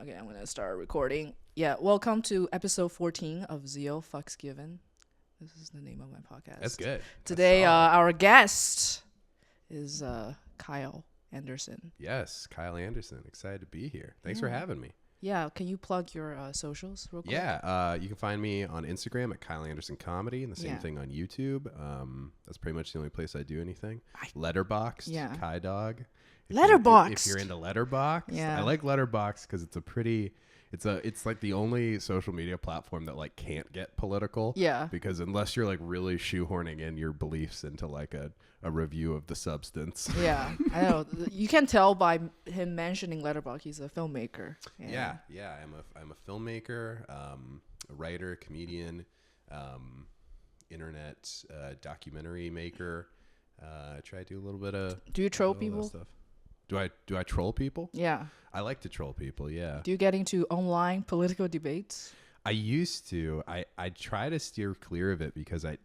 Okay, I'm gonna start recording. Yeah, welcome to episode 14 of Zeo Fucks Given. This is the name of my podcast. That's good. Today, our guest is Kyle Anderson. Yes, Kyle Anderson. Excited to be here. Thanks for having me. Yeah, can you plug your socials real quick? Yeah, you can find me on Instagram at Kyle Anderson Comedy, and the same thing on YouTube. That's pretty much the only place I do anything. Letterboxd, Kai Dog. Letterboxd. If you're into Letterboxd, yeah. I like Letterboxd because it's like the only social media platform that like can't get political. Yeah. Because unless you're like really shoehorning in your beliefs into like a review of the substance. Yeah, I know. You can tell by him mentioning Letterboxd, he's a filmmaker. Yeah. I'm a filmmaker, a writer, comedian, internet documentary maker. I try to do a little bit of. Do you troll people? Stuff. Do I troll people? Yeah. I like to troll people. Yeah. Do you get into online political debates? I used to. I try to steer clear of it because it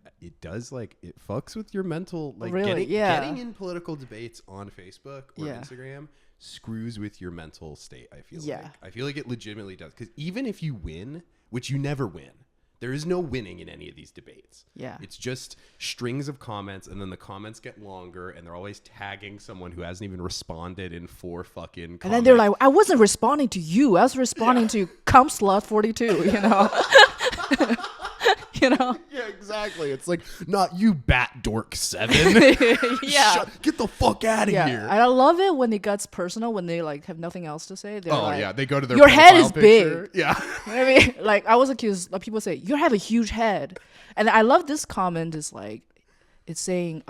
fucks with your mental, like getting in political debates on Facebook or Instagram screws with your mental state. I feel like it legitimately does, because even if you win, which you never win, there is no winning in any of these debates. Yeah. It's just strings of comments, and then the comments get longer, and they're always tagging someone who hasn't even responded in 4 fucking comments. And then they're like, I wasn't responding to you. I was responding to Cumslut42, you know? You know? Yeah, exactly. It's like, not you, Bat Dork 7. Yeah. Get the fuck out of here. And I love it when it gets personal, when they like have nothing else to say. They're they go to their your head is picture. big. Yeah. I mean, like, I was accused, like, people say, you have a huge head. And I love this comment is like, it's saying,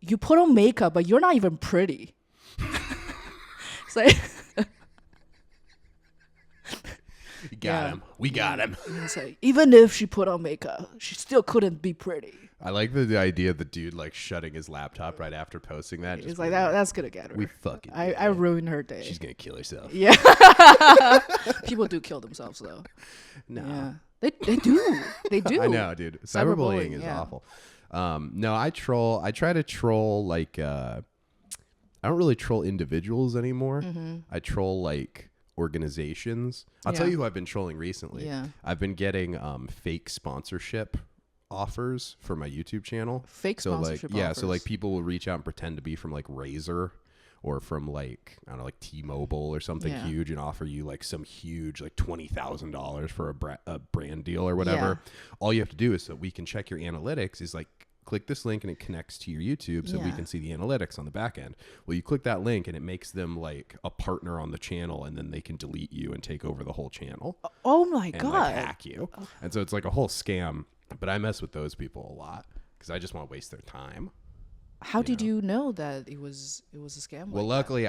you put on makeup, but you're not even pretty. It's like, You got him. We got him. it's like, even if she put on makeup, she still couldn't be pretty. I like the idea of the dude like shutting his laptop right after posting that. It's like, that's gonna get her. We fucking I ruined her day. She's gonna kill herself. Yeah. People do kill themselves though. No. Yeah. They do. They do. I know, dude. Cyberbullying is awful. No, I try to troll like I don't really troll individuals anymore. Mm-hmm. I troll like organizations. I'll tell you who I've been trolling recently. Yeah. I've been getting fake sponsorship offers for my YouTube channel. Fake sponsorship offers. So like people will reach out and pretend to be from like Razer or from like, I don't know, like T-Mobile or something huge, and offer you like some huge like $20,000 for a brand deal or whatever. Yeah. All you have to do is, so we can check your analytics, is like click this link and it connects to your YouTube so we can see the analytics on the back end. Well, you click that link and it makes them like a partner on the channel, and then they can delete you and take over the whole channel. Oh my and God. Like hack you. Oh. And so it's like a whole scam, but I mess with those people a lot because I just want to waste their time. How did you know that it was a scam? Well, luckily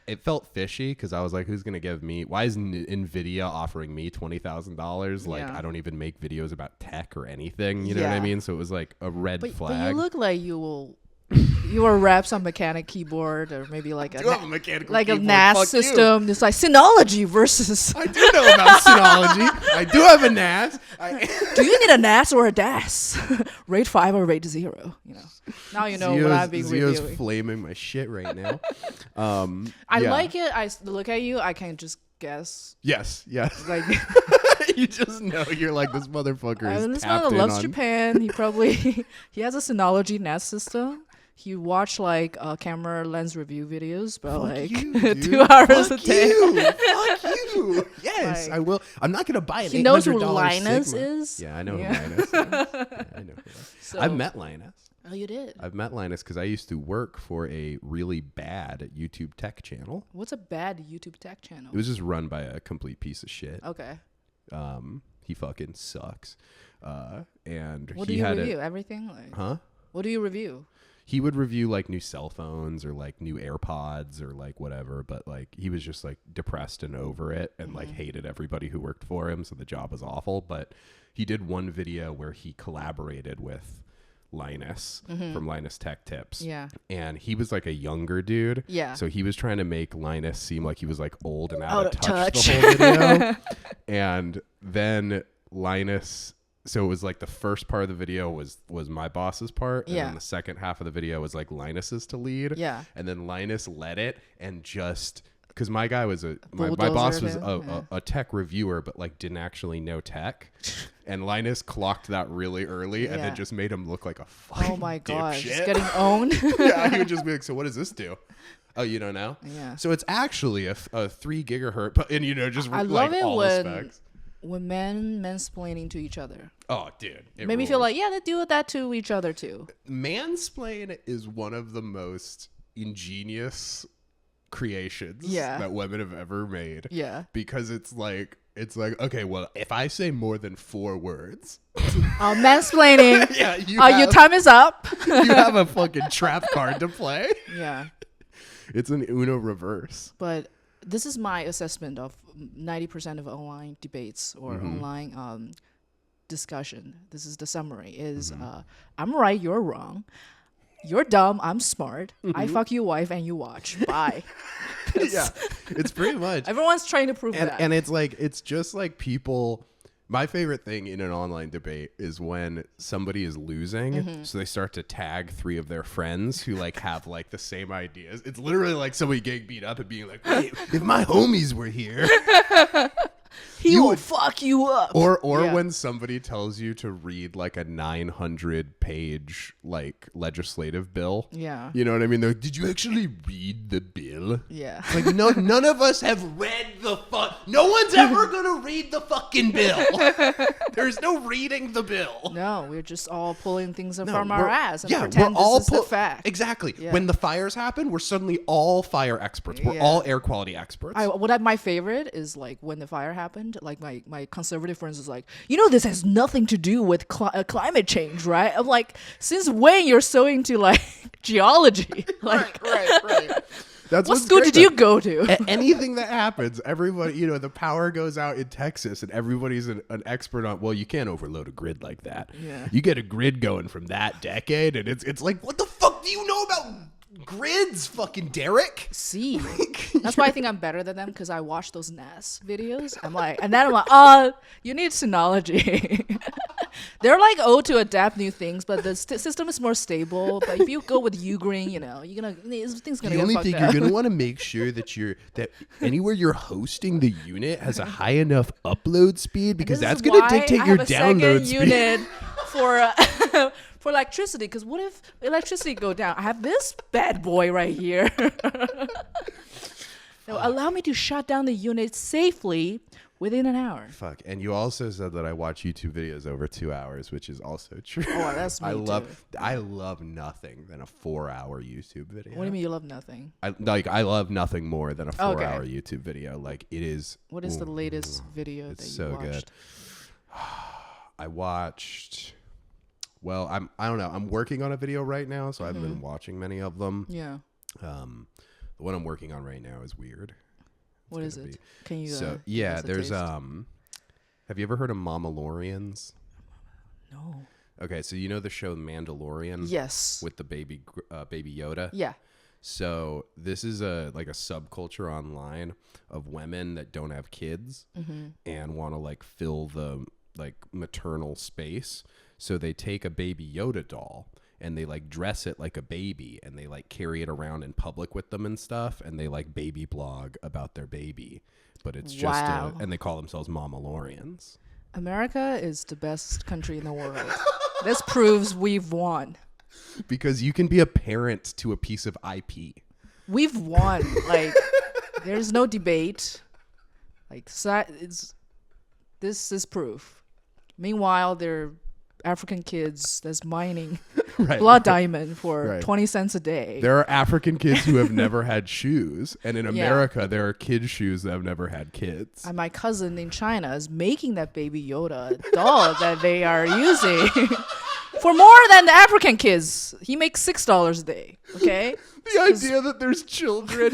it felt fishy because I was like, who's going to give me, why is NVIDIA offering me $20,000? Like, I don't even make videos about tech or anything. You know what I mean? So it was like a red flag. But you look like you will wrap some mechanic keyboard, or maybe like a NAS system. You. It's like Synology versus. I do know about Synology. I do have a NAS. Do you need a NAS or a DAS? Rate 5 or rate 0? You know. Now you know what I'm being Zeo's reviewing. Flaming my shit right now. I like it. I look at you. I can just guess. Yes. Like. You just know, you're like, this motherfucker is this tapped man loves on. Japan. He probably he has a Synology NAS system. He watched like camera lens review videos, but Fuck like you, 2 hours a day. Fuck you. Yes, like, I will. I'm not gonna buy it. He knows who Linus is. Yeah, I know who Linus is. Yeah, I know who that is. So, I've met Linus. Oh, you did? I've met Linus because I used to work for a really bad YouTube tech channel. What's a bad YouTube tech channel? It was just run by a complete piece of shit. Okay. He fucking sucks. And what do you review? Everything? Like, huh? What do you review? He would review like new cell phones or like new AirPods or like whatever, but like he was just like depressed and over it and like hated everybody who worked for him, so the job was awful. But he did one video where he collaborated with Linus from Linus Tech Tips. Yeah. And he was like a younger dude. Yeah. So he was trying to make Linus seem like he was like old and out of touch the whole video. And then Linus, so it was like the first part of the video was my boss's part. And then the second half of the video was like Linus's to lead. Yeah. And then Linus led it and just because my guy was my boss was a tech reviewer, but like didn't actually know tech. And Linus clocked that really early and then just made him look like a fucking oh my gosh, dipshit. he's getting owned. Yeah, he would just be like, so what does this do? Oh, you don't know? Yeah. So it's actually a 3 gigahertz, but and just I like love it all the specs. when men mansplaining to each other. Oh, dude. It made me feel like, yeah, they do that to each other too. Mansplain is one of the most ingenious creations that women have ever made. Yeah. Because it's like, okay, well, if I say more than 4 words. Mansplaining. Yeah, your time is up. You have a fucking trap card to play. Yeah. It's an Uno reverse. But this is my assessment of 90% of online debates or online discussion. This is the summary is I'm right, you're wrong. You're dumb, I'm smart. I fuck your wife and you watch. Bye. Yeah, it's pretty much. Everyone's trying to prove that. And it's just like people. My favorite thing in an online debate is when somebody is losing, so they start to tag 3 of their friends who like have like the same ideas. It's literally like somebody getting beat up and being like, "Wait, if my homies were here." He will fuck you up. Or when somebody tells you to read like a 900-page like legislative bill. Yeah. You know what I mean? They're like, did you actually read the bill? Yeah. It's like, no, none of us have read the no one's ever gonna read the fucking bill. There's no reading the bill. No, we're just all pulling things from our ass and pretend we're all this is the fact. Exactly. Yeah. When the fires happen, we're suddenly all fire experts. We're all air quality experts. My favorite is like when the fire happened, like my conservative friends was like, this has nothing to do with climate change, right? I'm like, since when you're so into like geology? Like, right. That's what school did you go to? Anything that happens, everybody, the power goes out in Texas and everybody's an expert on, well, you can't overload a grid like that. Yeah. You get a grid going from that decade and it's like, what the fuck do you know about grids, fucking Derek? See, that's why I think I'm better than them, because I watch those NAS videos. I'm like, oh, you need Synology. They're like to adapt new things, but the system is more stable. But if you go with Ugreen, things gonna. The only thing you're gonna want to make sure that anywhere you're hosting the unit has a high enough upload speed, because that's gonna dictate your download speed. Unit for. For electricity, because what if electricity go down? I have this bad boy right here. Allow me to shut down the unit safely within an hour. Fuck. And you also said that I watch YouTube videos over 2 hours, which is also true. Oh, that's me I love nothing than a 4-hour YouTube video. What do you mean you love nothing? I love nothing more than a 4-hour YouTube video. Like, it is. What is the latest video that you watched? Good. I watched. Well, I don't know. I'm working on a video right now, so I haven't been watching many of them. Yeah. The one I'm working on right now is weird. What is it? Can you? There's have you ever heard of Mamalorians? No. Okay, so you know the show Mandalorian? Yes. With the baby Yoda? Yeah. So this is a subculture online of women that don't have kids and want to like fill the like maternal space. So they take a baby Yoda doll and they like dress it like a baby and they like carry it around in public with them and stuff, and they like baby blog about their baby, but it's just and they call themselves Mamalorians. America is the best country in the world. This proves we've won. Because you can be a parent to a piece of IP. We've won. Like, there's no debate. Like, this is proof. Meanwhile, they're African kids that's mining blood diamond for 20 cents a day. There are African kids who have never had shoes, and in America there are kids' shoes that have never had kids. And my cousin in China is making that baby Yoda doll that they are using for more than the African kids. He makes $6 a day. Okay. The idea that there's children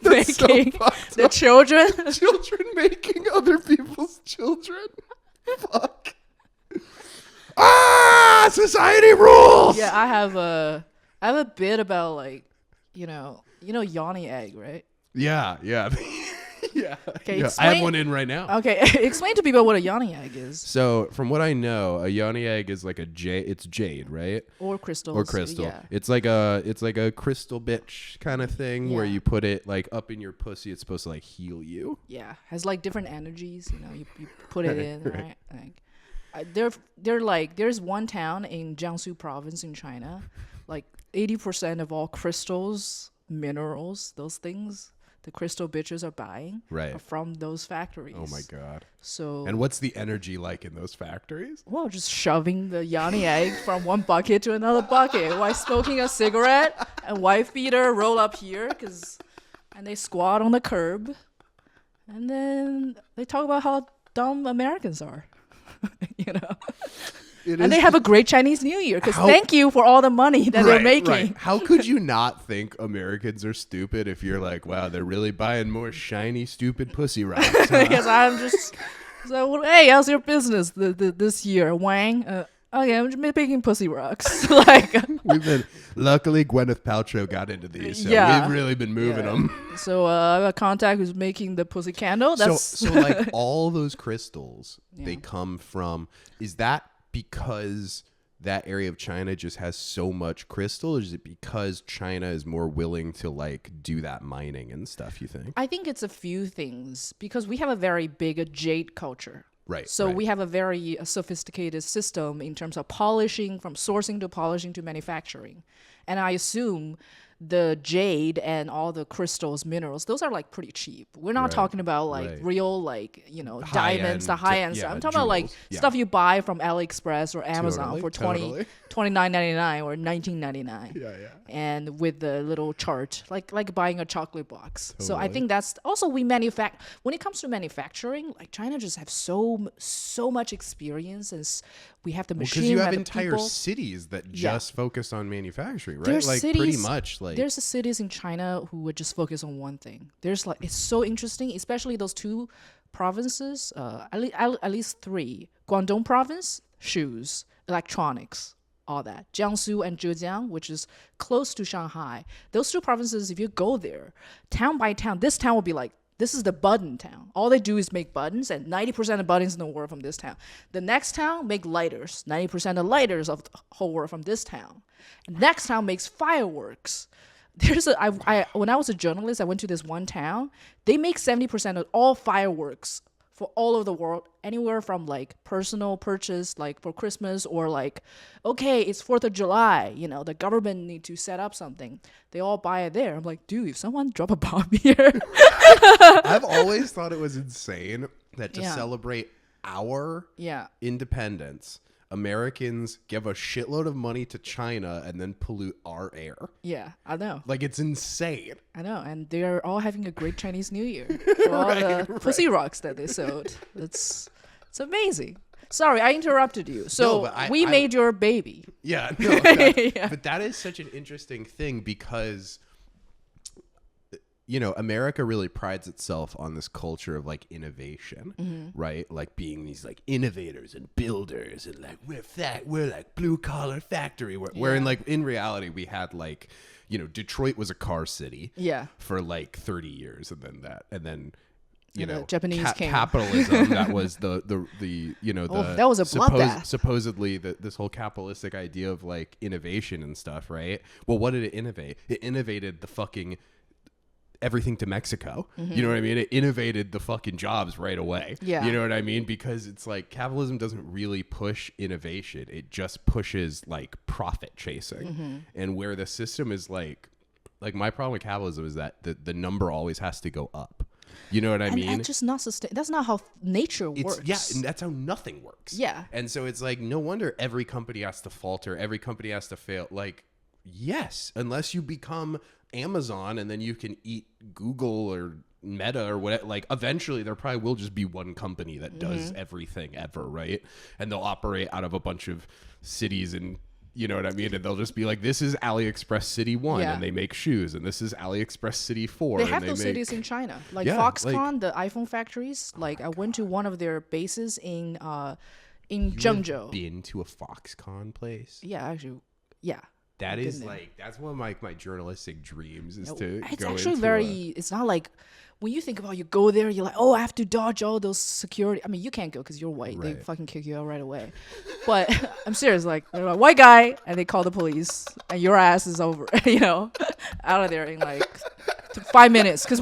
making the children making other people's children. Fuck. Society rules. Yeah, I have a bit about like, you know Yoni egg, right? Yeah. Yeah. Okay, I have one in right now. Okay, explain to people what a yoni egg is. So from what I know, a yoni egg is like it's jade, right? Or crystals. Or crystal. Yeah. It's like a crystal bitch kind of thing where you put it like up in your pussy. It's supposed to like heal you. Yeah, has like different energies. You know, you put it in, right? Like, there's one town in Jiangsu province in China, like 80% of all crystals, minerals, those things, the crystal bitches are buying are from those factories. Oh my god. So and what's the energy like in those factories? Well, just shoving the yoni egg from one bucket to another bucket while smoking a cigarette, and wife beater roll up here and they squat on the curb, and then they talk about how dumb Americans are. You know. And they have a great Chinese New Year because thank you for all the money that they're making. Right. How could you not think Americans are stupid if you're like, wow, they're really buying more shiny, stupid pussy rocks? Huh? Because I'm just so, hey, how's your business this year, Wang? Okay, I'm just making pussy rocks. Like luckily Gwyneth Paltrow got into these, so we've really been moving them. So I have a contact who's making the pussy candle. That's so like all those crystals, they come from. Is that because that area of China just has so much crystal, or is it because China is more willing to like do that mining and stuff, you think? I think it's a few things because we have a very big jade culture. Right. So we have a very sophisticated system in terms of polishing, from sourcing to polishing to manufacturing. And I assume the jade and all the crystals, minerals, those are like pretty cheap. We're not talking about like real, like, you know, diamonds, the high end stuff. I'm talking about like stuff you buy from AliExpress or Amazon for $29.99 or $19.99. Yeah. And with the little chart, like buying a chocolate box. So I think that's also when it comes to manufacturing, like China just have so much experience, and we have the machine. Because you have entire cities that just focus on manufacturing, right? There's like cities, pretty much like there's cities in China who would just focus on one thing. There's like, it's so interesting, especially those two provinces, at least three. Guangdong province, shoes, electronics, all that. Jiangsu and Zhejiang, which is close to Shanghai. Those two provinces, if you go there, town by town, this town will be like, this is the button town. All they do is make buttons, and 90% of buttons in the world from this town. The next town make lighters. 90% of lighters of the whole world from this town. And next town makes fireworks. When I was a journalist, I went to this one town. They make 70% of all fireworks for all over the world, anywhere from like personal purchase, like for Christmas, or like, okay, it's 4th of July, you know, the government need to set up something. They all buy it there. I'm like, dude, if someone drop a bomb here. I've always thought it was insane that to celebrate our independence, Americans give a shitload of money to China and then pollute our air. Yeah, I know. Like, it's insane. I know, and they're all having a great Chinese New Year for all the pussy rocks that they sold. It's amazing. Sorry, I interrupted you. So we made your baby. Yeah, no, but that is such an interesting thing because, you know, America really prides itself on this culture of like innovation, right? Like being these like innovators and builders, and like we're like blue collar factory. Where in reality we had like, you know, Detroit was a car city, for like 30 years, and then you know, Japanese capitalism. That was the you know that was a bloodbath. Supposedly this whole capitalistic idea of like innovation and stuff, right? Well, what did it innovate? It innovated the fucking everything to Mexico. You know what I mean? It innovated the fucking jobs right away. Yeah. You know what I mean? Because it's like capitalism doesn't really push innovation. It just pushes like profit chasing. And where the system is like my problem with capitalism is that the number always has to go up. You know what I mean? And just not that's not how nature works. Yeah, and that's how nothing works. Yeah. And so it's like, no wonder every company has to falter. Every company has to fail. Like, yes, unless you become Amazon and then you can eat Google or Meta or whatever. Like, eventually there probably will just be one company that does everything ever, right? And they'll operate out of a bunch of cities, and you know what I mean? And they'll just be like, this is AliExpress City 1, and they make shoes, and this is AliExpress City 4. They have those cities in China. Like Foxconn, the iPhone factories. Like, I went to one of their bases in Zhengzhou. Been to a Foxconn place? Yeah, actually, yeah. That is like, that's one of my journalistic dreams is to it's go actually into it's not like when you think about you go there, you're like, oh, I have to dodge all those security. I mean, you can't go because you're white. They fucking kick you out right away. But I'm serious. Like, they're like, white guy, and they call the police, and your ass is over, out of there in like 5 minutes. Because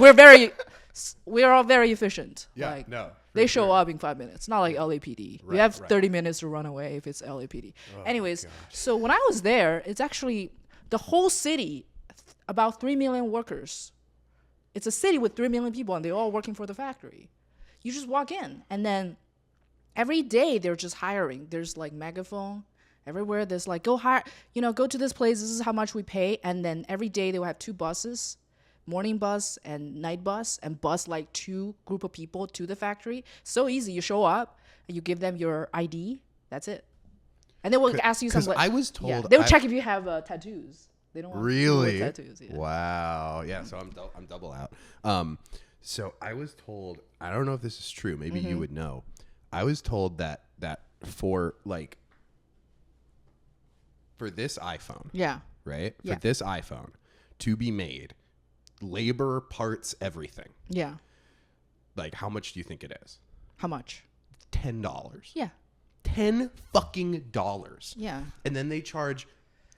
we're all very efficient. Yeah, like, no. They show up in 5 minutes. Not like LAPD. Right, you have 30 minutes to run away if it's LAPD. Anyways, so when I was there, it's actually the whole city, about 3 million workers. It's a city with 3 million people, and they're all working for the factory. You just walk in, and then every day they're just hiring. There's like megaphone everywhere. There's like, go hire, go to this place. This is how much we pay. And then every day they will have 2 buses, morning bus and night bus, and bus like 2 group of people to the factory. So easy. You show up and you give them your ID. That's it. And they will ask you something. I was told. Yeah, they will check if you have tattoos. They don't want really tattoos. Yeah. Wow. Yeah. So I'm double out. So I was told. I don't know if this is true. Maybe you would know. I was told that for this iPhone. Yeah. Right. Yeah. For this iPhone to be made, labor, parts, everything. Yeah. Like, how much do you think it is? How much? $10. Yeah. $10 fucking dollars. Yeah. And then they charge,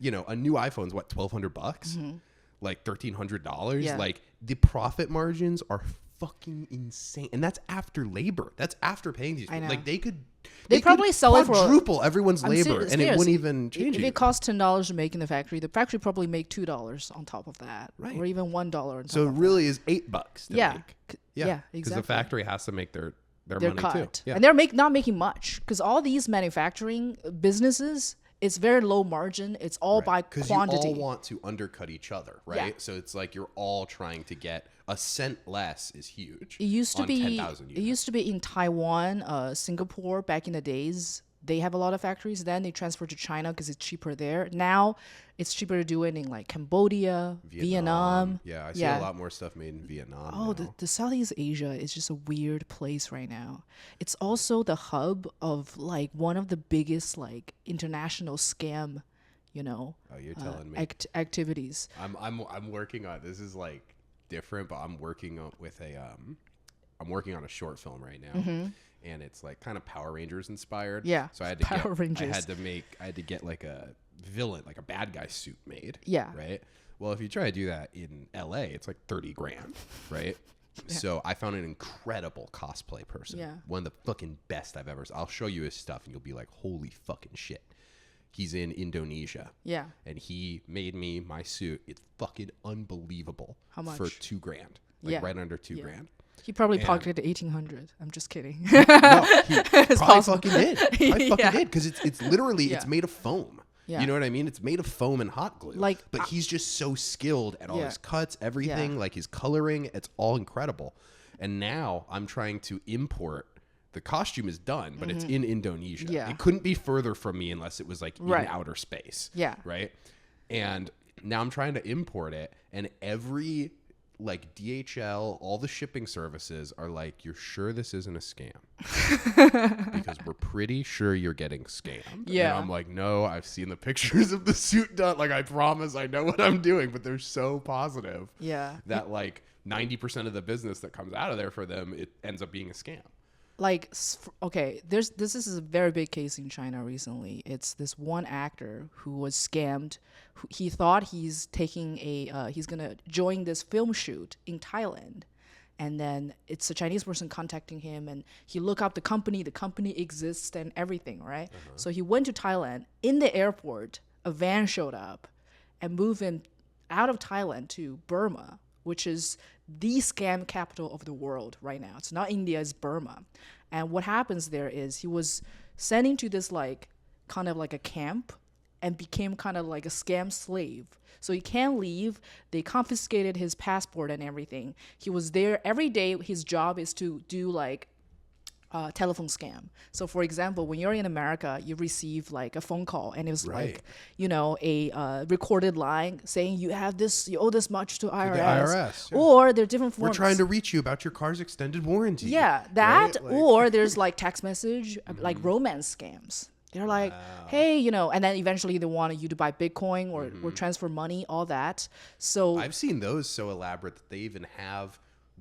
a new iPhone's what, $1,200? Like $1,300? Yeah. Like, the profit margins are fucking insane. And that's after labor. That's after paying these people. Like, they probably sell it for quadruple everyone's labor, and it wouldn't even change If it costs $10 to make in the factory probably make $2 on top of that, right? Or even $1 on top. So it really is $8 to yeah. make. Yeah, exactly. Because the factory has to make their money cut. too. Yeah. And they're not making much because all these manufacturing businesses, it's very low margin. It's all by quantity. Because you all want to undercut each other, right? Yeah. So it's like you're all trying to get a cent less is huge. It used to be 10,000 units. It used to be in Taiwan, Singapore back in the days. They have a lot of factories. Then they transferred to China because it's cheaper there. Now it's cheaper to do it in like Cambodia, Vietnam. Yeah, I see a lot more stuff made in Vietnam. Oh, the Southeast Asia is just a weird place right now. It's also the hub of like one of the biggest like international scam, Oh, you're telling me. Activities. I'm working on, this is like different, but I'm working on I'm working on a short film right now. And it's like kind of Power Rangers inspired. Yeah. So I had to get like a villain, like a bad guy suit made. Yeah. Right. Well, if you try to do that in LA, it's like $30,000. Right. Yeah. So I found an incredible cosplay person. Yeah. One of the fucking best I've ever. I'll show you his stuff and you'll be like, holy fucking shit. He's in Indonesia. Yeah. And he made me my suit. It's fucking unbelievable. How much? For $2,000. Like right under $2,000. He probably pocketed 1,800. I'm just kidding. No, he probably fucking did. Did because it's literally it's made of foam. Yeah. You know what I mean? It's made of foam and hot glue. But he's just so skilled at all his cuts, everything, like his coloring. It's all incredible. And now I'm trying to import. The costume is done, but it's in Indonesia. Yeah. It couldn't be further from me unless it was like in outer space. Yeah. Right. And now I'm trying to import it, and every like DHL, all the shipping services are like, you're sure this isn't a scam? Because we're pretty sure you're getting scammed. Yeah. And I'm like, no, I've seen the pictures of the suit done. Like, I promise I know what I'm doing, but they're so positive. Yeah. That like 90% of the business that comes out of there for them, it ends up being a scam. Like, okay, this is a very big case in China recently. It's this one actor who was scammed. He thought he's gonna join this film shoot in Thailand, and then it's a Chinese person contacting him, and he looked up the company exists and everything, right? So he went to Thailand. In the airport, a van showed up and moved him out of Thailand to Burma, which is the scam capital of the world right now. It's not India, it's Burma. And what happens there is he was sent into this like kind of like a camp and became kind of like a scam slave. So he can't leave. They confiscated his passport and everything. He was there every day. His job is to do like telephone scam. So for example, when you're in America, you receive like a phone call and it was like, a recorded line saying you owe this much to IRS. The IRS. Yeah. Or there are different forms. We're trying to reach you about your car's extended warranty. Yeah, that, right? Or there's like text message, like romance scams. They're like, hey, and then eventually they want you to buy Bitcoin or transfer money, all that. So I've seen those so elaborate that they even have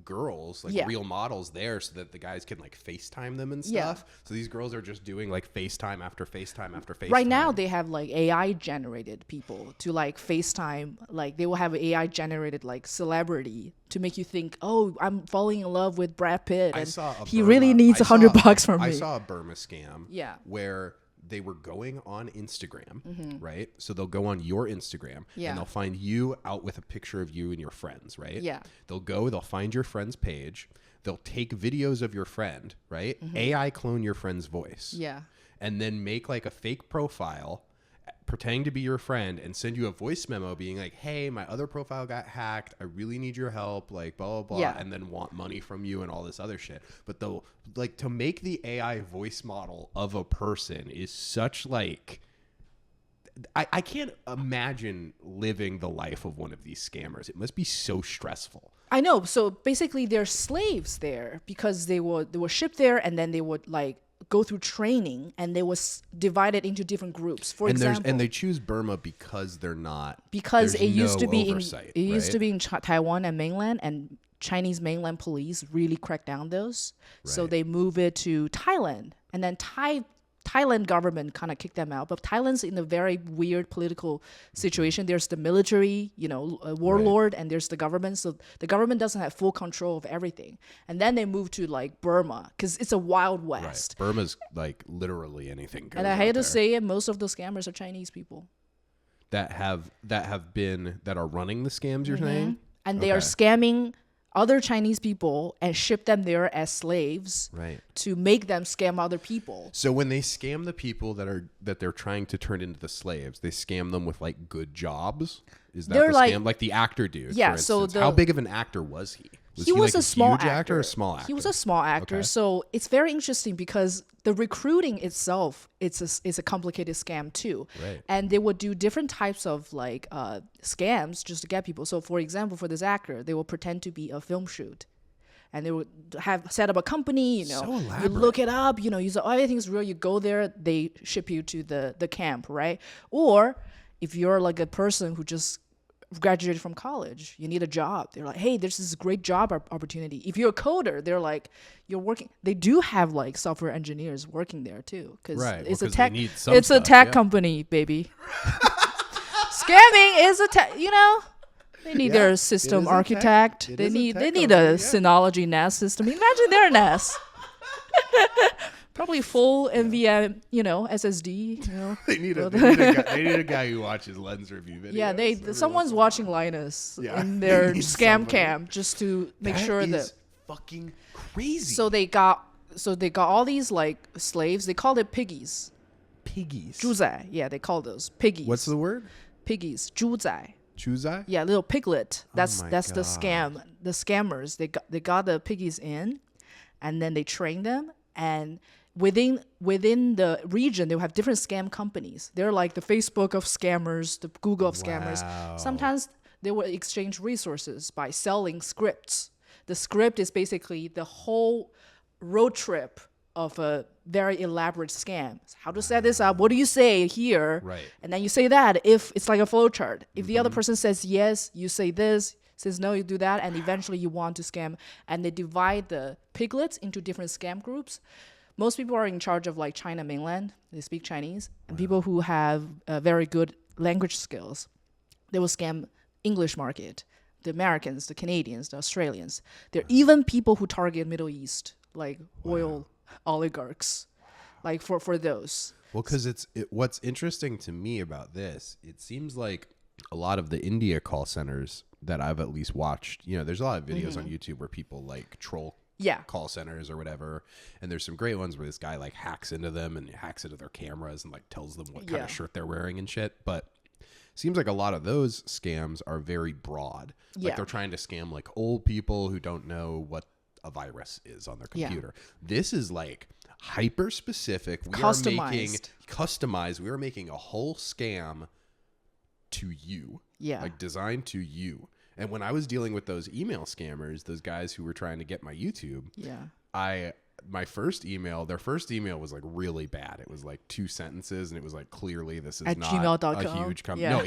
girls, like real models there, so that the guys can like FaceTime them and stuff. So these girls are just doing like FaceTime after FaceTime after FaceTime. Right now they have like AI generated people to like FaceTime. Like they will have AI generated like celebrity to make you think, oh, I'm falling in love with Brad Pitt, and he really needs $100 from me. I saw a Burma scam. Yeah. Where they were going on Instagram, right? So they'll go on your Instagram and they'll find you out with a picture of you and your friends, right? Yeah. They'll find your friend's page. They'll take videos of your friend, right? AI clone your friend's voice. Yeah. And then make like a fake profile pretending to be your friend and send you a voice memo being like, hey, my other profile got hacked. I really need your help, like blah, blah, blah. Yeah. And then want money from you and all this other shit. But though, like to make the AI voice model of a person is such like, I can't imagine living the life of one of these scammers. It must be so stressful. I know. So basically they're slaves there because they were shipped there, and then they would like go through training, and they was divided into different groups. For example, and they choose Burma because they're not, because it used to be oversight, used to be in Taiwan and mainland, and Chinese mainland police really cracked down those. So they move it to Thailand, and then Thailand government kind of kicked them out. But Thailand's in a very weird political situation. There's the military, a warlord, and there's the government. So the government doesn't have full control of everything. And then they move to like Burma because it's a wild west. Right. Burma's like literally anything goes. And I hate to say it, most of those scammers are Chinese people that are running the scams. You're saying, and they are scamming other Chinese people and ship them there as slaves, right, to make them scam other people. So when they scam the people that they're trying to turn into the slaves, they scam them with like good jobs. Is that the scam? Like the actor dude. Yeah. For instance. How big of an actor was he? He was like a small huge actor or a small actor? He was a small actor. Okay. So it's very interesting because the recruiting itself, it's a complicated scam too. Right. And they would do different types of like scams just to get people. So for example, for this actor, they will pretend to be a film shoot. And they would have set up a company, So you look it up, you say, oh, everything's real. You go there, they ship you to the camp, right? Or if you're like a person who just graduated from college, you need a job, they're like, hey, this is a great job opportunity. If you're a coder, they're like, you're working. They do have like software engineers working there too, because it's a tech company, baby. Scamming is a tech, they need their system architect. They need a Synology NAS system. Imagine their NAS. Probably full NVMe, SSD. They need a guy who watches Lens review videos. Yeah, someone's watching Linus in their scam cam just to make sure that fucking crazy. So they got all these like slaves. They called it piggies. Piggies. 猪仔. Yeah, they call those piggies. What's the word? Piggies. 猪仔. 猪仔? Yeah, little piglet. That's God. the scam. The scammers. They got the piggies in, and then they train them, and within the region, they'll have different scam companies. They're like the Facebook of scammers, the Google of scammers. Sometimes they will exchange resources by selling scripts. The script is basically the whole road trip of a very elaborate scam. How to set this up? What do you say here? Right. And then you say that. If it's like a flow chart. If the other person says yes, you say this. Says no, you do that, and eventually you want to scam. And they divide the piglets into different scam groups. Most people are in charge of like China mainland. They speak Chinese. And people who have very good language skills, they will scam English market, the Americans, the Canadians, the Australians. There are even people who target Middle East, like oil oligarchs, like for those. Well, because what's interesting to me about this, it seems like a lot of the India call centers that I've at least watched, there's a lot of videos on YouTube where people like troll call centers or whatever, and there's some great ones where this guy like hacks into them and hacks into their cameras and like tells them what kind of shirt they're wearing and shit. But it seems like a lot of those scams are very broad. Like they're trying to scam like old people who don't know what a virus is on their computer. This is like hyper specific. Customized. We are making a whole scam to you. Yeah. Like designed to you. And when I was dealing with those email scammers, those guys who were trying to get my YouTube, my first email, their first email was like really bad. It was like 2 sentences, and it was like, clearly this is at not gmail.com. a huge company. Yeah. No,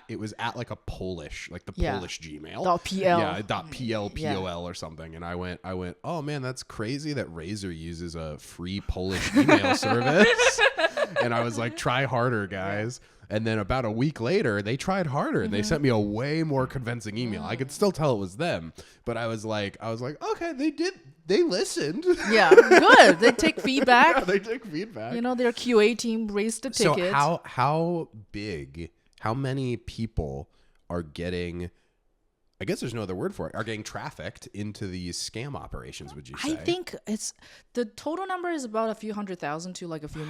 it was at like a Polish, like the Polish Gmail. .pl. Yeah, .plpol or something. And I went, oh man, that's crazy that Razer uses a free Polish email service. And I was like, try harder, guys. And then about a week later, they tried harder. And they sent me a way more convincing email. I could still tell it was them, but I was like, okay, they listened. Yeah, good. They take feedback. Yeah, they take feedback. You know, their QA team raised the ticket. So how many people are getting, I guess there's no other word for it, are getting trafficked into these scam operations, would you say? I think it's, the total number is about a few 100,000 to like a few,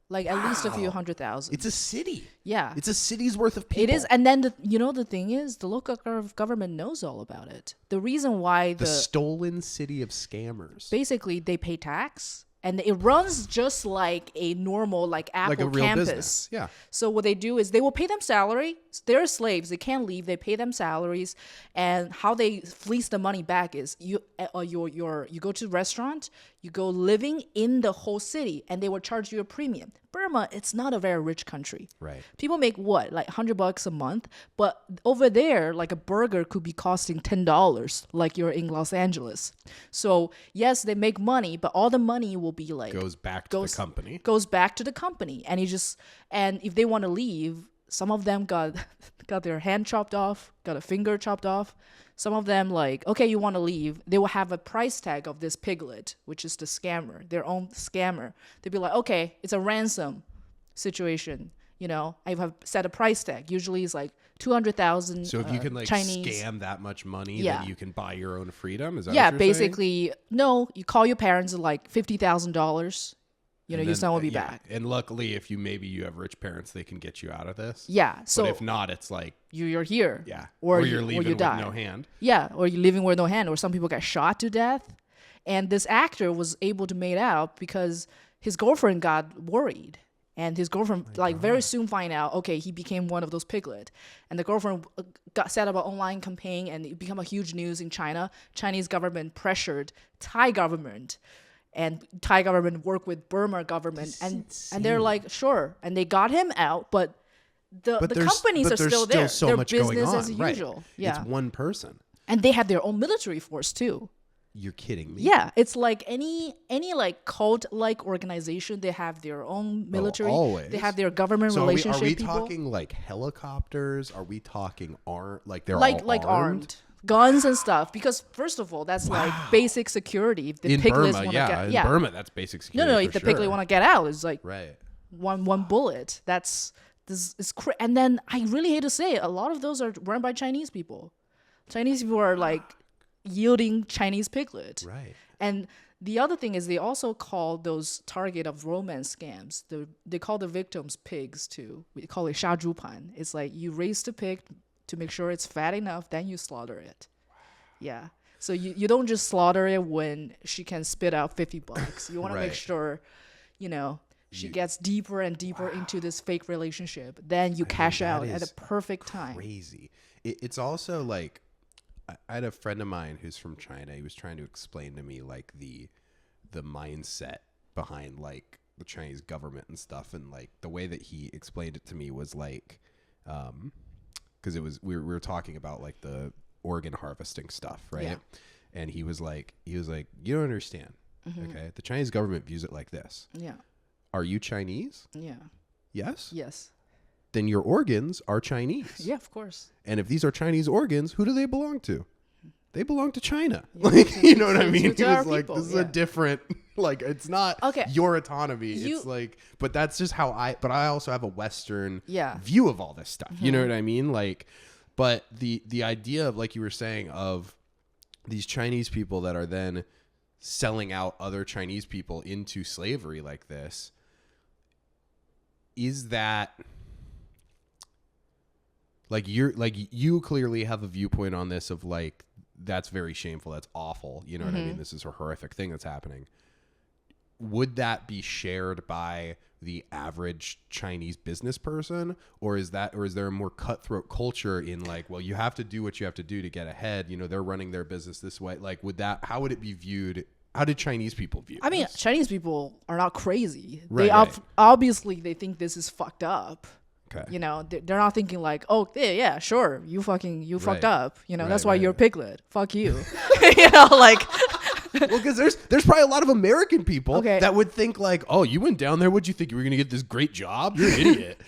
like at least a few 100,000. It's a city. Yeah. It's a city's worth of people. It is. And then, the thing is, the local government knows all about it. The reason why the stolen city of scammers. Basically, they pay tax. And it runs just like a normal, like Apple like a real campus. Business. Yeah. So what they do is they will pay them salary. They're slaves. They can't leave. They pay them salaries. And how they fleece the money back is you go to the restaurant, you go living in the whole city, and they will charge you a premium. Burma, it's not a very rich country. Right. People make what, like $100 a month, but over there, like a burger could be costing $10, like you're in Los Angeles. So yes, they make money, but all the money will be like goes back to the company. Goes back to the company, and and if they want to leave, some of them got their hand chopped off, got a finger chopped off. Some of them, like, okay, you want to leave, they will have a price tag of this piglet, which is the scammer, their own scammer. They'll be like, okay, it's a ransom situation. I have set a price tag. Usually it's like 200,000. So if you can like Chinese scam that much money, then you can buy your own freedom. Is that yeah, what you're basically, saying? No, you call your parents like $50,000. Your son will be back. And luckily, if you have rich parents, they can get you out of this. Yeah. So but if not, it's like you're here. Yeah. Or you're leaving or you with die. no hand. Yeah. Or you're leaving with no hand. Or some people get shot to death. And this actor was able to make out because his girlfriend got worried. And his girlfriend very soon find out, okay, he became one of those piglet. And the girlfriend got set up an online campaign, and it became a huge news in China. Chinese government pressured Thai government. And Thai government worked with Burma government, and they're like, sure. And they got him out, but the companies are still there. So They're much business going on. as usual. Right. Yeah. It's one person. And they have their own military force too. You're kidding me. Yeah. It's like any like cult like organization, they have their own military. Always. They have their government relationship. Are we people. talking like helicopters? Are we talking armed? Like they're like all armed? Guns and stuff, because first of all, that's like basic security. If the in piglets Burma, want to in Burma, that's basic security. No, if the piglet want to get out, it's like right. one bullet. That's this is and then I really hate to say it, a lot of those are run by Chinese people. Chinese people are like yielding Chinese piglet. Right. And the other thing is they also call those target of romance scams. They call the victims pigs too. We call it 杀猪盘. It's like you raise the pig to make sure it's fat enough, then you slaughter it. Yeah. So you don't just slaughter it when she can spit out $50. You want to make sure, she gets deeper and deeper into this fake relationship. Then you cash out at a perfect time. Crazy. It's also like, I had a friend of mine who's from China. He was trying to explain to me like the mindset behind like the Chinese government and stuff. And like the way that he explained it to me was like, because we were talking about like the organ harvesting stuff, right? Yeah. And he was like, you don't understand. Okay, the Chinese government views it like this. Yeah. Are you Chinese? Yeah. Yes. Yes. Then your organs are Chinese. Yeah, of course. And if these are Chinese organs, who do they belong to? They belong to China. Yeah, like, you know what I mean? He was like, people, this is a different, like, it's not your autonomy. It's like, but that's just but I also have a Western view of all this stuff. You know what I mean? Like, but the idea of, like you were saying, of these Chinese people that are then selling out other Chinese people into slavery like this, is that... Like you clearly have a viewpoint on this of like, that's very shameful. That's awful. You know what I mean? This is a horrific thing that's happening. Would that be shared by the average Chinese business person, or is there a more cutthroat culture in like, well, you have to do what you have to do to get ahead. You know, they're running their business this way. Like, how would it be viewed How did Chinese people view I mean, this? Chinese people are not crazy. Right, They obviously they think this is fucked up. Okay. You know, they're not thinking like, oh, yeah, sure, you fucked up. You know, Right, that's why right, you're a right. piglet. Fuck you. You know, like, Well, because there's probably a lot of American people Okay. that would think like, oh, you went down there. What'd you think? You were going to get this great job? You're an idiot.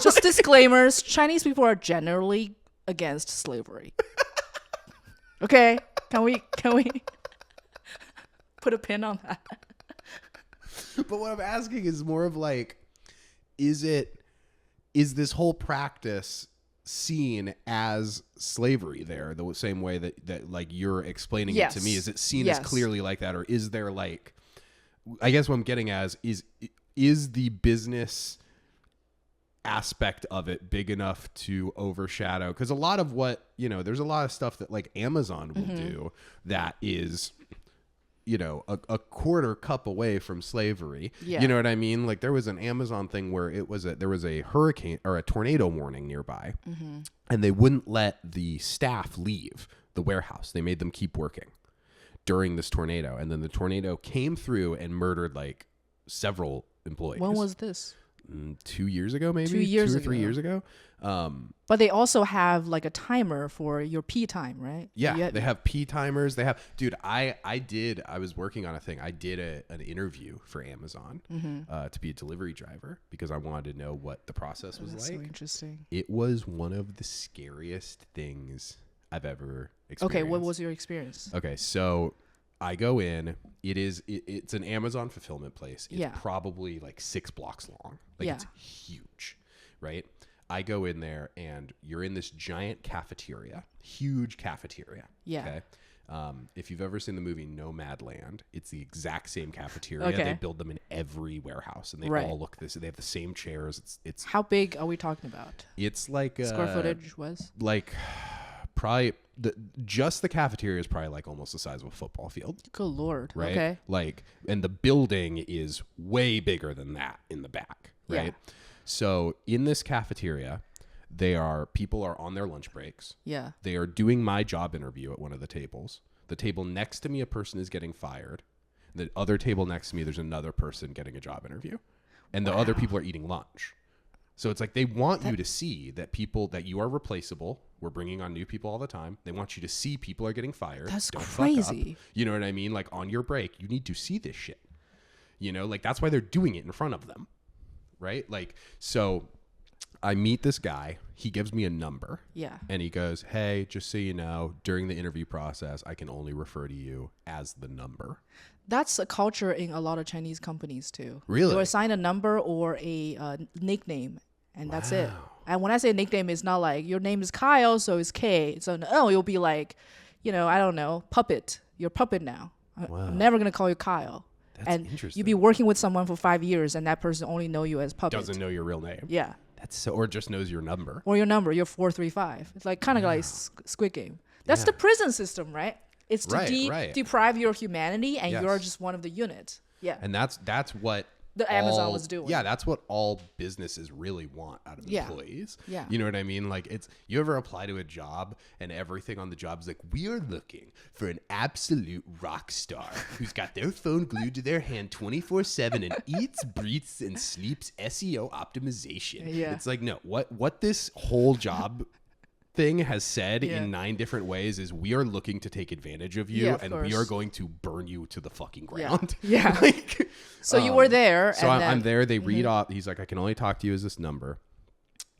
just disclaimers. Chinese people are generally against slavery. Okay, can we put a pin on that? But what I'm asking is more of like, is this whole practice seen as slavery there the same way that like you're explaining it to me? Is it seen as clearly like that, or is there like, I guess what I'm getting as is the business aspect of it big enough to overshadow? Because a lot of what, you know, there's a lot of stuff that like Amazon will do that is, you know, a quarter cup away from slavery. Yeah. You know what I mean? Like there was an Amazon thing where there was a hurricane or a tornado warning nearby, and they wouldn't let the staff leave the warehouse. They made them keep working during this tornado, and then the tornado came through and murdered like several employees. When was this? 2 years ago, maybe 2 or 3 years ago. But they also have like a timer for your pee time, right? Yeah, they have pee timers. They have, dude. I was working on a thing. I did an interview for Amazon to be a delivery driver because I wanted to know what the process was like. So interesting. It was one of the scariest things I've ever experienced. Okay, what was your experience? Okay, so I go in. It's an Amazon fulfillment place. It's probably like 6 blocks long. Like it's huge, right? I go in there and you're in this giant cafeteria, huge cafeteria. Yeah. Okay. If you've ever seen the movie Nomadland, it's the exact same cafeteria. Okay. They build them in every warehouse, and they all look this. They have the same chairs. It's how big are we talking about? It's like Square footage was like probably just the cafeteria is probably like almost the size of a football field. Good Lord. Right. Okay. Like, and the building is way bigger than that in the back. Right. Yeah. So in this cafeteria, people are on their lunch breaks. Yeah. They are doing my job interview at one of the tables. The table next to me, a person is getting fired. The other table next to me, there's another person getting a job interview. And the other people are eating lunch. So it's like they want you to see that you are replaceable. We're bringing on new people all the time. They want you to see people are getting fired. That's Don't fuck up. crazy. You know what I mean? Like on your break, you need to see this shit. You know, like that's why they're doing it in front of them. Right? Like, so I meet this guy. He gives me a number. Yeah. And he goes, hey, just so you know, during the interview process, I can only refer to you as the number. That's a culture in a lot of Chinese companies too. Really? They will assign a number or a nickname, and that's it. And when I say nickname, it's not like your name is Kyle, so it's K. So it'll be like, you know, I don't know, Puppet. You're Puppet now. I'm never gonna call you Kyle. That's interesting. You'd be working with someone for 5 years, and that person only know you as Puppet. Doesn't know your real name. Yeah. That's so, or just knows your number. Or your number, you're 435. It's like kind of like Squid Game. That's the prison system, right? It's to deprive your humanity, and you're just one of the units. Yeah. And that's what the Amazon was doing. Yeah, that's what all businesses really want out of employees. Yeah. You know what I mean? Like you ever apply to a job and everything on the job is like, we are looking for an absolute rock star who's got their phone glued to their hand 24/7 and eats, breathes, and sleeps SEO optimization. Yeah. It's like, no, what this whole job thing has said in 9 different ways is we are looking to take advantage of you and we are going to burn you to the fucking ground. Yeah. Like, so you were there. So and I'm there. They read off. He's like, I can only talk to you as this number.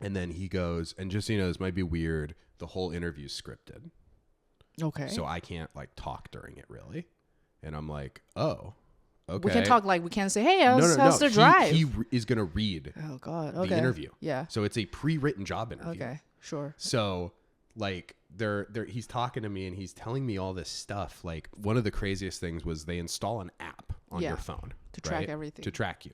And then he goes, and just so you know, this might be weird. The whole interview's scripted. Okay. So I can't like talk during it really. And I'm like, oh, okay. We can talk like we can't say, hey, how's the drive? He is going to read the interview. Yeah. So it's a pre-written job interview. Okay. Sure. So like he's talking to me and he's telling me all this stuff. Like one of the craziest things was they install an app on your phone to track everything, to track you.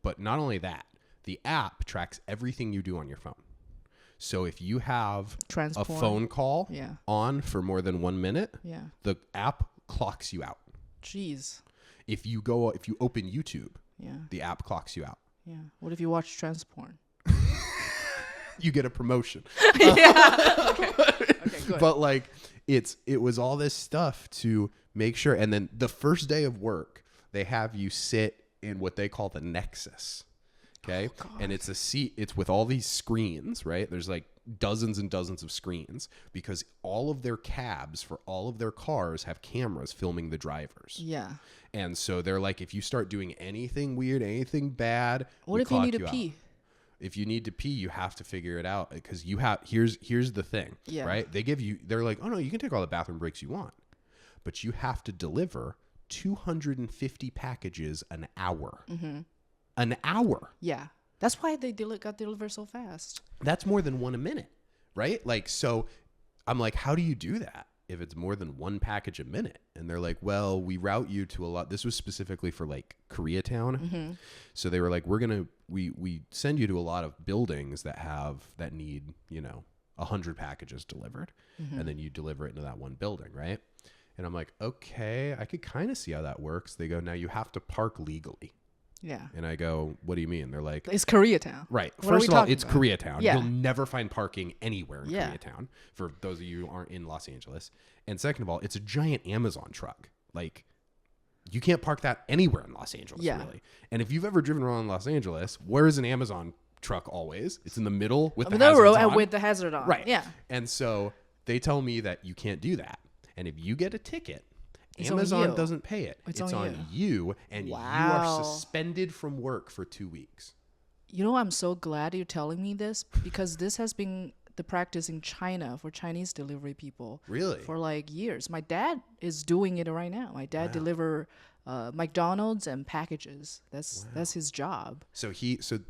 But not only that, the app tracks everything you do on your phone. So if you have a phone call on for more than 1 minute, the app clocks you out. Jeez. If you open YouTube, the app clocks you out. Yeah. What if you watch trans porn? you get a promotion. Yeah. Okay, good. But like it was all this stuff to make sure. And then the first day of work, they have you sit in what they call the Nexus. Okay. Oh, and it's a seat. It's with all these screens, right? There's like dozens and dozens of screens because all of their cabs for all of their cars have cameras filming the drivers. Yeah. And so they're like, if you start doing anything weird, anything bad, what if you need to pee? If you need to pee, you have to figure it out because you have, here's the thing, right? They're like, oh no, you can take all the bathroom breaks you want, but you have to deliver 250 packages an hour. Mm-hmm. An hour. Yeah. That's why they got delivered so fast. That's more than one a minute, right? Like, so I'm like, how do you do that if it's more than one package a minute? And they're like, well, we route you to a lot. This was specifically for like Koreatown. Mm-hmm. So they were like, we send you to a lot of buildings that need, 100 packages delivered. Mm-hmm. And then you deliver it into that one building, right? And I'm like, okay, I could kind of see how that works. They go, now you have to park legally. Yeah. And I go, what do you mean? They're like, it's Koreatown. Right. First of all, it's Koreatown. Yeah. You'll never find parking anywhere in Koreatown, for those of you who aren't in Los Angeles. And second of all, it's a giant Amazon truck. Like, you can't park that anywhere in Los Angeles, really. And if you've ever driven around in Los Angeles, where is an Amazon truck always? It's in the middle with the hazards on. With the hazard on. Right. Yeah. And so they tell me that you can't do that. And if you get a ticket, Amazon doesn't pay it. It's on you, and you are suspended from work for 2 weeks. I'm so glad you're telling me this because this has been the practice in China for Chinese delivery people. Really? For like years. My dad is doing it right now. My dad deliver McDonald's and packages. That's his job. So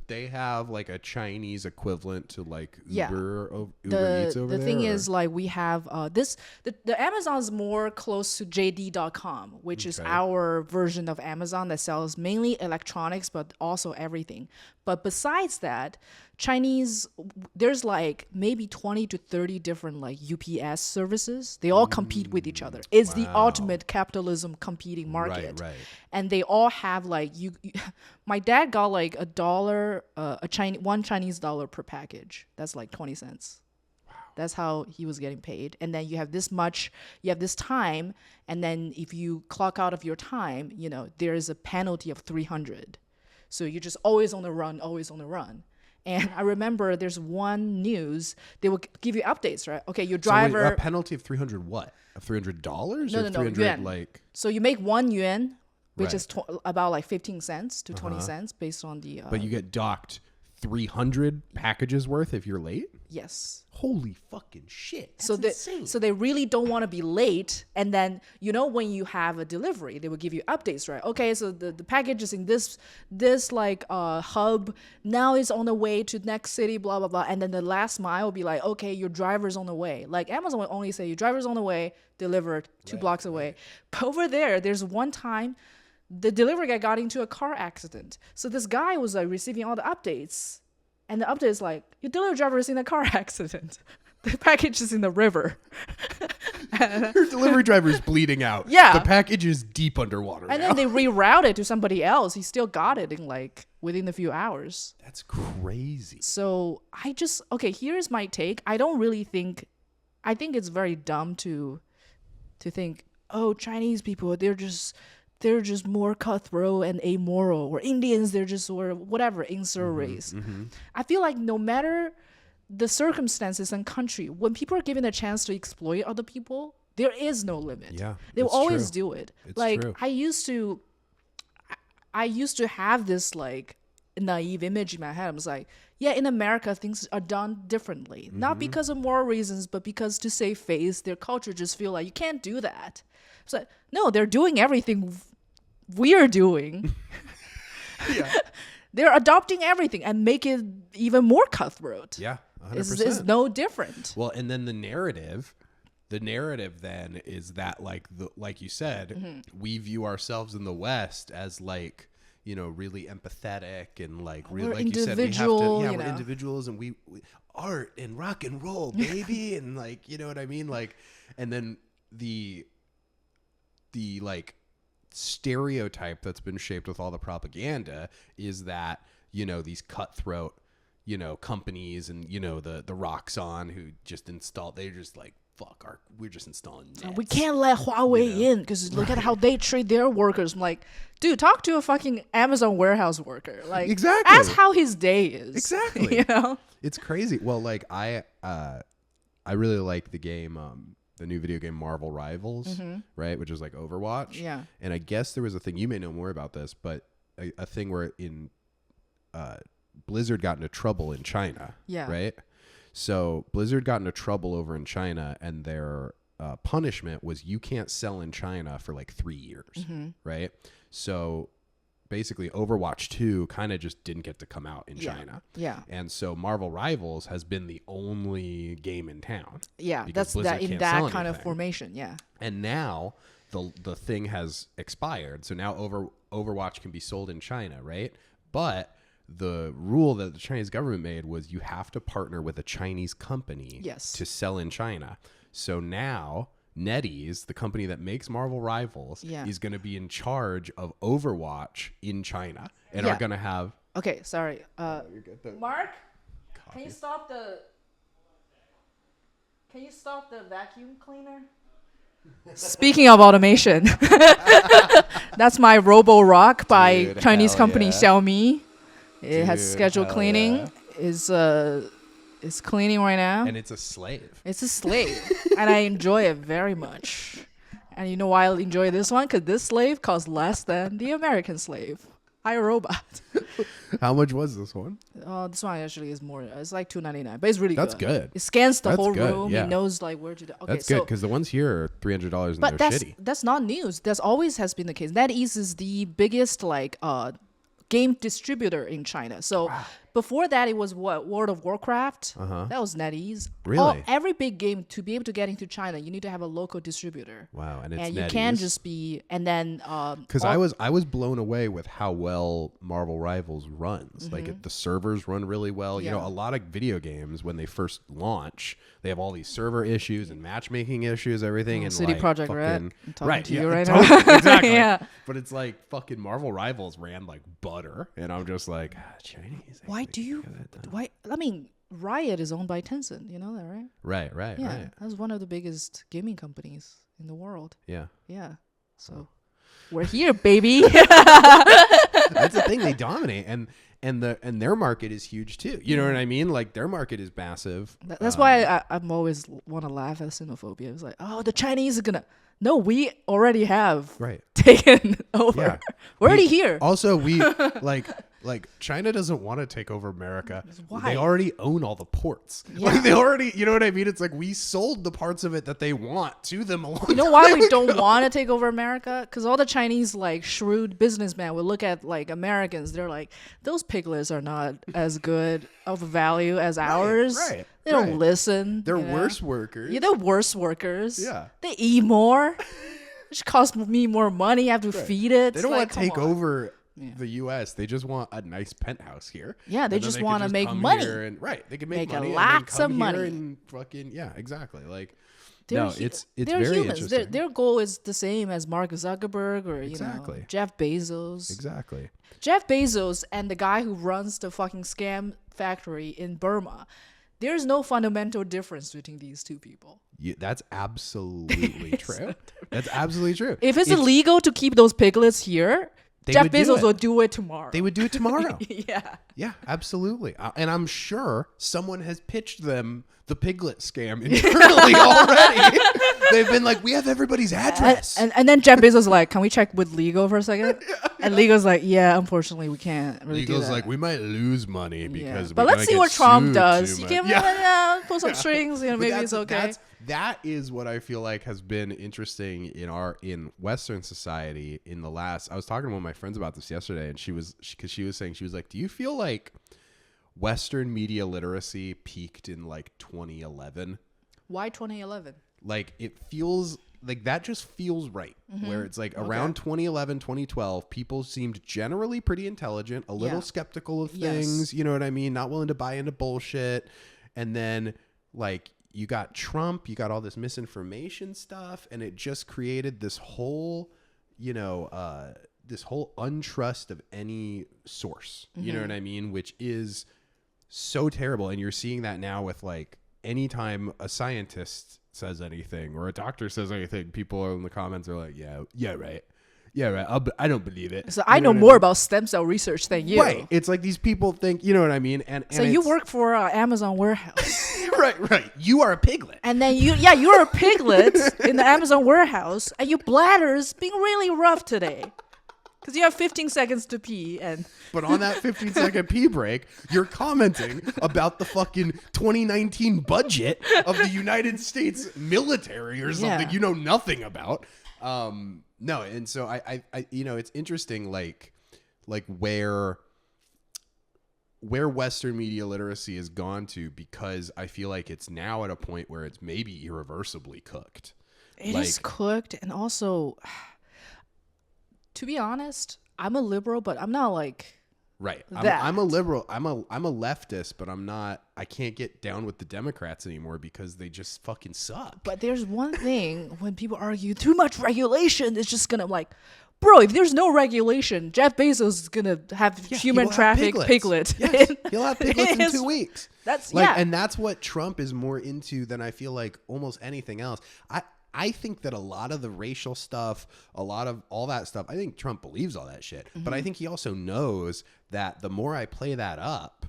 they have like a Chinese equivalent to like Uber Eats over there? The thing is, like, we have the Amazon's more close to JD.com, which is our version of Amazon that sells mainly electronics, but also everything. But besides that, there's like maybe 20 to 30 different like UPS services. They all compete with each other. It's the ultimate capitalism competing market. Right. And they all have like my dad got like one Chinese dollar per package. That's like 20 cents. Wow. That's how he was getting paid. And then you have this time, and then if you clock out of your time, there is a penalty of 300. So you're just always on the run. And I remember there's one news, they will give you updates, right? Okay, your driver... So wait, a penalty of 300 what? Of $300? No, or 300 yuan. Like... So you make 1 yuan, which is about like 15 cents to 20 cents based on the... But you get docked 300 packages worth if you're late? Yes. Holy fucking shit. That's insane. So they really don't want to be late. And then, when you have a delivery, they will give you updates, right? Okay, so the package is in this like hub. Now it's on the way to next city, blah, blah, blah. And then the last mile will be like, okay, your driver's on the way. Like Amazon will only say your driver's on the way, delivered 2 blocks away. But over there's one time the delivery guy got into a car accident. So this guy was like receiving all the updates. And the update is like, your delivery driver is in a car accident. The package is in the river. Your delivery driver is bleeding out. Yeah. The package is deep underwater And then they reroute it to somebody else. He still got it in like within a few hours. That's crazy. So here's my take. I think it's very dumb to think, oh, Chinese people, they're just more cutthroat and amoral, or Indians, they're just, or whatever, insert race. Mm-hmm. I feel like no matter the circumstances and country, when people are given a chance to exploit other people, there is no limit. Yeah, they will always do it. It's like true. I used to have this like naive image in my head. I was like, yeah, in America things are done differently, not because of moral reasons, but because to save face, their culture just feel like you can't do that. So no, they're doing everything we're doing. Yeah. They're adopting everything and make it even more cutthroat. Yeah, 100%. It's no different. Well, and then the narrative then is that like you said, we view ourselves in the West as like, really empathetic and like really, like you said, we have to, we're individuals, and we art and rock and roll, baby. And like, you know what I mean? Like, and then the like stereotype that's been shaped with all the propaganda is that, these cutthroat, companies and, the Roxxon who just installed, they're just like, fuck, we're just installing nets. We can't let Huawei in because look at how they treat their workers. I'm like, dude, talk to a fucking Amazon warehouse worker. Like, exactly. Ask how his day is. Exactly. It's crazy. Well, like I really like the game, the new video game Marvel Rivals, right? Which is like Overwatch. Yeah. And I guess there was a thing, you may know more about this, but a thing where Blizzard got into trouble in China. Yeah. Right? So Blizzard got into trouble over in China, and their punishment was you can't sell in China for like 3 years, right? So basically Overwatch 2 kind of just didn't get to come out in China. Yeah. And so Marvel Rivals has been the only game in town. Yeah, that's Blizzard that in can't that sell kind of anything. formation, yeah. And now the thing has expired. So now Overwatch can be sold in China, right? But the rule that the Chinese government made was you have to partner with a Chinese company to sell in China. So now NetEase, the company that makes Marvel Rivals, is going to be in charge of Overwatch in China and are going to have... Okay, sorry. You're good. Mark, can you stop the vacuum cleaner? Speaking of automation, that's my Robo Rock by Chinese company Xiaomi. It has scheduled cleaning. It's cleaning right now. And it's a slave. It's a slave. And I enjoy it very much. And you know why I enjoy this one? Because this slave costs less than the American slave. iRobot. How much was this one? This one actually is more. It's like $2.99, but it's really That's good. It scans the whole good, room. yeah. It knows like where to do. Okay, That's good because the ones here are $300 and but they're shitty. That's not news. That's always has been the case. NetEase is the biggest game distributor in China. So before that, it was what? World of Warcraft. That was NetEase. Really? Every big game, to be able to get into China, you need to have a local distributor. Wow, and it's and NetEase. You can't just be. And then because I was blown away with how well Marvel Rivals runs. Like the servers run really well. You know, a lot of video games when they first launch, they have all these server issues and matchmaking issues, everything. And City like Project fucking, Red. I'm talking to you right totally, now. exactly. Yeah. But it's like fucking Marvel Rivals ran like butter, and I'm just like Chinese. Why do you? Why? I mean, Riot is owned by Tencent. You know that, right? Right. Yeah, that's one of the biggest gaming companies in the world. Yeah. So we're here, baby. That's the thing. They dominate, and their market is huge too. You know what I mean? Like their market is massive. That's why I'm always want to laugh at xenophobia. It's like, oh, the Chinese are gonna. No, we already have taken over. Yeah. We're already here. Also, we like China doesn't want to take over America. Why? They already own all the ports. Yeah. Like they already, you know what I mean? It's like we sold the parts of it that they want to them a long time. You know why we don't want to take over America? Because all the Chinese like shrewd businessmen will look at like Americans. They're like, those piglets are not as good of a value as ours. Right. They don't listen. They're worse workers. Yeah, they're worse workers. Yeah. They eat more. Which costs me more money. I have to feed it. They don't want to take over the U.S. They just want a nice penthouse here. Yeah, they just want to make money. They can make money. Lots of money. And fucking exactly. Like they're it's they're very humans. interesting. Their goal is the same as Mark Zuckerberg or you know Jeff Bezos. Exactly. Jeff Bezos and the guy who runs the fucking scam factory in Burma. There's no fundamental difference between these two people. That's absolutely true. That's absolutely true. If it's illegal to keep those piglets here, Jeff Bezos will do it tomorrow. They would do it tomorrow. Yeah. Yeah, absolutely. And I'm sure someone has pitched them the piglet scam internally already. They've been like, we have everybody's address. And then Jeff Bezos is like, can we check with legal for a second? And legal's like, yeah, unfortunately, we can't really do that. Legal's like, we might lose money because but let's see what Trump does. You can can pull some strings, you know, maybe it's okay. That is what I feel like has been interesting in Western society in the last. I was talking to one of my friends about this yesterday, and she was like, do you feel like Western media literacy peaked in like 2011? Why 2011? Like it feels like that just feels right. Where it's like around 2011, 2012, people seemed generally pretty intelligent, a little skeptical of things. You know what I mean? Not willing to buy into bullshit. And then like you got Trump, you got all this misinformation stuff, and it just created this whole, this whole untrust of any source. You know what I mean? Which is so terrible. And you're seeing that now with like anytime a scientist says anything or a doctor says anything, people in the comments are like, yeah, right. Yeah, right. I don't believe it. So I know more about stem cell research than you. Right. It's like these people think, you know what I mean? And so you work for Amazon warehouse. Right. You are a piglet. And then you're a piglet in the Amazon warehouse, and your bladder's being really rough today. Because you have 15 seconds to pee. But on that 15-second pee break, you're commenting about the fucking 2019 budget of the United States military or something you know nothing about. No, and so I you know, it's interesting like where Western media literacy has gone to, because I feel like it's now at a point where it's maybe irreversibly cooked. It is cooked, and also, to be honest, I'm a liberal, but I'm not like right. that. I'm a liberal. I'm a leftist, but I'm not. I can't get down with the Democrats anymore because they just fucking suck. But there's one thing when people argue too much regulation, it's just gonna like, bro, if there's no regulation, Jeff Bezos is gonna have human traffic piglets. Yes, he'll have piglets in 2 weeks. That's and that's what Trump is more into than I feel like almost anything else. I think that a lot of the racial stuff, a lot of all that stuff, I think Trump believes all that shit. Mm-hmm. But I think he also knows that the more I play that up,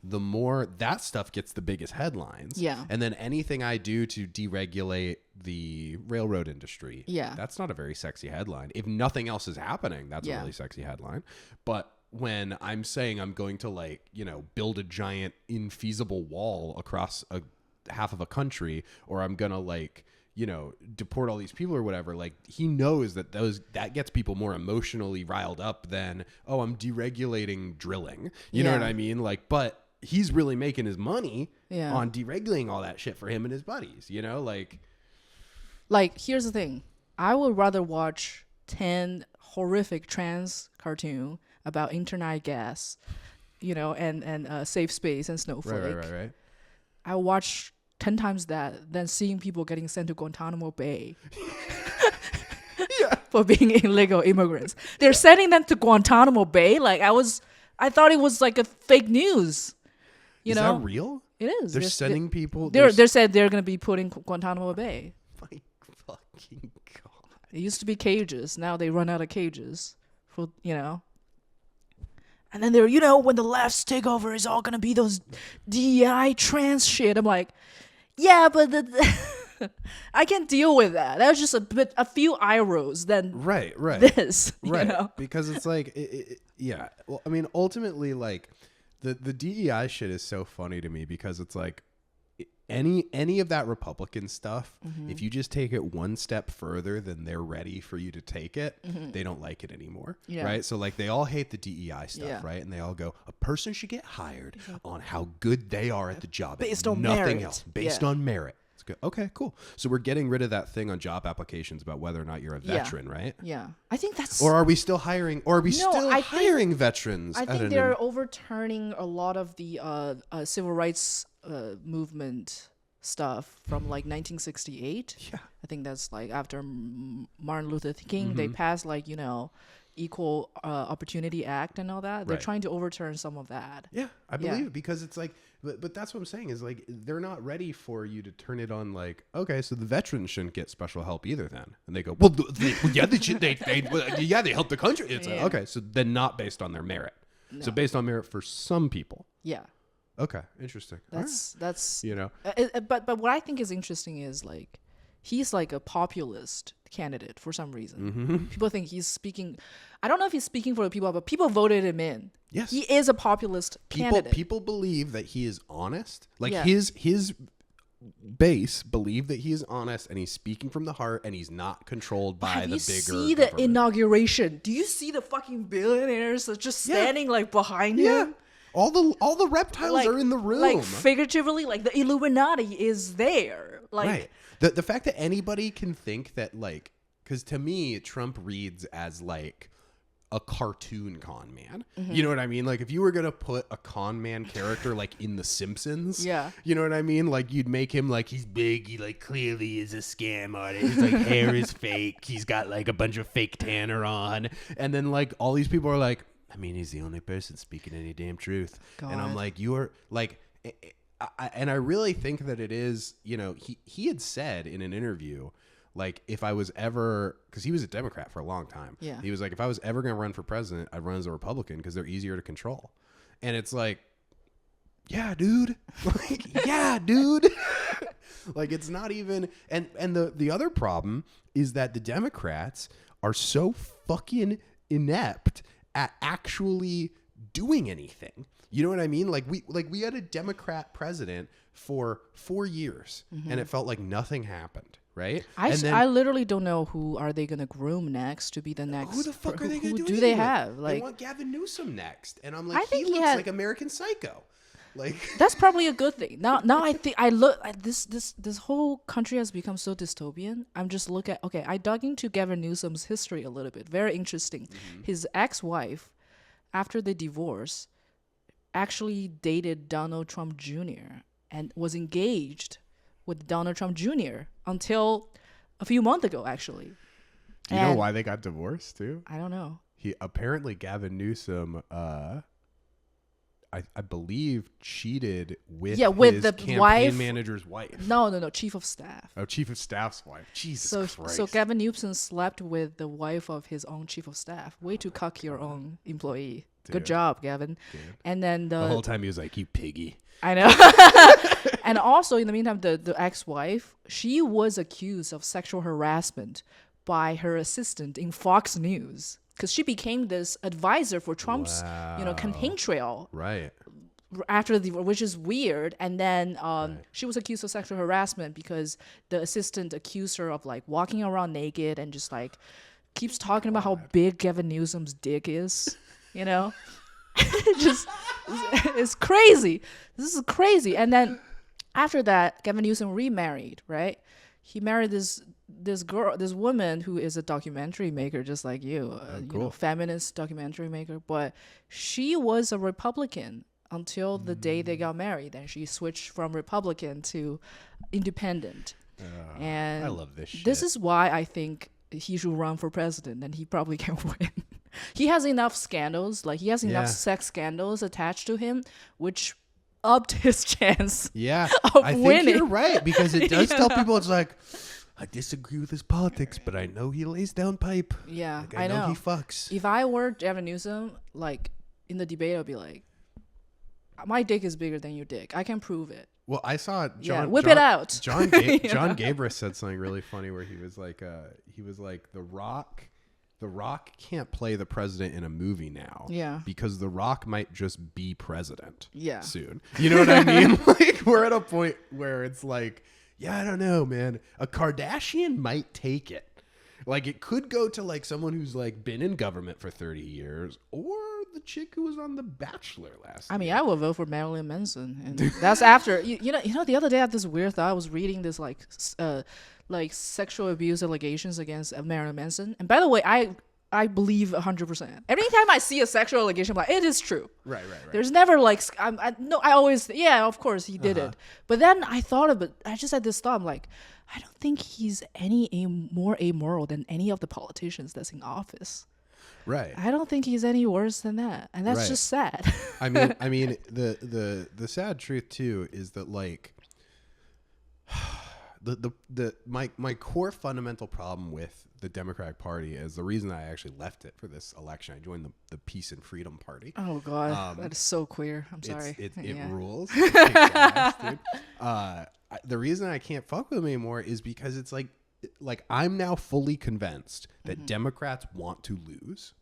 the more that stuff gets the biggest headlines. Yeah. And then anything I do to deregulate the railroad industry, that's not a very sexy headline. If nothing else is happening, that's a really sexy headline. But when I'm saying I'm going to, like, you know, build a giant infeasible wall across half of a country, or I'm going to, like, you know, deport all these people or whatever, like, he knows that that gets people more emotionally riled up than, oh, I'm deregulating drilling. You know what I mean? Like, but he's really making his money on deregulating all that shit for him and his buddies, you know? Like, here's the thing. I would rather watch 10 horrific trans cartoon about internet gas, you know, and safe space and Snowflake. Right. I watch 10 times that than seeing people getting sent to Guantanamo Bay for being illegal immigrants. They're sending them to Guantanamo Bay. Like, I thought it was like a fake news. You know? Is that real? It is. They're sending people. They said they're going to be put in Guantanamo Bay. My fucking God. It used to be cages. Now they run out of cages. For, you know. And then they're, you know, when the left's take over, it's all going to be those DEI trans shit. I'm like, yeah, but I can't deal with that. That was just a few eye rolls than right. this. Right. You know? Because it's like, yeah. Well, I mean, ultimately, like, the DEI shit is so funny to me because it's like, any of that Republican stuff, if you just take it one step further than they're ready for you to take it, they don't like it anymore. Yeah. Right. So, like, they all hate the DEI stuff, right? And they all go, a person should get hired on how good they are at the job. Based on nothing merit. else. Based on merit. It's good. Okay, cool. So we're getting rid of that thing on job applications about whether or not you're a veteran, right? Yeah. I think that's... Or are we still hiring? Or are we hiring veterans? I think they're overturning a lot of the civil rights movement stuff from like 1968. Yeah. I think that's like after Martin Luther King, they passed, like, you know, Equal Opportunity Act and all that. They're trying to overturn some of that. Yeah, I believe it, because it's like, but that's what I'm saying is, like, they're not ready for you to turn it on like, okay, so the veterans shouldn't get special help either then. And they go, well, they should, they help the country. It's like, okay, so then not based on their merit. No. So based on merit for some people. Yeah. Okay, interesting. That's you know. But what I think is interesting is, like, he's like a populist candidate for some reason. People think he's speaking. I don't know if he's speaking for the people, but people voted him in. Yes, he is a populist candidate. People believe that he is honest. Like, his base believe that he is honest and he's speaking from the heart and he's not controlled by the bigger. See the inauguration? Do you see the fucking billionaires that's just standing like behind him? All the reptiles are in the room. Like, figuratively, like, the Illuminati is there. Like, right. The fact that anybody can think that, like, because to me, Trump reads as like a cartoon con man. You know what I mean? Like, if you were going to put a con man character like in The Simpsons, you know what I mean? Like, you'd make him like, he's big, he like clearly is a scam artist. His like hair is fake. He's got like a bunch of fake tanner on. And then like all these people are like, I mean, he's the only person speaking any damn truth. God. And I'm like, you're like, and I really think that it is, you know, he had said in an interview, like, if I was ever, because he was a Democrat for a long time. Yeah. He was like, if I was ever going to run for president, I'd run as a Republican because they're easier to control. And it's like, yeah, dude. Like, yeah, dude. Like, it's not even, and the other problem is that the Democrats are so fucking inept at actually doing anything. You know what I mean? Like we had a Democrat president for 4 years, and it felt like nothing happened. Right? I literally don't know who are they gonna groom next to be the next. Who the fuck are they gonna do? Who do they have? They want Gavin Newsom next, and I'm like, I think he looks like American Psycho. Like that's probably a good thing. Now I think I look at this whole country has become so dystopian. I'm just I dug into Gavin Newsom's history a little bit. Very interesting. His ex-wife, after the divorce, actually dated Donald Trump Jr. and was engaged with Donald Trump Jr. until a few months ago, actually. You know why they got divorced too? I don't know. Apparently Gavin Newsom, I believe, cheated with his the campaign wife, manager's wife. No, chief of staff. Oh, chief of staff's wife. Jesus Christ. So Gavin Newsom slept with the wife of his own chief of staff. Way to cuck your own employee. Dude. Good job, Gavin. Dude. And then the whole time he was like, "You piggy." I know. And also, in the meantime, the ex-wife, she was accused of sexual harassment by her assistant in Fox News because she became this advisor for Trump's, campaign trail. Right. After which is weird. And then she was accused of sexual harassment because the assistant accused her of like walking around naked and just like keeps talking about how big Gavin Newsom's dick is, you know? It's crazy. This is crazy. And then after that, Gavin Newsom remarried, right? He married this woman who is a documentary maker, just like you, feminist documentary maker. But she was a Republican until the day they got married. Then she switched from Republican to independent. And I love this shit. This is why I think he should run for president, and he probably can win. He has enough scandals, like he has enough sex scandals attached to him, which upped his chance of I think winning. You're right, because it does tell people, it's like, I disagree with his politics, but I know he lays down pipe. Yeah, like, I know he fucks. If I were Gavin Newsom, like in the debate, I'd be like, my dick is bigger than your dick. I can prove it. Well, I saw John. Whip it out. John Gabris said something really funny where he was like, The Rock can't play the president in a movie now. Yeah. Because The Rock might just be president. Yeah. Soon. You know what I mean? Like, we're at a point where it's like, yeah, I don't know, man. A Kardashian might take it. Like, it could go to like someone who's like been in government for 30 years, or the chick who was on The Bachelor last year. I mean, I will vote for Marilyn Manson, and that's after you know. The other day I had this weird thought. I was reading this like sexual abuse allegations against Marilyn Manson, and by the way, I believe 100%. Every time I see a sexual allegation, I'm like, it is true. Right. There's never like, I always, of course he did it. But then I thought of it. I just had this thought. I'm like, I don't think he's more amoral than any of the politicians that's in office. Right. I don't think he's any worse than that, and that's just sad. I mean, the sad truth too is that like my core fundamental problem with the Democratic Party is the reason I actually left it for this election. I joined the Peace and Freedom Party. Oh God, that is so queer. I'm sorry. It rules. Ass, dude. The reason I can't fuck with them anymore is because it's like I'm now fully convinced that Democrats want to lose.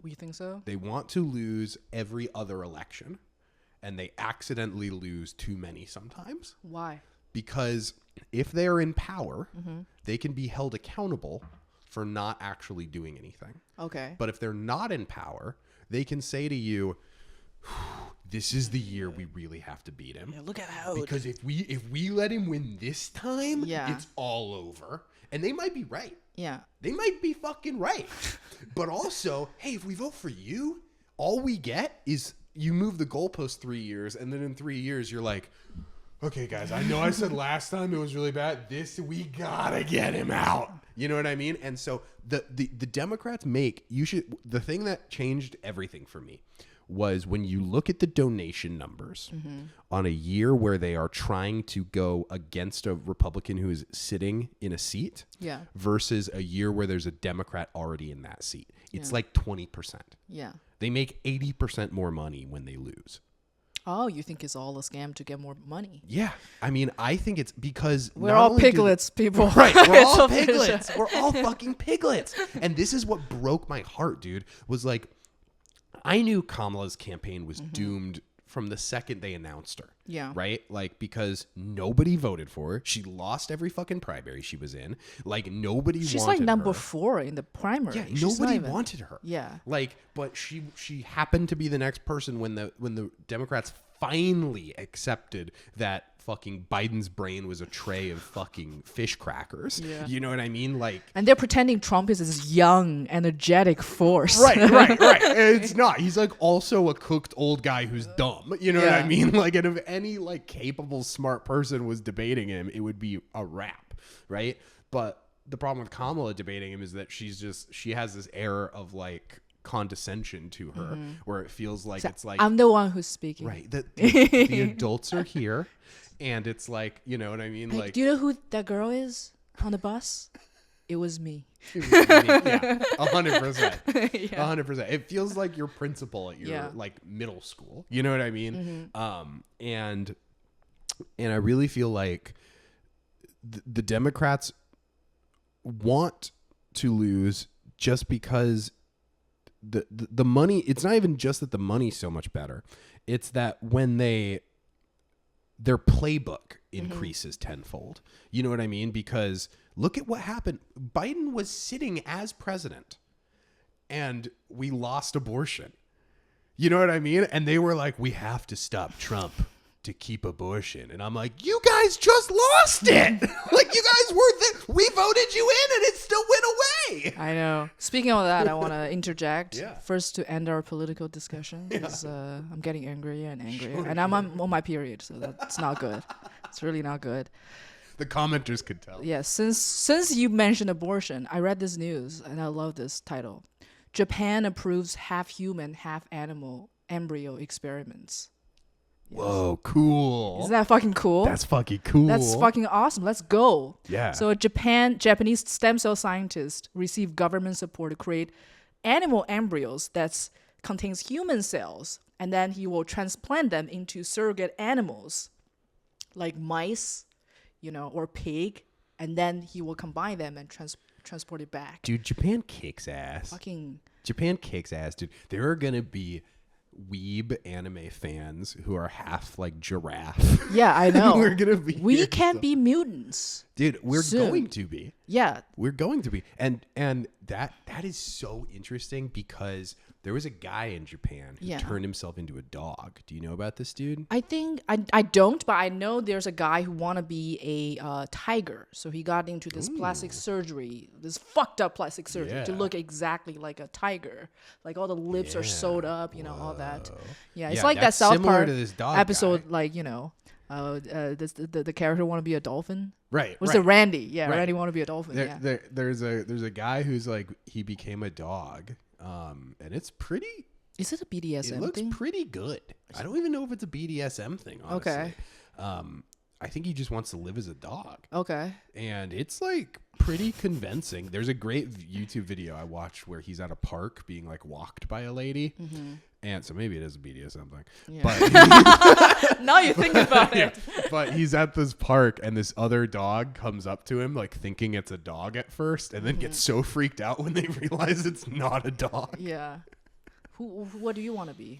You think so? They want to lose every other election, and they accidentally lose too many sometimes. Why? Because if they're in power, they can be held accountable for not actually doing anything. Okay. But if they're not in power, they can say to you, this is the year we really have to beat him. Yeah, look at how. Because if we let him win this time, it's all over. And they might be right. Yeah. They might be fucking right. But also, hey, if we vote for you, all we get is you move the goalpost 3 years, and then in 3 years you're like, okay, guys, I know I said last time it was really bad. We gotta get him out. You know what I mean? And so the Democrats the thing that changed everything for me was when you look at the donation numbers on a year where they are trying to go against a Republican who is sitting in a seat versus a year where there's a Democrat already in that seat. It's like 20%. Yeah. They make 80% more money when they lose. Oh, you think it's all a scam to get more money? Yeah. I mean, I think it's because we're all piglets, people. Right. We're all piglets. We're all fucking piglets. And this is what broke my heart, dude, was like, I knew Kamala's campaign was doomed from the second they announced her. Yeah. Right? Like, because nobody voted for her. She lost every fucking primary she was in. Like, nobody wanted her. She's like number 4 in the primary. Yeah, nobody wanted her. Yeah. Like, but she happened to be the next person when the Democrats finally accepted that fucking Biden's brain was a tray of fucking fish crackers. Yeah. You know what I mean? Like, and they're pretending Trump is this young, energetic force. Right. It's not. He's like also a cooked old guy who's dumb. You know what I mean? Like, and if any like capable, smart person was debating him, it would be a wrap, right? But the problem with Kamala debating him is that she has this air of like condescension to her where it feels like it's like I'm the one who's speaking. Right. The adults are here. And it's like, you know what I mean? Like, do you know who that girl is on the bus? It was me. Yeah, 100%. 100%. It feels like your principal at your like middle school. You know what I mean? And I really feel like the Democrats want to lose just because the money, it's not even just that the money's so much better. It's that when their playbook increases tenfold. You know what I mean? Because look at what happened. Biden was sitting as president and we lost abortion. You know what I mean? And they were like, we have to stop Trump to keep abortion. And I'm like, you guys just lost it. Like, you guys were there. We voted you in and it still went away. I know. Speaking of that, I want to interject first to end our political discussion because I'm getting angrier and angrier. And I'm on my period, so that's not good. It's really not good. The commenters could tell. Yeah, since you mentioned abortion, I read this news and I love this title. Japan approves half human, half animal embryo experiments. Yes. Whoa, cool. Isn't that fucking cool? That's fucking cool. That's fucking awesome. Let's go. Yeah. So a Japanese stem cell scientist received government support to create animal embryos that contains human cells, and then he will transplant them into surrogate animals like mice, or pig, and then he will combine them and transport it back. Dude, Japan kicks ass. Japan kicks ass, dude. There are gonna be weeb anime fans who are half like giraffe. Yeah, I know. We're gonna be. We can be mutants, dude. We're soon. Going to be. Yeah, we're going to be, and that is so interesting because there was a guy in Japan who turned himself into a dog. Do you know about this dude? I think I don't, but I know there's a guy who want to be a tiger. So he got into this plastic surgery, this fucked up plastic surgery to look exactly like a tiger. Like all the lips are sewed up, all that. Yeah, it's like that South Park episode, guy. Like the character want to be a dolphin. Right. Was it Randy? Yeah, Randy want to be a dolphin. There's a guy who's like he became a dog. And it's pretty. Is it a BDSM thing? It looks pretty good. I don't even know if it's a BDSM thing, honestly. Okay. I think he just wants to live as a dog. Okay. And it's like pretty convincing. There's a great YouTube video I watched where he's at a park being like walked by a lady. And so maybe it is a BDSM thing. Yeah. But now you think about it. But he's at this park and this other dog comes up to him like thinking it's a dog at first and then gets so freaked out when they realize it's not a dog. Yeah. What do you want to be?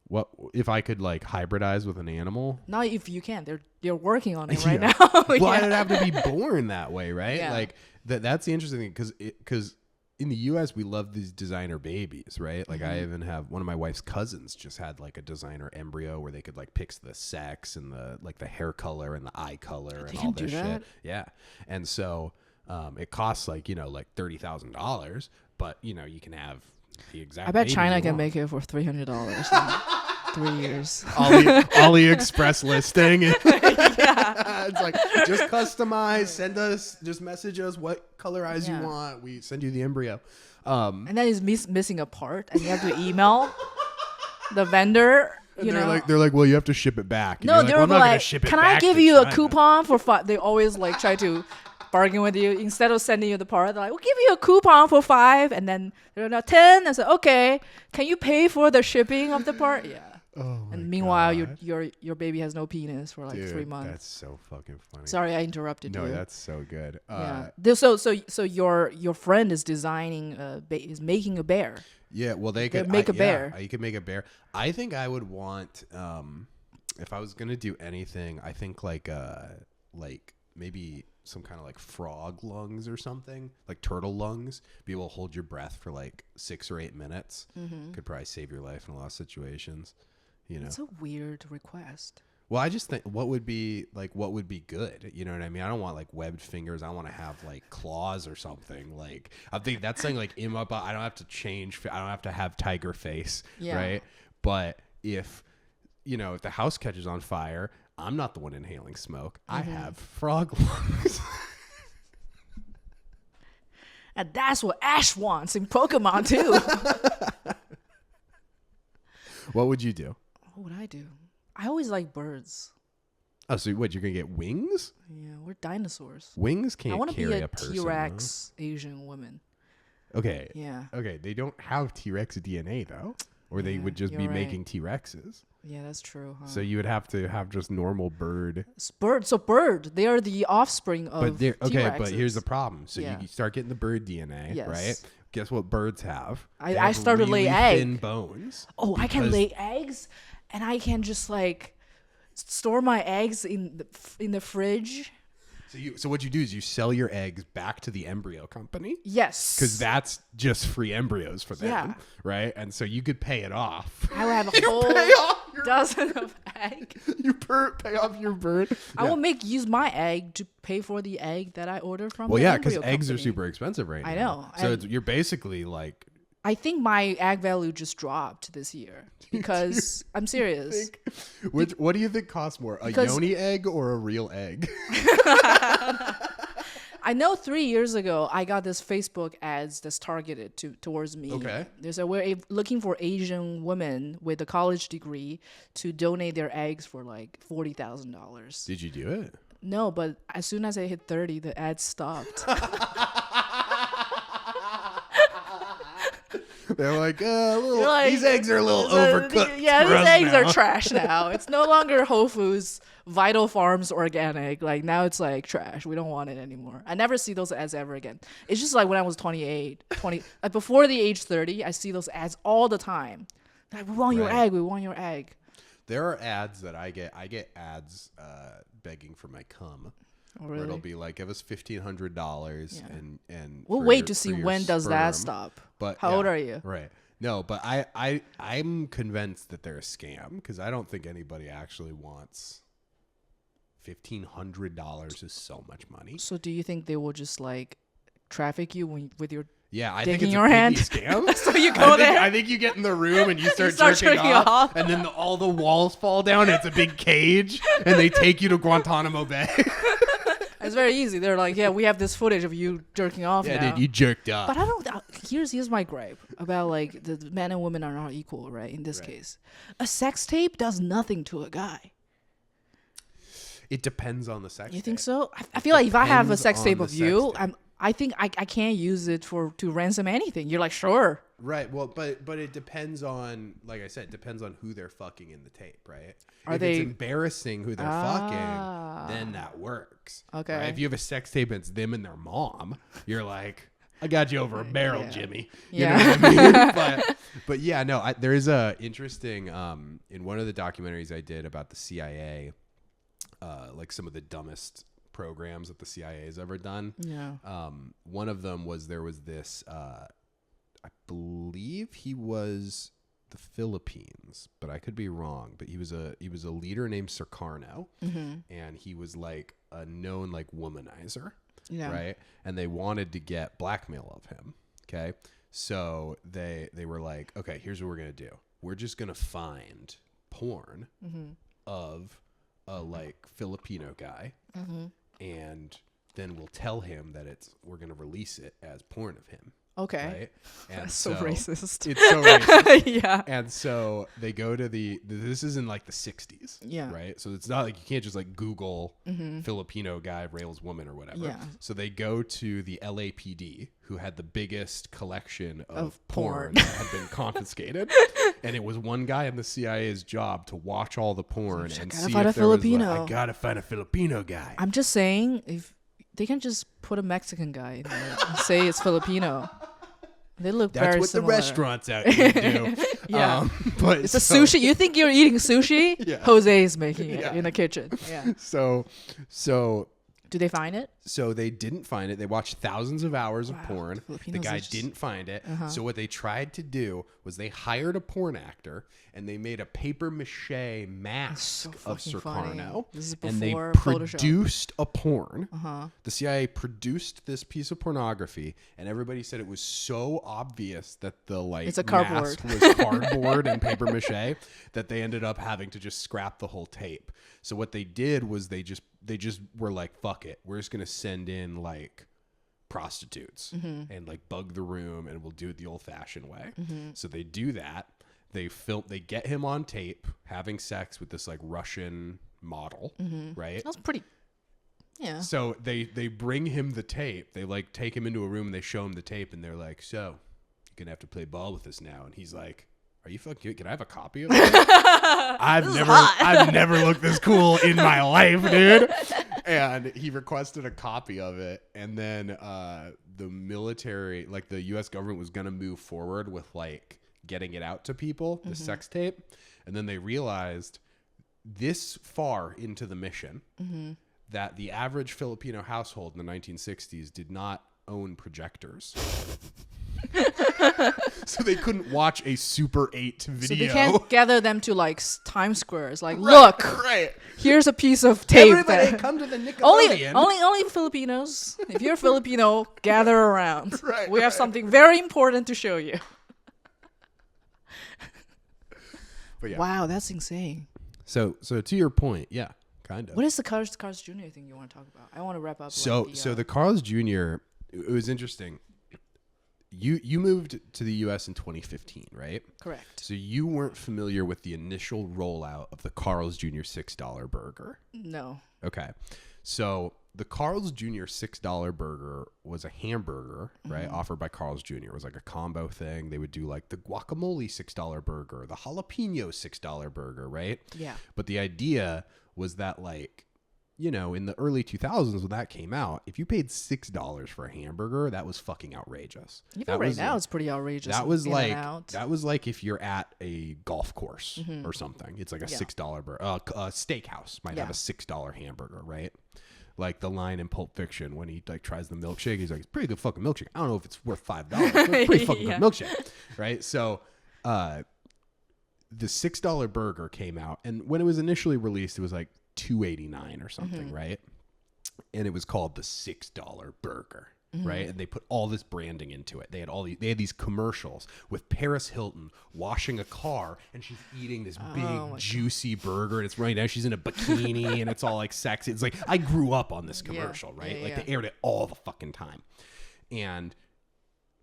What if I could like hybridize with an animal? Not if you can. They're working on it right now. Well, I'd have to be born that way, right? Yeah. Like that's the interesting thing because in the U.S. we love these designer babies, right? Like I even have one of my wife's cousins just had like a designer embryo where they could like pick the sex and the hair color and the eye color and all this shit. Yeah, and so it costs like like $30,000, but you can have the exact. I bet China can make it for $300. 3 years. AliExpress listing. Yeah. It's like, just customize, send us, just message us what color eyes you want. We send you the embryo. And then he's missing a part, and you have to email the vendor. They're like, well, you have to ship it back. And No, you're they're I'm not like, gonna ship it can back I give to you a China." coupon for 5? They always like try to bargain with you. Instead of sending you the part, they're like, we'll give you a coupon for 5, and then they're like 10. I said, okay, can you pay for the shipping of the part? Yeah. Oh And meanwhile, God. your baby has no penis for like Dude, 3 months. That's so fucking funny. Sorry, I interrupted No, you. that's so good. Yeah. So your friend is designing is making a bear. Yeah, well, they could make a bear. You could make a bear. I think I would want, if I was gonna do anything, I think like maybe some kind of like frog lungs or something, like turtle lungs. Be able to hold your breath for like 6 or 8 minutes. Mm-hmm. Could probably save your life in a lot of situations. It's a weird request. Well, I just think what would be good. You know what I mean? I don't want like webbed fingers. I want to have like claws or something. Like I think that's something like in my body. I don't have to change. I don't have to have tiger face, right? But if if the house catches on fire, I'm not the one inhaling smoke. I have frog lungs. And that's what Ash wants in Pokemon too. What would you do? What would I do? I always like birds. Oh, so what? You're gonna get wings? Yeah, we're dinosaurs. Wings I can't want to be carry a a person. T-Rex Asian woman. Okay. Yeah. Okay. They don't have T-Rex DNA though, or they Yeah, would just be you're right. making T-Rexes. Yeah, that's true. Huh? So you would have to have just normal bird. Bird. They are the offspring of But they're okay. T-Rexes. But here's the problem. So Yeah. you start getting the bird DNA, Yes. right? Guess what birds have? I They have started to lay really thin egg. bones. Oh, I can because- lay eggs, and I can just like store my eggs in the fridge. So what you do is you sell your eggs back to the embryo company. Yes, Because that's just free embryos for them, Yeah. right? And so you could pay it off. I would have a Pay whole off your, dozen of egg. pay off your bird. I Yeah. will use my egg to pay for the egg that I order from. Well, the yeah, because embryo eggs are company. super expensive right now. I know. So And- you're basically like. I think my egg value just dropped this year because I'm serious. What do you think costs more, a Because- yoni egg or a real egg? I know 3 years ago I got this Facebook ads that's targeted towards me. Okay. There's looking for Asian women with a college degree to donate their eggs for like $40,000. Did you do it? No, but as soon as I hit 30, the ad stopped. They're like, Like, these eggs are a little overcooked. Yeah, for these us eggs now." are trash now. It's no longer Whole Foods, Vital Farms organic. Like now it's like trash. We don't want it anymore. I never see those ads ever again. It's just like when I was 20, like before the age 30, I see those ads all the time. Like, we want your Right. egg. We want your egg. There are ads that I get. I get ads begging for my cum. Oh, Where it'll really? be like, give us $1,500 Yeah. and We'll for wait your- to see for your when does that sperm. stop. But How old are you? Right. No, but I'm convinced that they're a scam because I don't think anybody actually wants $1,500 is so much money. So do you think they will just like traffic you with your Yeah, I dick think in it's your a hand? scam. So you go there? I think you get in the room and you start, start jerking jerking off, off. and then all the walls fall down. And it's a big cage, and they take you to Guantanamo Bay. It's very easy. They're like, yeah, we have this footage of you jerking off Yeah, now. dude, you jerked up. But I don't. Here's my gripe about like the men and women are not equal, right? In this case, a sex tape does nothing to a guy. It depends on the sex. You think tape. so? I feel like if I have a depends sex on tape the of sex you, tape. I think I can't use it to ransom anything. You're like, sure. Right. Well, but it depends on, like I said, it depends on who they're fucking in the tape, right? Are if they- it's embarrassing who they're fucking, then that works. Okay. Right? If you have a sex tape and it's them and their mom, you're like, I got you over a barrel, Yeah. Jimmy. Yeah. You know what I mean? but yeah, no. There is a interesting in one of the documentaries I did about the CIA, like some of the dumbest programs that the CIA has ever done. Yeah. One of them was there was this. I believe he was the Philippines, but I could be wrong. But he was a leader named Sukarno, and he was like a known like womanizer, Yeah. right? And they wanted to get blackmail of him. Okay, so they were like, okay, here's what we're gonna do. We're just gonna find porn of a like Filipino guy, and then we'll tell him that we're gonna release it as porn of him. Okay. Right? And That's so racist. It's so racist. Yeah. And so they go to this is in like the 60s. Yeah. Right? So it's not like you can't just like Google Filipino guy rails woman or whatever. Yeah. So they go to the LAPD, who had the biggest collection of porn. that had been confiscated. And it was one guy in the CIA's job to watch all the porn and see find if a there was Filipino. like, I gotta find a Filipino guy. I'm just saying, if they can just put a Mexican guy in there and say it's Filipino. They look That's very what similar. the restaurants out here do. Yeah. But It's a sushi. You think you're eating sushi? Yeah. Jose is making it Yeah. in the kitchen. Yeah. So Do they find it? So they didn't find it. They watched thousands of hours of Wow, porn. The Filipinos guy are just- didn't find it. So what they tried to do was they hired a porn actor and they made a paper mache mask so of fucking funny. Sukarno. This is And they before Photoshop. produced a porn. The CIA produced this piece of pornography, and everybody said it was so obvious that the like It's a cardboard. mask was cardboard and paper mache that they ended up having to just scrap the whole tape. So what they did was they just were like, fuck it, we're just gonna send in like prostitutes and like bug the room, and we'll do it the old-fashioned way. So they do that. They get him on tape having sex with this like Russian model, right? That's pretty. Yeah. So they bring him the tape. They like take him into a room and they show him the tape, and they're like, so you're gonna have to play ball with us now. And he's like, are you fucking? Can I have a copy of it? I've never looked this cool in my life, dude. And he requested a copy of it, and then the military, like the U.S. government, was gonna move forward with like getting it out to people, the sex tape, and then they realized this far into the mission that the average Filipino household in the 1960s did not own projectors. So they couldn't watch a Super 8 video. So they can't gather them to like Times Square. It's like, look, here's a piece of tape. Everybody come to the Nickelodeon. Only Filipinos. If you're Filipino, gather around. Right, we have something very important to show you. But yeah. Wow, that's insane. So to your point, yeah, kind of. What is the Carl's Jr. thing you want to talk about? I want to wrap up. So the Carl's Jr., it was interesting. You moved to the U.S. in 2015, right? Correct. So you weren't familiar with the initial rollout of the Carl's Jr. $6 burger. No. Okay. So the Carl's Jr. $6 burger was a hamburger, right? Offered by Carl's Jr. It was like a combo thing. They would do like the guacamole $6 burger, the jalapeno $6 burger, right? Yeah. But the idea was that like, you know, in the early 2000s when that came out, if you paid $6 for a hamburger, that was fucking outrageous. Even right now, it's pretty outrageous. That was like if you're at a golf course or something. It's like a $6 burger. A steakhouse might have a $6 hamburger, right? Like the line in Pulp Fiction when he like tries the milkshake, he's like, "It's a pretty good fucking milkshake. I don't know if it's worth $5, but it's a pretty fucking good milkshake," right? So, the $6 burger came out, and when it was initially released, it was like $2.89 or something, right? And it was called the $6 burger, right? And they put all this branding into it. They had these commercials with Paris Hilton washing a car, and she's eating this big juicy burger, and it's running down. She's in a bikini, and it's all like sexy. It's like I grew up on this commercial, right? Like they aired it all the fucking time. And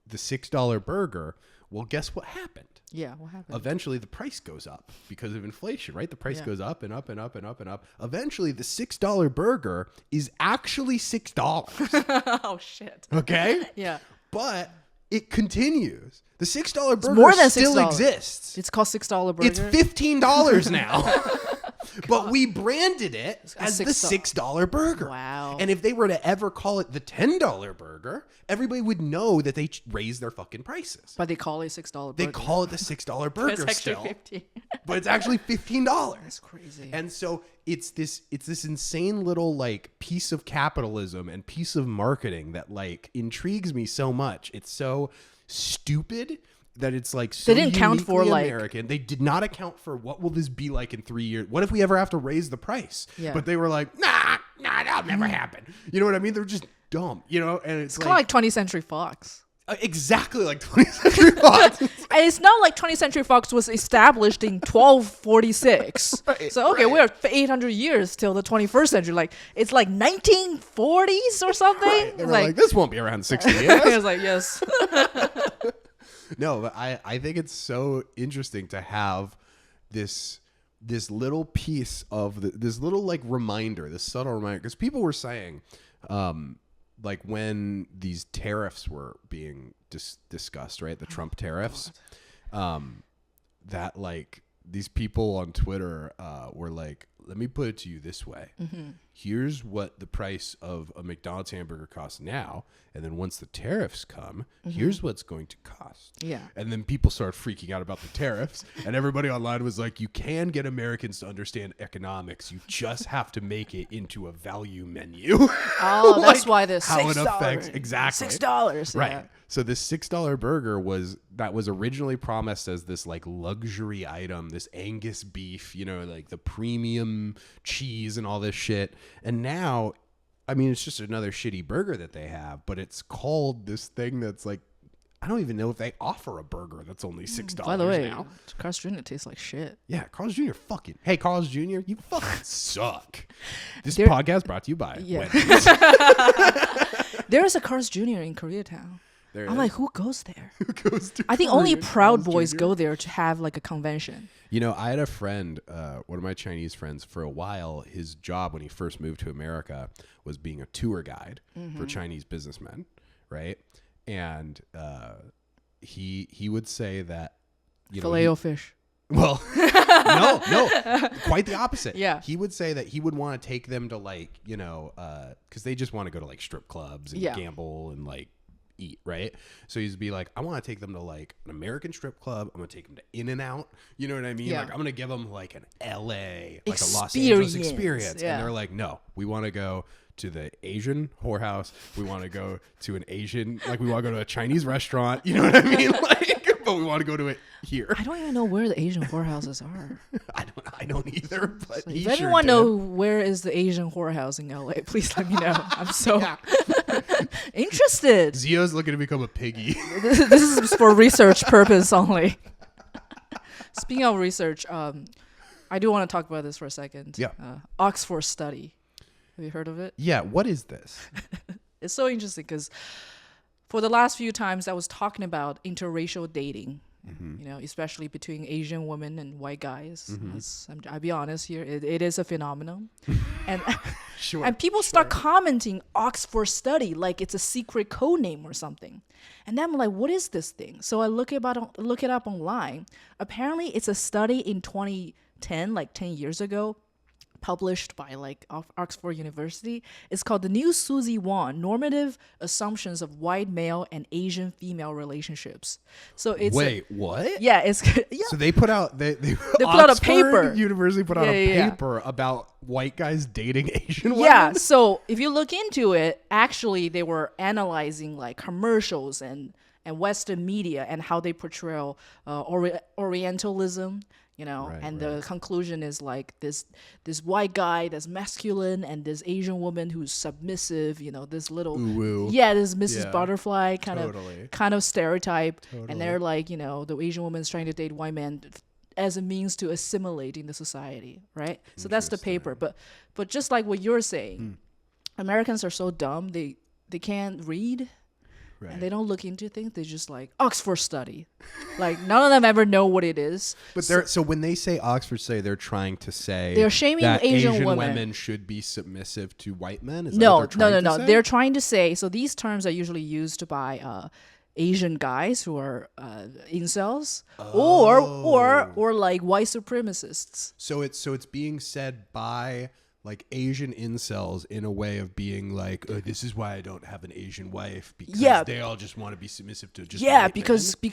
the $6 burger. Well, guess what happened? Yeah, what happened? Eventually, the price goes up because of inflation, right? The price goes up and up and up and up and up. Eventually, the $6 burger is actually $6. Oh, shit. Okay? Yeah. But it continues. The $6 burger more than still $6. exists. It's called $6 burger. It's $15 now. But we branded it as the $6 burger. Wow. And if they were to ever call it the $10 burger, everybody would know that they raised their fucking prices. But they call it $6 burger. They call it the $6 burger It's actually still. 15. But it's actually $15. That's crazy. And so it's this insane little like piece of capitalism and piece of marketing that like intrigues me so much. It's so stupid that it's like so they didn't count for American. They did not account for what will this be like in 3 years. What if we ever have to raise the price? Yeah. But they were like, nah, that'll never happen. You know what I mean? They're just dumb, you know? And it's kind of like 20th Century Fox. Exactly like 20th Century Fox. And it's not like 20th Century Fox was established in 1246. Right, So, okay, right. we're 800 years till the 21st century. Like, it's like 1940s or something. Right. They It's were like, this won't be around 60 years. I was like, yes. No, but I think it's so interesting to have this little piece of this little like reminder, this subtle reminder, because people were saying, like when these tariffs were being discussed, right? The Trump tariffs, that like these people on Twitter were like, let me put it to you this way. Here's what the price of a McDonald's hamburger costs now. And then once the tariffs come, here's what's going to cost. Yeah. And then people started freaking out about the tariffs. And everybody online was like, you can get Americans to understand economics. You just have to make it into a value menu. Oh, Like, that's why this how it $6. affects. Exactly. $6. Right. Yeah. So this $6 burger was originally promised as this like luxury item, this Angus beef, you know, like the premium cheese and all this shit. And now, I mean, it's just another shitty burger that they have, but it's called this thing that's like, I don't even know if they offer a burger that's only $6 By the way, now. Carl's Jr. tastes like shit. Yeah, Carl's Jr. Hey, Carl's Jr., you fucking suck. This podcast brought to you by Wendy's. There is a Carl's Jr. in Koreatown. There I'm is. like, who goes there? Who goes to I think only Korea? Proud Carl's Boys Jr.? go there to have like a convention. You know, I had a friend, one of my Chinese friends, for a while, his job when he first moved to America was being a tour guide for Chinese businessmen, right? And he would say that, you know, Filet-O-fish. well, no, quite the opposite. Yeah. He would say that he would want to take them to like, you know, because they just want to go to like strip clubs and gamble and like eat, right? So he'd be like, I want to take them to like an American strip club. I'm going to take them to In-N-Out. You know what I mean? Yeah. Like I'm going to give them like an LA, like a Los Angeles experience. Yeah. And they're like, no, we want to go to the Asian whorehouse. We want to go to an Asian, like we want to go to a Chinese restaurant. You know what I mean? Like, but we want to go to it here. I don't even know where the Asian whorehouses are. I don't either. But If he sure anyone did. know where is the Asian whorehouse in LA, please let me know. I'm so interested. Zeo's looking to become a piggy. This is for research purpose only. Speaking of research, I do want to talk about this for a second. Yeah. Oxford study. Have you heard of it? Yeah. What is this? It's so interesting because for the last few times I was talking about interracial dating, you know, especially between Asian women and white guys. I'll be honest here, it is a phenomenon. And Sure. and people start commenting Oxford study like it's a secret code name or something. And then I'm like, what is this thing? So I look it up online. Apparently it's a study in 2010, like 10 years ago, published by like Oxford University. It's called The New Susie Wan: Normative Assumptions of White Male and Asian Female Relationships. So it's Wait, what? yeah, it's yeah. So they put out they put out a Oxford paper. University put out a Yeah. paper about white guys dating Asian women. Yeah, so if you look into it, actually they were analyzing like commercials and Western media and how they portray Orientalism, you know, Right, and right. the conclusion is like this white guy that's masculine and this Asian woman who's submissive, you know, this little Ooh-woo. this Mrs. Yeah, Butterfly totally. kind of stereotype, Totally. and they're like, you know, the Asian woman's trying to date white men as a means to assimilate in the society, right? So that's the paper. But just like what you're saying, Americans are so dumb they can't read. Right. And they don't look into things. They just like Oxford study. Like none of them ever know what it is. But so when they say Oxford study, they're trying to say They're shaming that Asian women. women should be submissive to white men. Is No. that what they're trying to say? They're trying to say, so these terms are usually used by Asian guys who are incels or like white supremacists. So it's being said by like Asian incels in a way of being like, oh, this is why I don't have an Asian wife, because they all just want to be submissive to just white because men.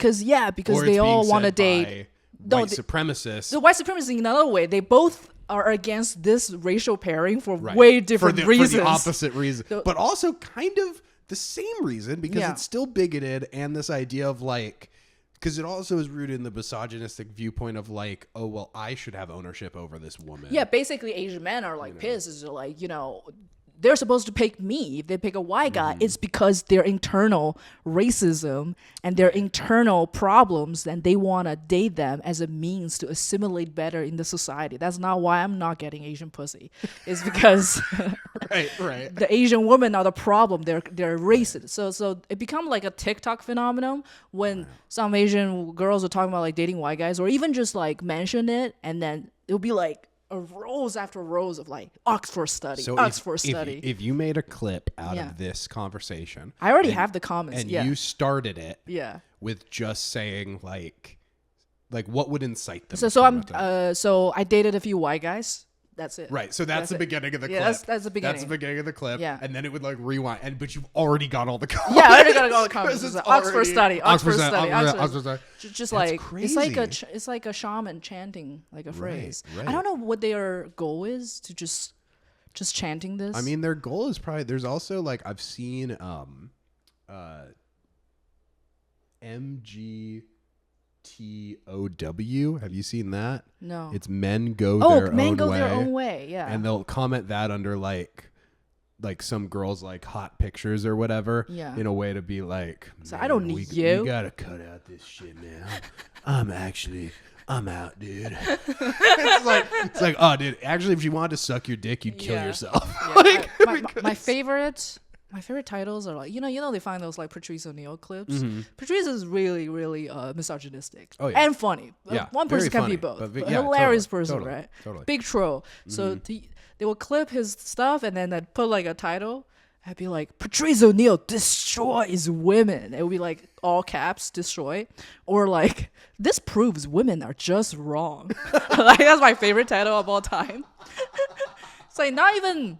Or they it's all being want to said date by white supremacists. the white supremacists in another way. They both are against this racial pairing for way different reasons. For the opposite reason. But also kind of the same reason, because it's still bigoted, and this idea of like, because it also is rooted in the misogynistic viewpoint of like, oh, well, I should have ownership over this woman. Yeah, basically Asian men are like pissed. Is like, you know, they're supposed to pick me. If they pick a white guy, it's because their internal racism and their internal problems, and they want to date them as a means to assimilate better in the society. That's not why I'm not getting Asian pussy. It's because right. the Asian women are the problem. They're racist. So it become like a TikTok phenomenon when some Asian girls are talking about like dating white guys, or even just like mention it, and then it'll be like a rows after rows of like Oxford study, So Oxford study. If you made a clip out of this conversation, I already have the comments. and you started it Yeah. with just saying like what would incite them? So I dated a few white guys. That's it. Right. So that's the beginning of the clip. That's the beginning. That's the beginning of the clip. Yeah. And then it would like rewind. But you've already got all the comments. Yeah, I already got all the comments. It's Oxford study. Oxford study. Oxford study. Just That's like crazy. it's like a shaman chanting like a phrase. Right. I don't know what their goal is to just chanting this. I mean, their goal is probably, there's also like, I've seen MGTOW. Have you seen that? No. It's men go their own way. Yeah. And they'll comment that under like some girls like hot pictures or whatever. Yeah. In a way to be like, So I don't need you. We gotta cut out this shit now. I'm out, dude. it's like, oh, dude. Actually, if you wanted to suck your dick, you'd kill yourself. Yeah. My favorite titles are like, they find those like Patrice O'Neill clips. Mm-hmm. Patrice is really, really misogynistic and funny. Yeah, one person very can be funny, both. but But yeah, hilarious totally, person, totally, right? totally. Big troll. So they will clip his stuff and then they'd put like a title. I'd be like, Patrice O'Neill destroys women. It would be like all caps, destroy. Or like, this proves women are just wrong. Like, that's my favorite title of all time. It's like not even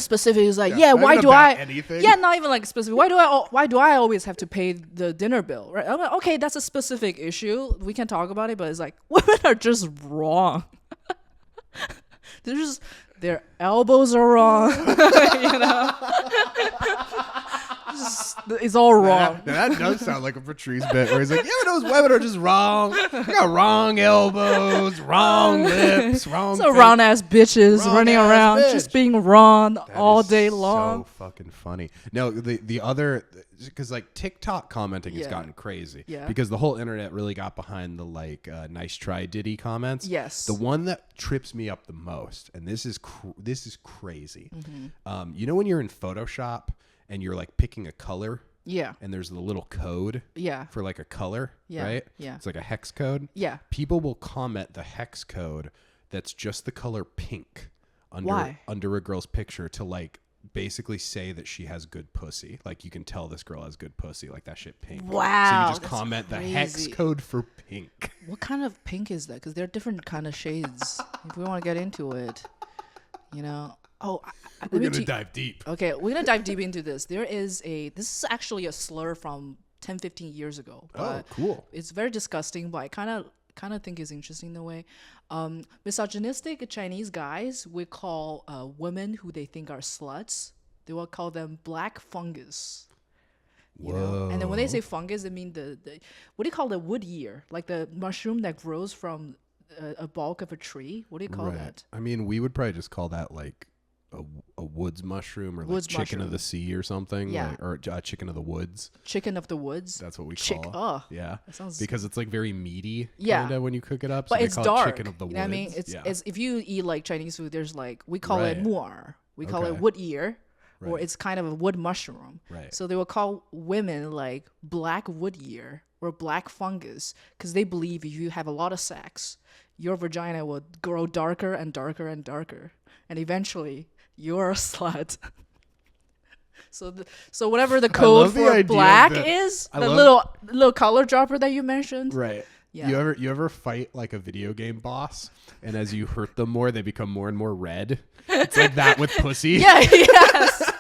specific. It's like, why do I? Anything. Yeah, not even like specific. Why do I always have to pay the dinner bill? Right? I'm like, okay, that's a specific issue. We can talk about it, but it's like women are just wrong. They're just, their elbows are wrong. It's all wrong. That does sound like a Patrice bit where he's like, those women are just wrong. They got wrong elbows, wrong lips, wrong. So wrong ass bitches running around, bitch. just being wrong That all is day long. So fucking funny. No, the other, because like TikTok commenting has Yeah. gotten crazy. Yeah. Because the whole internet really got behind the like nice try Diddy comments. Yes. The one that trips me up the most, and this is crazy. Mm-hmm. When you're in Photoshop and you're like picking a color. Yeah. And there's the little code Yeah. for like a color, Yeah. right? Yeah. It's like a hex code. Yeah. People will comment the hex code that's just the color pink under a girl's picture to like basically say that she has good pussy. Like you can tell this girl has good pussy, like that shit pink. Wow. So you just that's comment crazy. the hex code for pink. What kind of pink is that? Because there are different kind of shades. If we want to get into it, Oh, we're going to dive deep. Okay, we're going to dive deep into this. This is actually a slur from 10, 15 years ago. Oh, cool. It's very disgusting, but I kind of think it's interesting in a way. Misogynistic Chinese guys would call women who they think are sluts, they will call them black fungus. Whoa. And then when they say fungus, they mean the what do you call the wood ear? Like the mushroom that grows from a bulk of a tree. What do you call that? I mean, we would probably just call that like a woods mushroom or like chicken of the sea or something. Yeah. Or chicken of the woods. Chicken of the woods. That's what we call it. Oh, yeah. that sounds, because it's like very meaty. Yeah. Kinda when you cook it up. But so it's they call dark. It chicken of the woods. I mean, it's if you eat like Chinese food, there's like we call it muar. We call it wood ear. Or it's kind of a wood mushroom. Right. So they will call women like black wood ear or black fungus because they believe if you have a lot of sex, your vagina will grow darker and darker and darker. And eventually, you're a slut. So whatever the code for black is, the little color dropper that you mentioned. Right. Yeah. You ever fight like a video game boss, and as you hurt them more, they become more and more red? It's like that with pussy. Yeah, yes.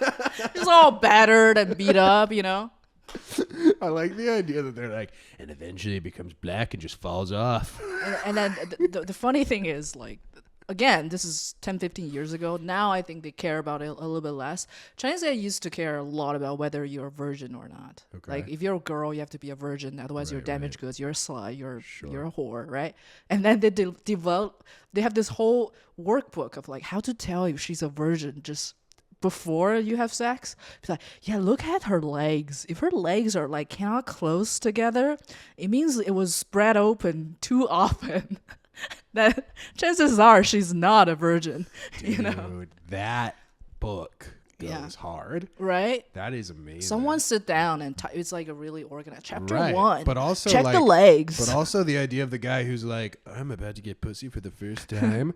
Just all battered and beat up, I like the idea that they're like, and eventually it becomes black and just falls off. And then the funny thing is, like, again, this is 10, 15 years ago. Now I think they care about it a little bit less. Chinese guys used to care a lot about whether you're a virgin or not. Okay. Like, if you're a girl, you have to be a virgin. Otherwise, you're damaged goods. You're a slut. You're a whore, right? And then they have this whole workbook of, like, how to tell if she's a virgin just before you have sex. It's like, yeah, look at her legs. If her legs are like cannot close together, it means it was spread open too often. That chances are she's not a virgin. Dude, you know, that book goes hard. Right? That is amazing. Someone sit down and it's like a really organized chapter Right. 1. But also check like, the legs. But also the idea of the guy who's like, I'm about to get pussy for the first time.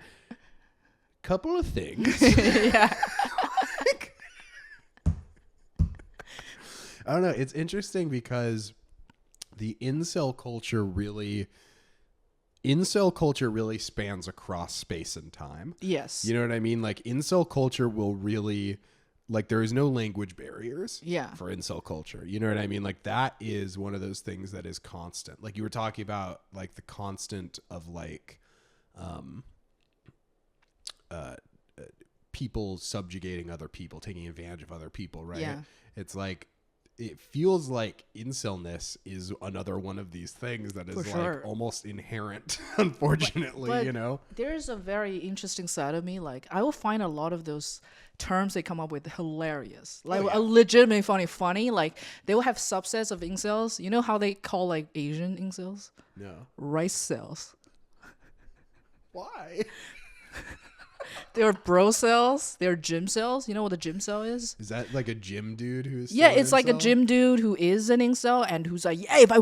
Couple of things. Yeah. I don't know. It's interesting because the incel culture really spans across space and time. Yes. You know what I mean? Like incel culture will really, like, there is no language barriers for incel culture. You know what I mean? Like that is one of those things that is constant. Like you were talking about like the constant of like people subjugating other people, taking advantage of other people, right? Yeah. It's like, it feels like incelness is another one of these things that is like almost inherent, unfortunately, but you know? There's a very interesting side of me. Like I will find a lot of those terms they come up with hilarious. Like a legitimately funny. Like they will have subsets of incels. You know how they call like Asian incels? No. Rice cells. Why? They're bro cells. They're gym cells. You know what a gym cell is? Is that like a gym dude who's it's like a gym dude who is an incel and who's like, yeah, if I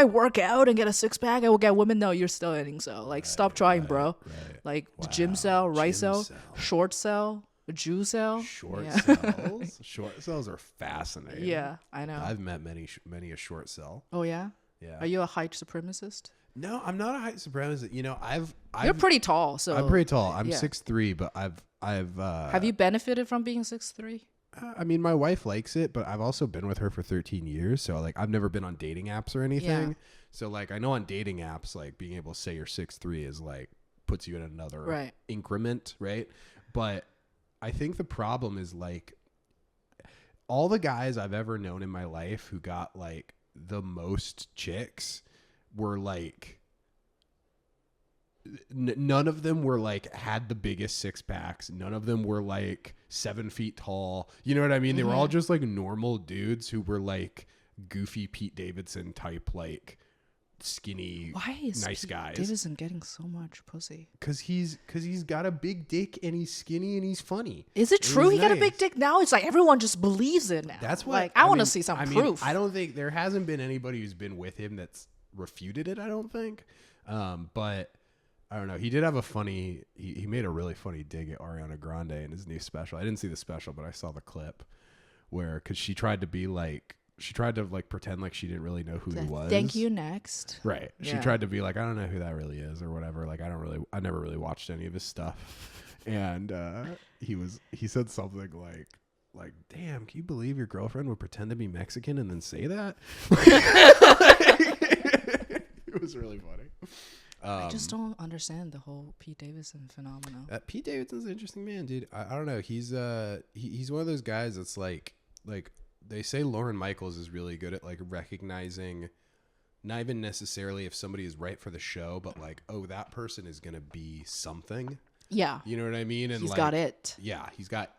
work out and get a 6-pack, I will get women. No, you're still an incel. Like, stop trying, bro. Right. Like the gym cell, rice cell, short cell, a Jew cell. Short cells. Short cells are fascinating. Yeah, I know. I've met many a short cell. Oh yeah. Yeah. Are you a height supremacist? No, I'm not a height supremacist. You know, You're pretty tall, so I'm pretty tall. I'm 6'3", but I've have you benefited from being 6'3"? I mean, my wife likes it, but I've also been with her for 13 years, so like I've never been on dating apps or anything. Yeah. So like I know on dating apps, like being able to say you're 6'3" is like puts you in another increment, right? But I think the problem is like all the guys I've ever known in my life who got like the most chicks were like none of them were like had the biggest 6-packs. None of them were like 7 feet tall. You know what I mean? They were all just like normal dudes who were like goofy Pete Davidson type, like skinny, nice guys. Davidson getting so much pussy? Because he's got a big dick and he's skinny and he's funny. Is it true he got a big dick now? It's like everyone just believes it now. That's what like I want to see some proof. I don't think there hasn't been anybody who's been with him that's refuted it. I don't think. But I don't know. He did have a funny. He made a really funny dig at Ariana Grande in his new special. I didn't see the special, but I saw the clip where because she tried to pretend like she didn't really know who he was. Thank you. Next. Right. Yeah. She tried to be like, I don't know who that really is or whatever. Like I never really watched any of his stuff. And he said something like, damn, can you believe your girlfriend would pretend to be Mexican and then say that? It was really funny. I just don't understand the whole Pete Davidson phenomenon. Pete Davidson's an interesting man, dude. I don't know. He's one of those guys that's like they say Lorne Michaels is really good at like recognizing not even necessarily if somebody is right for the show, but like, oh, that person is going to be something. Yeah. You know what I mean? And he's like, got it. Yeah. He's got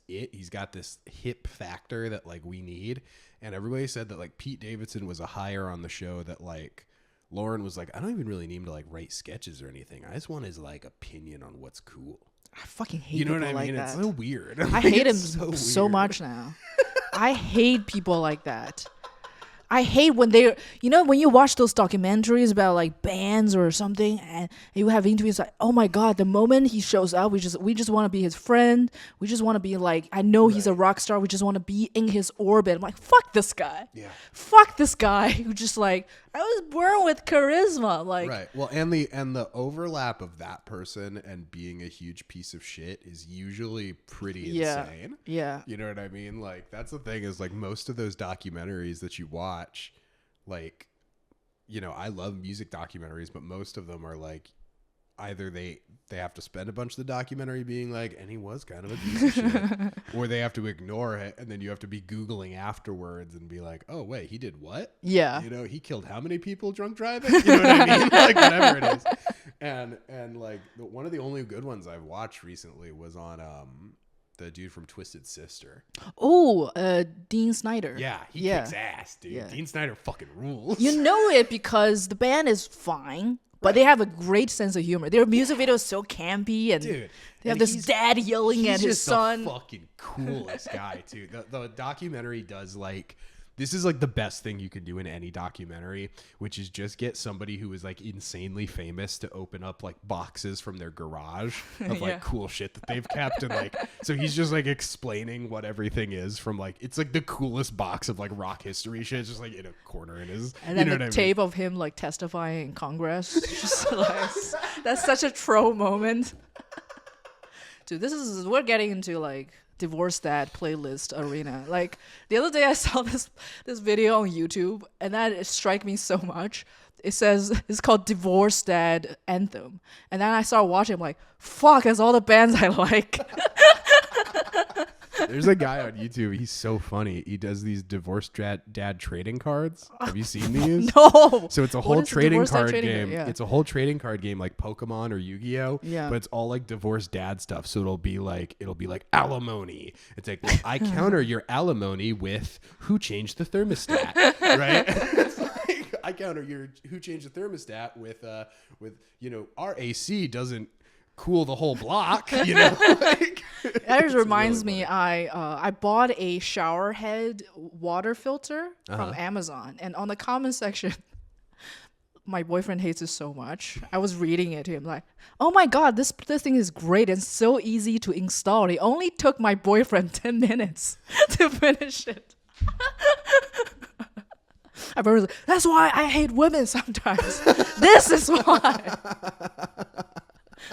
it. He's got this hip factor that like we need. And everybody said that like Pete Davidson was a hire on the show that like, Lauren was like, I don't even really need him to like write sketches or anything. I just want his like opinion on what's cool. I fucking hate people like that. You know what I mean? It's so weird. I hate him so much now. I hate people like that. I hate when when you watch those documentaries about like bands or something and you have interviews like, oh my God, the moment he shows up, we just want to be his friend. We just want to be like, I know he's a rock star. We just want to be in his orbit. I'm like, fuck this guy. Yeah. Fuck this guy who just like, I was born with charisma. Like, right. Well, and the overlap of that person and being a huge piece of shit is usually pretty insane. Yeah. You know what I mean? Like, that's the thing is like most of those documentaries that you watch, like, you know, I love music documentaries, but most of them are like either they have to spend a bunch of the documentary being like, and he was kind of a piece of shit, or they have to ignore it, and then you have to be Googling afterwards and be like, oh wait, he did what? Yeah. You know, he killed how many people drunk driving? You know what I mean? Like whatever it is. And like one of the only good ones I've watched recently was on The dude from Twisted Sister. Oh, Dean Snyder. Yeah, he kicks ass, dude. Yeah. Dean Snyder fucking rules. You know it because the band is fine, but they have a great sense of humor. Their music video is so campy, and Dude, they have this dad yelling at his son. He's just the fucking coolest guy, too. The documentary does like... This is like the best thing you can do in any documentary, which is just get somebody who is like insanely famous to open up like boxes from their garage of like cool shit that they've kept. And like, so he's just like explaining what everything is from like, it's like the coolest box of like rock history shit. It's just like in a corner in his, and then you know the what tape of him like testifying in Congress. Just like, that's such a troll moment. Dude, we're getting into like divorce dad playlist arena. Like the other day I saw this video on YouTube, and that it struck me so much. It says it's called Divorce Dad Anthem, and then I started watching. I'm like, fuck, that's all the bands I like. There's a guy on YouTube. He's so funny. He does these divorce dad trading cards. Have you seen these? No. So it's a What whole is trading divorce dad card trading game. card? Yeah. It's a whole trading card game like Pokemon or Yu-Gi-Oh. Yeah. But it's all like divorced dad stuff. So it'll be like alimony. It's like, well, I counter your alimony with who changed the thermostat, right? It's like, I counter your who changed the thermostat with you know, our AC doesn't cool the whole block, you know. Like, that just reminds me, I bought a shower head water filter from Amazon, and on the comment section, my boyfriend hates it so much. I was reading it to him like, oh my god, this thing is great and so easy to install. It only took my boyfriend 10 minutes to finish it. I was like, that's why I hate women sometimes. This is why.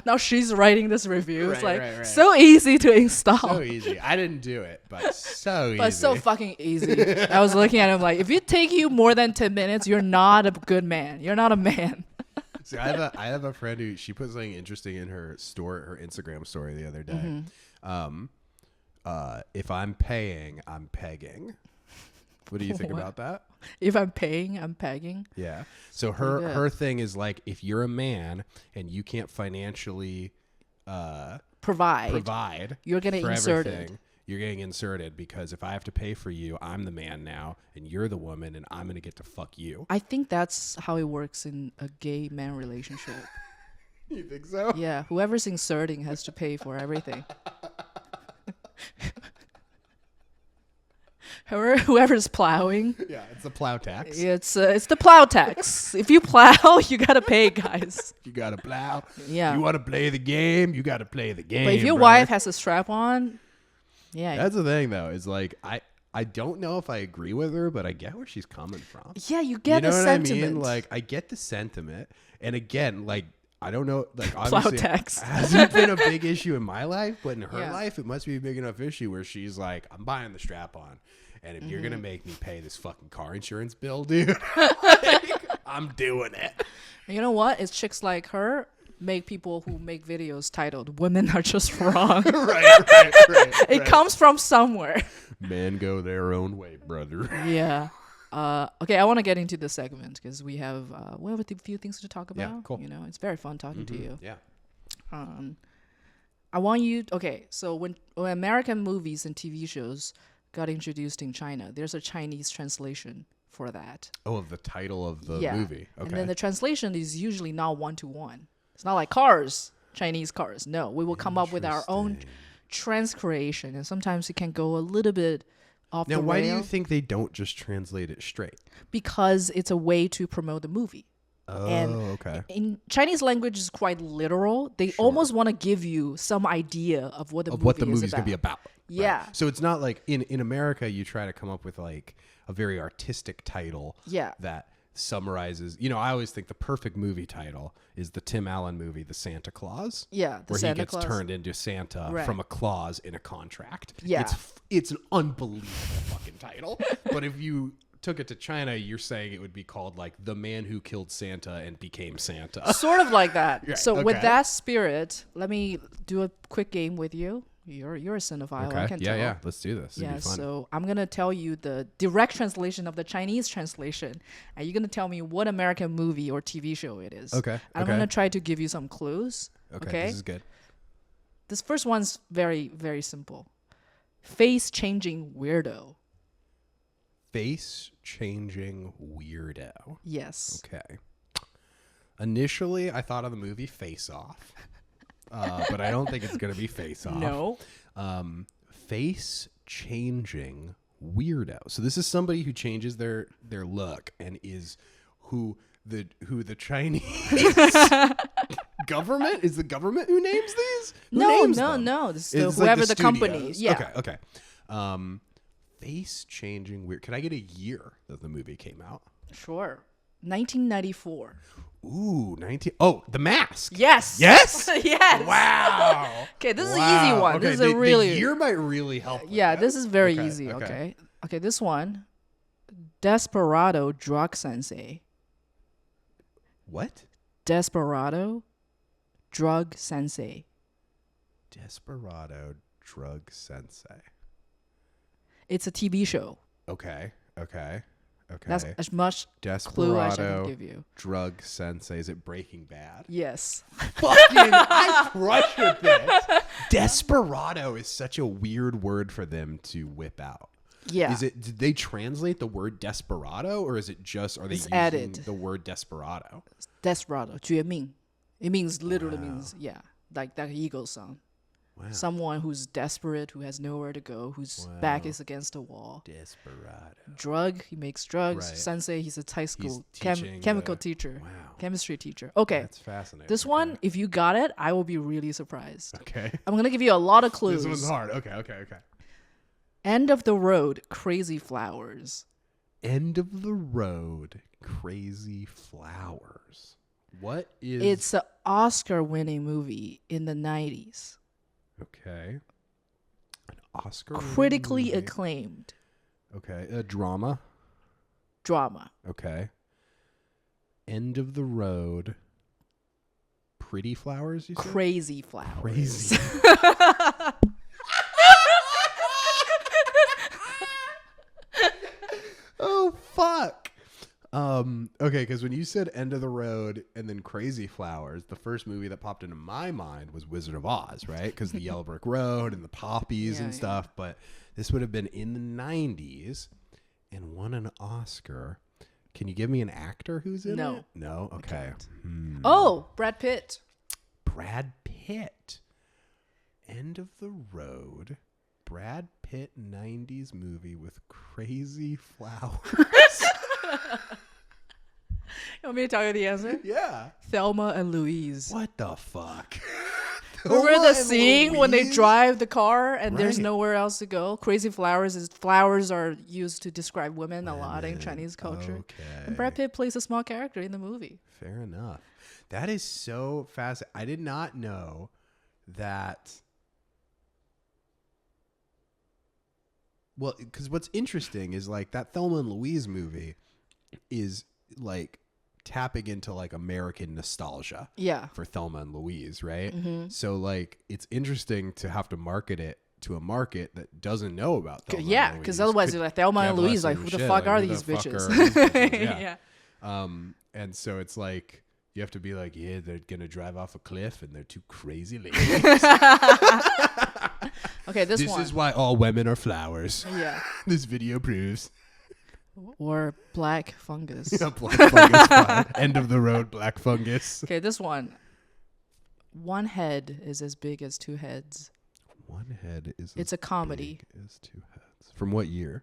Now she's writing this review. It's like so easy to install. So easy. I didn't do it, but so easy. But so fucking easy. I was looking at him like, if it take you more than 10 minutes, you're not a good man. You're not a man. See, I have a friend who she put something interesting in her Instagram story the other day. If I'm paying, I'm pegging. What do you think about that? If I'm paying, I'm pegging. Yeah. So her thing is like, if you're a man and you can't financially provide, you're getting inserted. Everything, you're getting inserted because if I have to pay for you, I'm the man now, and you're the woman, and I'm gonna get to fuck you. I think that's how it works in a gay man relationship. You think so? Yeah. Whoever's inserting has to pay for everything. Whoever's plowing. Yeah, it's the plow tax. It's the plow tax. If you plow, you gotta pay, guys. You gotta plow. Yeah. You want to play the game, you gotta play the game. But if your brother. wife has a strap on, yeah. That's the thing, though. Is like I don't know if I agree with her, but I get where she's coming from. Yeah, you get the sentiment. sentiment. I mean? Like I get the sentiment, and again, like. I don't know, like obviously plow tax it hasn't been a big issue in my life, but in her life, it must be a big enough issue where she's like, I'm buying the strap on. And if you're going to make me pay this fucking car insurance bill, dude, like, I'm doing it. You know what? It's chicks like her make people who make videos titled "Women Are Just Wrong." right. It comes from somewhere. Men go their own way, brother. Yeah. Okay, I want to get into this segment because we have a few things to talk about. Yeah, cool. You know, it's very fun talking to you. Yeah. I want you. Okay, so when American movies and TV shows got introduced in China, there's a Chinese translation for that. Oh, of the title of the movie. Okay. And then the translation is usually not 1-to-1. It's not like Cars, Chinese Cars. No, we will come up with our own transcreation, and sometimes it can go a little bit off the rail. Now, why do you think they don't just translate it straight? Because it's a way to promote the movie. Oh, and okay. In Chinese language is quite literal. They almost want to give you some idea of what the movie's going to be about. Yeah. Right? So it's not like in America, you try to come up with like a very artistic title that summarizes, you know, I always think the perfect movie title is the Tim Allen movie, The Santa Claus. Yeah. Where he gets turned into Santa from a clause in a contract. Yeah. It's an unbelievable fucking title. But if you took it to China, you're saying it would be called like The Man Who Killed Santa and Became Santa. Sort of like that. Right, so with that spirit, let me do a quick game with you. You're a cinephile. Okay. I can tell. Yeah. Let's do this. Yeah. It'd be fun. So I'm gonna tell you the direct translation of the Chinese translation, and you're gonna tell me what American movie or TV show it is. Okay. I'm gonna try to give you some clues. Okay. This is good. This first one's very, very simple. Face changing weirdo. Face changing weirdo. Yes. Okay. Initially, I thought of the movie Face Off, but I don't think it's gonna be Face Off. No. Face changing weirdo. So this is somebody who changes their look and is who the Chinese government is the government who names these? Who names them? No. This It's is like whoever the studios. company. Yeah. Okay. Face changing weird. Can I get a year that the movie came out? Sure. 1994. Ooh, 19. Oh, The Mask. Yes. Yes? Yes. Wow. Okay, this is an easy one. Okay, This is a really the year might really help. with Yeah, that. this is very Okay, easy, okay? Okay, this one. Desperado Drug Sensei. What? Desperado Drug Sensei. Desperado Drug Sensei. It's a TV show. Okay. That's as much clue as I can give you. Drug Sensei. Is it Breaking Bad? Yes. Fucking, I crush at this. Desperado is such a weird word for them to whip out. Yeah. Did they translate the word desperado, or is it just, are they It's using added. the word desperado? Desperado, 绝命. It means literally means like that eagle song. Wow. Someone who's desperate, who has nowhere to go, whose back is against a wall. Desperado. Drug, he makes drugs. Right. Sensei, he's a high school teaching chemical the- teacher, Wow. chemistry teacher. Okay, That's fascinating. this one, if you got it, I will be really surprised. Okay. I'm gonna give you a lot of clues. This one's hard. Okay. End of the road, crazy flowers. End of the road, crazy flowers. What is? It's an Oscar-winning movie in the 90s. Okay. An Oscar. Critically movie. acclaimed Okay. A drama. drama. Okay. End of the road. Pretty flowers, you said? Crazy flowers. Crazy. Oh, fuck. Okay, because when you said End of the Road and then Crazy Flowers, the first movie that popped into my mind was Wizard of Oz, right? Because the Yellow Brick Road and the poppies and stuff. But this would have been in the 90s and won an Oscar. Can you give me an actor who's in No. it? No? Okay. Oh, Brad Pitt. Brad Pitt. End of the Road. Brad Pitt 90s movie with crazy flowers. You want me to tell you the answer? Yeah. Thelma and Louise. What the fuck? Remember Thelma the and scene when they Louise? drive the car and there's Right. nowhere else to go? Crazy flowers is flowers are used to describe women a lot in Chinese culture. Okay. And Brad Pitt plays a small character in the movie. Fair enough. That is so fast. I did not know that. Well, because what's interesting is like that Thelma and Louise movie is like tapping into like American nostalgia Yeah. for Thelma and Louise, right? Mm-hmm. So like it's interesting to have to market it to a market that doesn't know about Thelma Yeah, and Louise. because otherwise you're like Thelma and God Louise, bless like them, who the shit, fuck like, are who the these fuck bitches? are these bitches? Yeah. And so it's like you have to be like, yeah, they're gonna drive off a cliff and they're two crazy ladies. Okay, this This one. is why all women are flowers. Yeah. This video proves. Or black fungus. Yeah, black fungus fire. End of the road, black fungus. Okay, this one. One head is as big as two heads. One head is. It's as a comedy. big as two heads. From what year?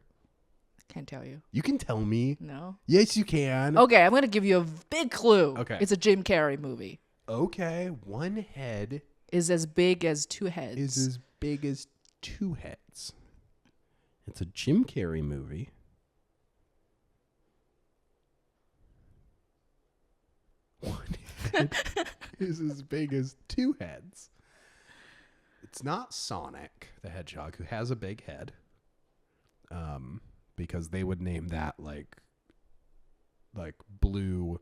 Can't tell you. You can tell me. No. Yes, you can. Okay, I'm gonna give you a big clue. Okay. It's a Jim Carrey movie. Okay. One head Is as big as two heads. is as big as two heads. It's a Jim Carrey movie. One head is as big as two heads. It's not Sonic the Hedgehog, who has a big head. Because they would name that like blue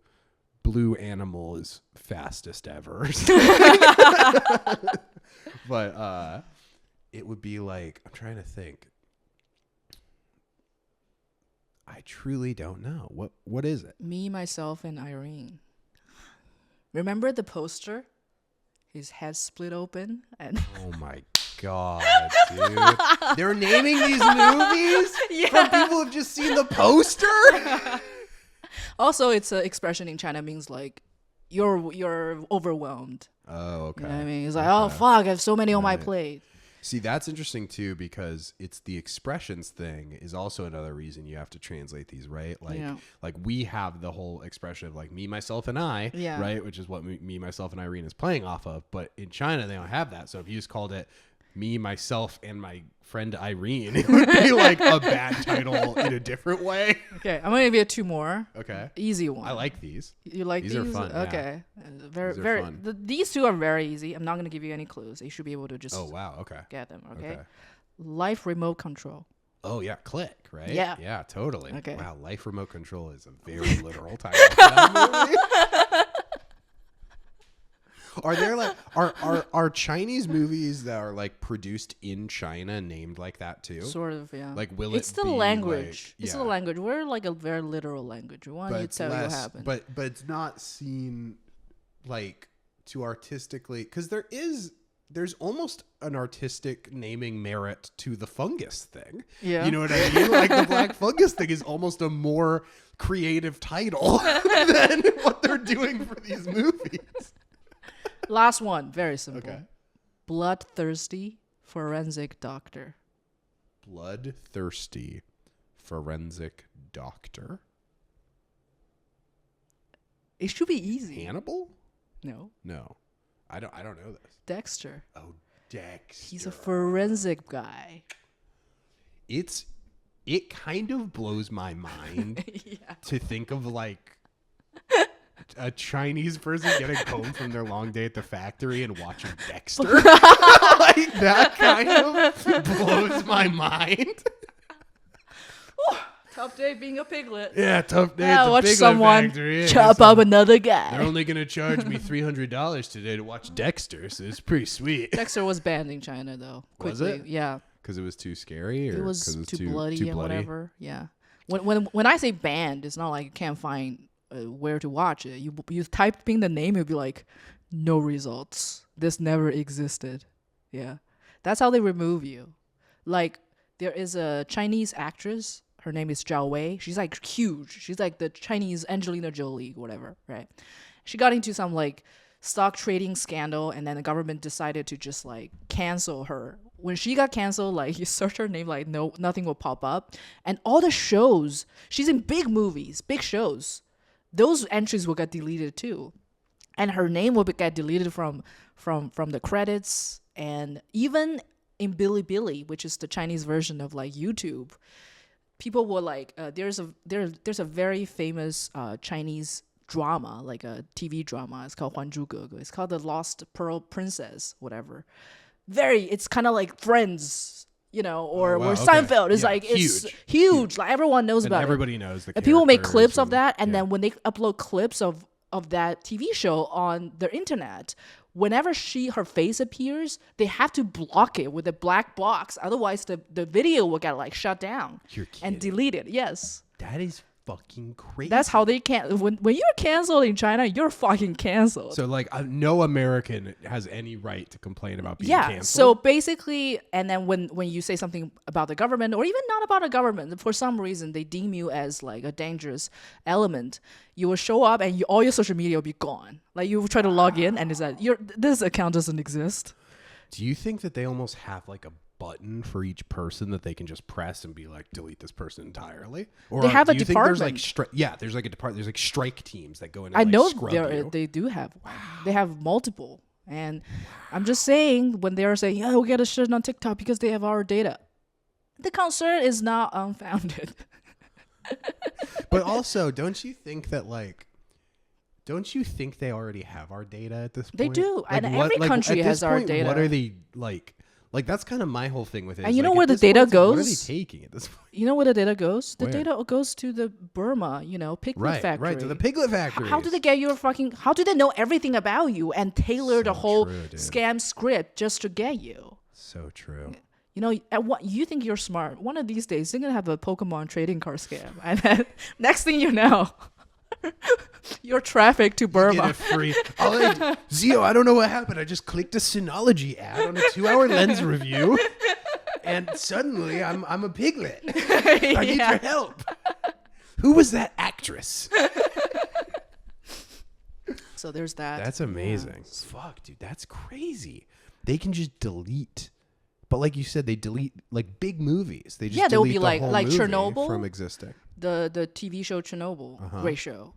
animal is fastest ever. But it would be like, I'm trying to think. I truly don't know. What is it? Me, myself, and Irene. Remember the poster? His head split open and Oh my God, dude. They're naming these movies from people who've just seen the poster? Also, it's an expression in China means like you're overwhelmed. Oh, okay. You know what I mean? It's like, oh, fuck, I have so many on my plate. See, that's interesting too, because it's the expressions thing is also another reason you have to translate these, right? Like we have the whole expression of like me, myself, and I, right? Which is what me, myself, and Irene is playing off of. But in China, they don't have that. So if you just called it me, myself, and my friend Irene, it would be like a bad title in a different way. Okay, I'm gonna give you 2 more. Okay, easy one. I like these. You like these? These are fun. Okay, yeah. very. These 2 are very easy. I'm not gonna give you any clues. You should be able to just. Oh wow. Okay. Get them. Okay. Life remote control. Oh yeah, click, right? Yeah. Yeah, totally. Okay. Wow, life remote control is a very literal title for that movie. Are there like are Chinese movies that are like produced in China named like that too? Sort of, yeah. Like will it's it the be language. Like, it's the language. We're like a very literal language. We want you to tell you what happened. But it's not seen like to artistically, because there's almost an artistic naming merit to the fungus thing. Yeah. You know what I mean? Like the black fungus thing is almost a more creative title than what they're doing for these movies. Last one, very simple. Okay. Bloodthirsty forensic doctor. Bloodthirsty forensic doctor. It should be easy. Hannibal? No. No. I don't know this. Dexter. Oh, Dexter. He's a forensic guy. It kind of blows my mind to think of like a Chinese person getting home from their long day at the factory and watching Dexter. Like that kind of blows my mind. Tough day being a piglet. Yeah, tough day at the watch Piglet someone factory. chop up another guy. They're only going to charge me $300 today to watch Dexter, so it's pretty sweet. Dexter was banned in China, though. Quickly. Was it? Yeah. Because it was too scary? Or it was too bloody and bloody? whatever. Yeah. When I say banned, it's not like you can't find where to watch it. You type in the name, it'll be like, no results. This never existed. Yeah. That's how they remove you. Like, there is a Chinese actress. Her name is Zhao Wei. She's like huge. She's like the Chinese Angelina Jolie, whatever, right? She got into some like stock trading scandal, and then the government decided to just like cancel her. When she got canceled, like you search her name, like nothing will pop up. And all the shows, she's in big movies, big shows. Those entries will get deleted too. And her name will get deleted from the credits. And even in Bilibili, which is the Chinese version of like YouTube, people will like there's a very famous Chinese drama, like a TV drama. It's called 还珠格格. It's called The Lost Pearl Princess, whatever. It's kind of like Friends, you know, or Seinfeld. It's like it's huge. Like everyone knows about everybody it. knows the and people make clips and, of that, and then when they upload clips of that TV show on their internet, whenever her face appears, they have to block it with a black box. Otherwise, the video will get like shut down and deleted. Yes. That is fucking crazy. That's how they can. When you're canceled in China, you're fucking canceled. So like no American has any right to complain about being canceled. So basically, and then when you say something about the government, or even not about the government, for some reason they deem you as like a dangerous element, you will show up and all your social media will be gone. Like you try to log in and it's like this account doesn't exist. Do you think that they almost have like a button for each person that they can just press and be like, delete this person entirely? Or they have a do you department. Think there's like there's like a department. There's like strike teams that go in. And I know scrub you. They do have. Wow. They have multiple, and I'm just saying when they're saying, "Yeah, we got to shut on TikTok because they have our data," the concern is not unfounded. But also, don't you think that like? Don't you think they already have our data at this point? They do, like, and every country has our data. What are they like? Like that's kind of my whole thing with it. And you know like, where the data goes? What are they taking at this point? You know where the data goes? The Where? data goes to the Burma, piglet factory. Right, to the piglet factory. How do they get how do they know everything about you and tailor the whole scam script just to get you? So true. You think you're smart. One of these days, they're going to have a Pokemon trading card scam. And then next thing you know, Your traffic to Get Burma. it free. Zeo, I don't know what happened. I just clicked a Synology ad on a 2-hour lens review, and suddenly I'm a piglet. I need your help. Who was that actress? So there's that. That's amazing. Yeah. Fuck, dude, that's crazy. They can just delete, but like you said, they delete like big movies. They just there will delete be the like whole movie Chernobyl from existing. The TV show Chernobyl, great show.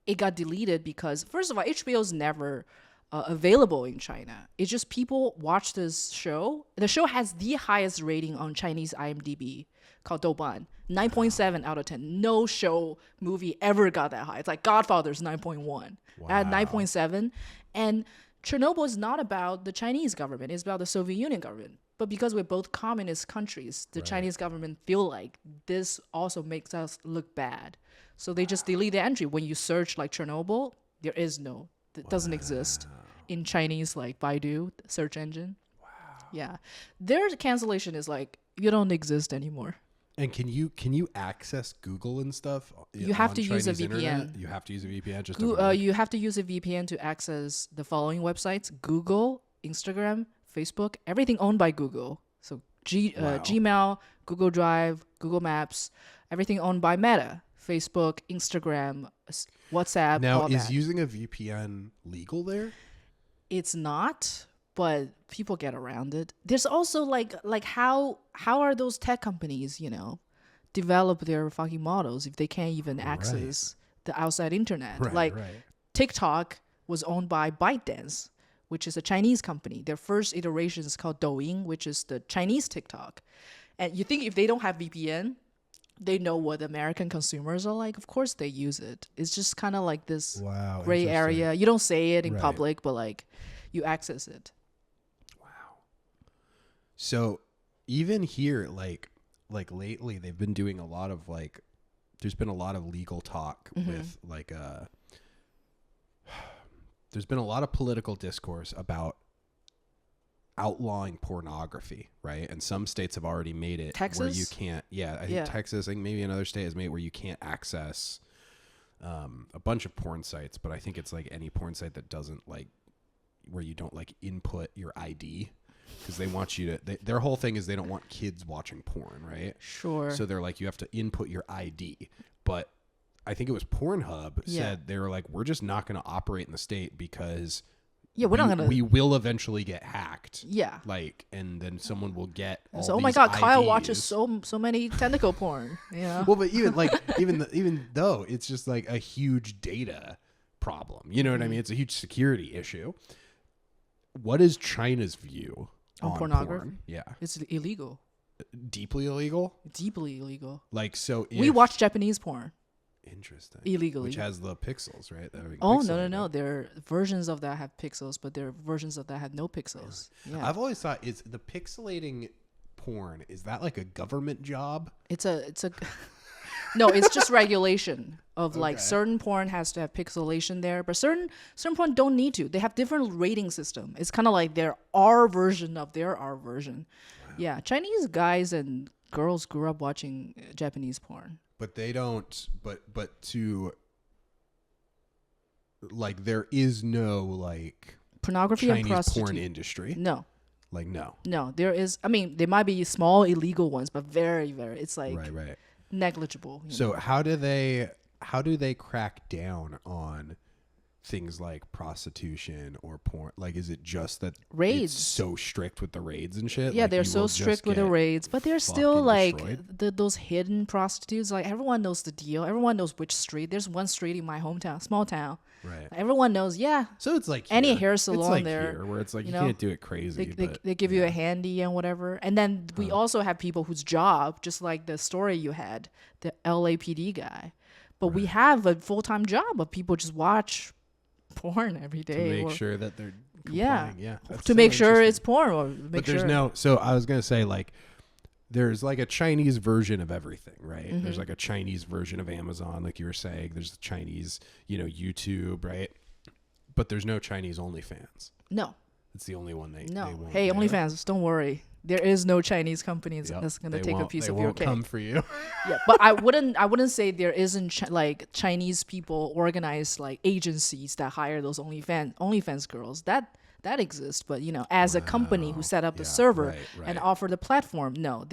It got deleted because first of all, HBO is never available in China. It's just people watch this show. The show has the highest rating on Chinese IMDb called Douban, 9.7 out of 10. No show movie ever got that high. It's like Godfather's 9.1. Wow. At 9.7. And Chernobyl is not about the Chinese government. It's about the Soviet Union government. But because we're both communist countries, the Chinese government feel like this also makes us look bad. So they just delete the entry. When you search like Chernobyl, there is no, it doesn't exist in Chinese like Baidu search engine. Wow. Yeah. Their cancellation is like, you don't exist anymore. And can you access Google and stuff? You have to Chinese use a VPN. Internet? You have to use a VPN just you have to use a VPN to access the following websites: Google, Instagram, Facebook, everything owned by Google. So Gmail, Google Drive, Google Maps, everything owned by Meta. Facebook, Instagram, WhatsApp. Now, is using a VPN legal there? It's not, but people get around it. There's also like how are those tech companies, develop their fucking models if they can't even access the outside internet? TikTok was owned by ByteDance, which is a Chinese company. Their first iteration is called Douyin, which is the Chinese TikTok. And you think if they don't have VPN, they know what American consumers are like? Of course they use it. It's just kind of like this gray area. You don't say it in public, but like you access it. Wow. So even here, like lately, they've been doing a lot of like, there's been a lot of legal talk with like there's been a lot of political discourse about outlawing pornography, right? And some states have already made it where you can't. I think Texas, I think maybe another state has made it where you can't access a bunch of porn sites, but I think it's like any porn site that doesn't like where you don't like input your ID, because they want you to. Their whole thing is they don't want kids watching porn, right? Sure. So they're like, you have to input your ID, but I think it was Pornhub said they were like, we're just not going to operate in the state because. Yeah, we're not gonna. We will eventually get hacked. Yeah, like, and then someone will get. All oh my God, Kyle watches so many tentacle porn. Well, but even like even though it's just like a huge data problem, you know what I mean? It's a huge security issue. What is China's view on pornography? Porn? Yeah, it's illegal. Deeply illegal. Deeply illegal. Like so, we watch Japanese porn. Interesting. Illegally. Which has the pixels, right? No. There are versions of that have pixels, but there are versions of that have no pixels. Yeah. I've always thought, is the pixelating porn, is that like a government job? It's a no, it's just regulation of like certain porn has to have pixelation there, but certain porn don't need to. They have different rating system. It's kind of like their R version of their R version. Wow. Yeah, Chinese guys and girls grew up watching Japanese porn. But they don't, but to, like, there is no, like, pornography Chinese and prostitution. Porn industry. No. Like, no. No, there is, I mean, there might be small illegal ones, but very, very, it's like negligible. So how do they crack down on things like prostitution or porn? Like, is it just that raids? It's so strict with the raids and shit? Yeah, like, they're so strict with the raids, but they're still like those hidden prostitutes. Like everyone knows the deal. Everyone knows which street. There's one street in my hometown, small town. Right. Everyone knows. Yeah. So it's like any hair salon it's like there, here, where it's like you can't do it crazy. They give you a handy and whatever. And then we also have people whose job, just like the story you had, the LAPD guy, but we have a full-time job of people just watch porn every day to make sure that they're complying. To make sure it's porn or make sure. No, so I was gonna say, like, there's like a Chinese version of everything, right? There's like a Chinese version of Amazon, like you were saying. There's the Chinese, YouTube, right? But there's no Chinese OnlyFans. No, it's the only one they no. won't Hey, OnlyFans, don't worry. There is no Chinese company Yep. that's going to They take a won't- piece they of your won't cake. come for you. Yeah, but I wouldn't say there isn't like Chinese people organize like agencies that hire those OnlyFans girls. That exists, but you know, as a company who set up the Yeah, server right, and right. offer the platform, no,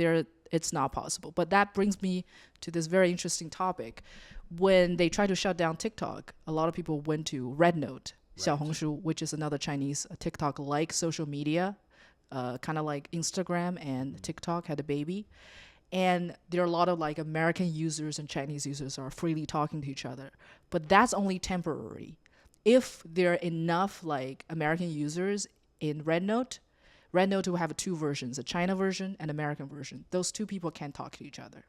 it's not possible. But that brings me to this very interesting topic. When they tried to shut down TikTok, a lot of people went to Red Note, Xiaohongshu, which is another Chinese TikTok-like social media, kind of like Instagram and TikTok had a baby. And there are a lot of like American users and Chinese users are freely talking to each other. But that's only temporary. If there are enough like American users in Red Note will have two versions, a China version and American version. Those two people can't talk to each other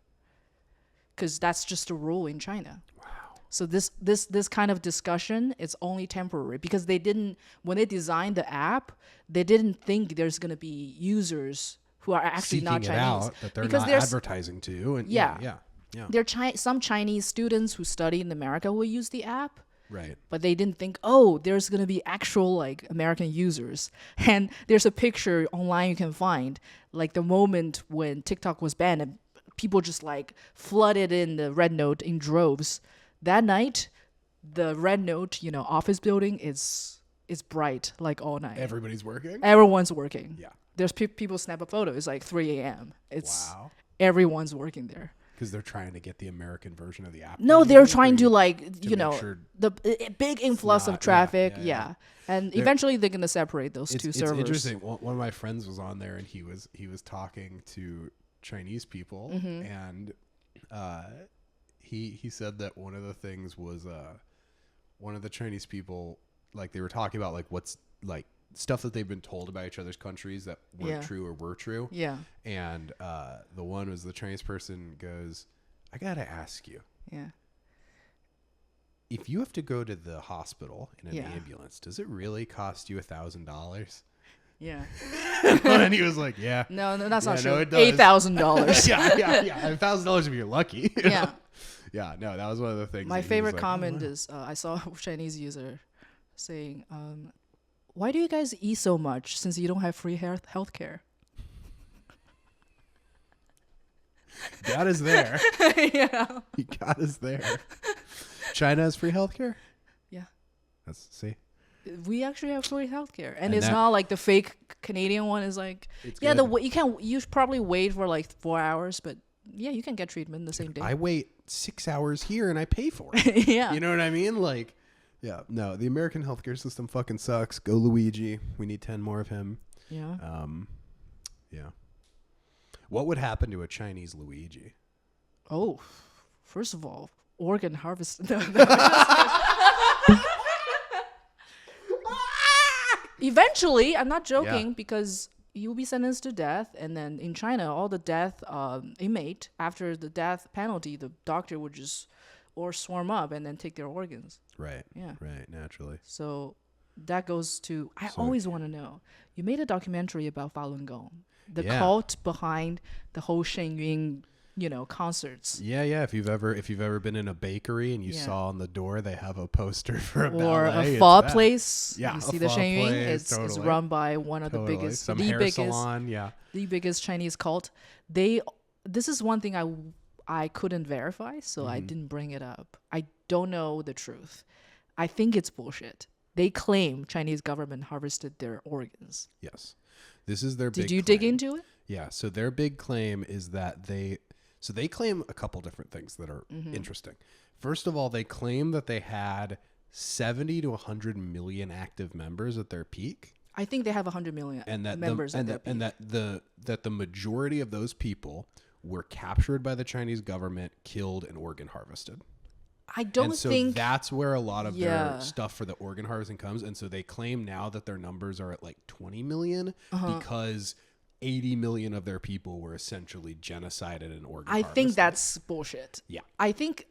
because that's just a rule in China. Wow. So this kind of discussion is only temporary because when they designed the app, they didn't think there's going to be users who are actually Seeking not it Chinese out that they're because not there's advertising to. And Yeah. yeah. there are some Chinese students who study in America will use the app. Right. But they didn't think, oh, there's going to be actual like American users. And there's a picture online you can find, like the moment when TikTok was banned and people just like flooded in the Red Note in droves. That night, the Red Note, office building is bright like all night. Everybody's working. Everyone's working. Yeah. There's people snap a photo. It's like 3 a.m. Wow. Everyone's working there. Because they're trying to get the American version of the app. No, they're trying to sure the big influx of traffic. yeah. And eventually they're gonna separate those two servers. It's interesting. One of my friends was on there and he was talking to Chinese people and he said that one of the things was one of the Chinese people, like they were talking about like what's like stuff that they've been told about each other's countries that weren't true or were true. Yeah. And the one was the Chinese person goes, I gotta ask you. Yeah. If you have to go to the hospital in an Yeah. ambulance, does it really cost you $1,000? Yeah. And he was like, "Yeah, No, that's not no, true. it does. $8,000. yeah, $1,000 if you're lucky." Yeah. Yeah, no, that was one of the things. My that he was favorite like, comment "Oh, wow." is I saw a Chinese user saying, "Why do you guys eat so much since you don't have free health care?" God is there. Yeah. God is there. China has free healthcare. Yeah. See. We actually have free healthcare, and And it's that- not like the fake Canadian one is like, It's yeah, good. you probably wait for like 4 hours, but yeah, you can get treatment the same day. I wait 6 hours here and I pay for it. Yeah. You know what I mean? Like, yeah, no, the American healthcare system fucking sucks. Go Luigi. We need 10 more of him. Yeah. Yeah. What would happen to a Chinese Luigi? Oh, first of all, organ harvest. Eventually, I'm not joking, Yeah. because you'll be sentenced to death, and then in China, all the death inmate after the death penalty, the doctor would just or swarm up and then take their organs. Right. Yeah. Right. Naturally. So that goes to I So- always want to know. You made a documentary about Falun Gong, the Yeah. cult behind the whole Shen Yun, concerts. Yeah, yeah. If you've ever been in a bakery and you Yeah. saw on the door they have a poster for a Or ballet, a it's pho that. place. Yeah, You a see the pho Shen Yun. place, It's totally. run by one of Totally. the biggest, Some the hair biggest, salon. Yeah. the biggest Chinese cult. This is one thing I couldn't verify, so I didn't bring it up. I don't know the truth. I think it's bullshit. They claim Chinese government harvested their organs. Yes. This is their big Did you dig claim. into it? Yeah. So their big claim is that they claim a couple different things that are interesting. First of all, they claim that they had 70 to 100 million active members at their peak, I think they have 100 million and that members. that the majority of those people were captured by the Chinese government, killed, and organ harvested. I don't And so think that's where a lot of Yeah. their stuff for the organ harvesting comes. And so they claim now that their numbers are at like 20 million because 80 million of their people were essentially genocided and organ I harvested. think that's bullshit. Yeah. I think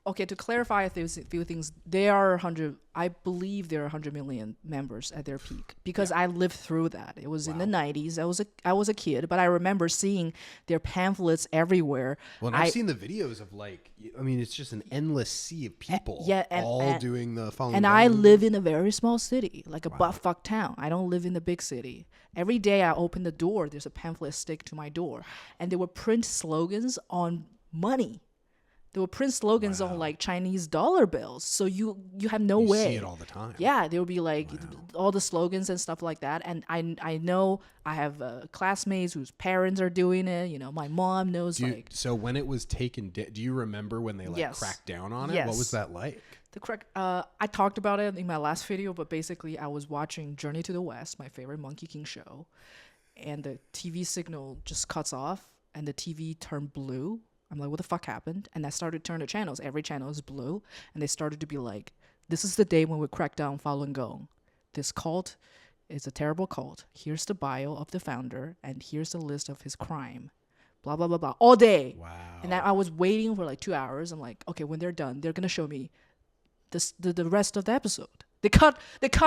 okay, to clarify a few things, there are 100. I believe there are 100 million members at their peak because I lived through that. It was in the 90s. I was a kid, but I remember seeing their pamphlets everywhere. Well, and I've seen the videos of like, I mean, it's just an endless sea of people, all doing the Falun Gong. And I live in a very small city, like a buttfuck town. I don't live in the big city. Every day I open the door, there's a pamphlet stick to my door, and they would print slogans on money. They would print slogans on like Chinese dollar bills. So you have no way. You see it all the time. Yeah, there would be like all the slogans and stuff like that. And I know I have classmates whose parents are doing it. You know, my mom knows So when it was taken, do you remember when they cracked down on it? Yes. What was that like? I talked about it in my last video, but basically I was watching Journey to the West, my favorite Monkey King show, and the TV signal just cuts off and the TV turned blue. I'm like, what the fuck happened? And I started to turn the channels. Every channel is blue. And they started to be like, this is the day when we crack down Falun Gong. This cult is a terrible cult. Here's the bio of the founder. And here's the list of his crime. Blah, blah, blah, blah. All day. Wow. And I was waiting for like 2 hours. I'm like, okay, when they're done, they're going to show me the rest of the episode. They cut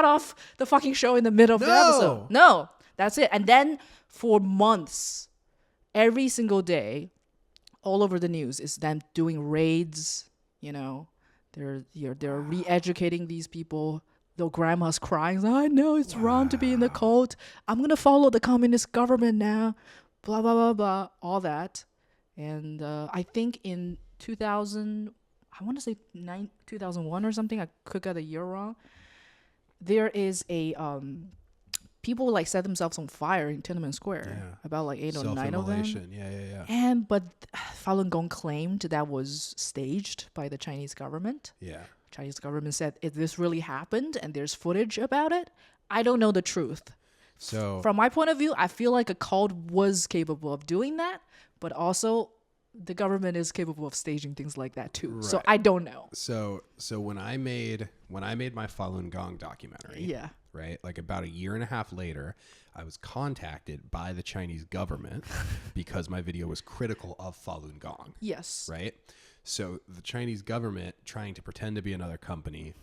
off the fucking show in the middle of the episode. No, that's it. And then for months, every single day, all over the news is them doing raids. You know, they're re-educating these people. Their grandma's crying. I know it's wrong to be in the cult. I'm gonna follow the communist government now. Blah blah blah blah. All that, and I think in 2000, I want to say 2001 or something. I could get the year wrong. There is a people like set themselves on fire in Tiananmen Square. About like 8 or 9 of them. Yeah. But Falun Gong claimed that was staged by the Chinese government. Yeah. Chinese government said, if this really happened and there's footage about it, I don't know the truth. So from my point of view, I feel like a cult was capable of doing that, but also the government is capable of staging things like that too. Right. So I don't know. So when I made my Falun Gong documentary, right, like about 1.5 years later, I was contacted by the Chinese government because my video was critical of Falun Gong. Yes. Right. So the Chinese government, trying to pretend to be another company,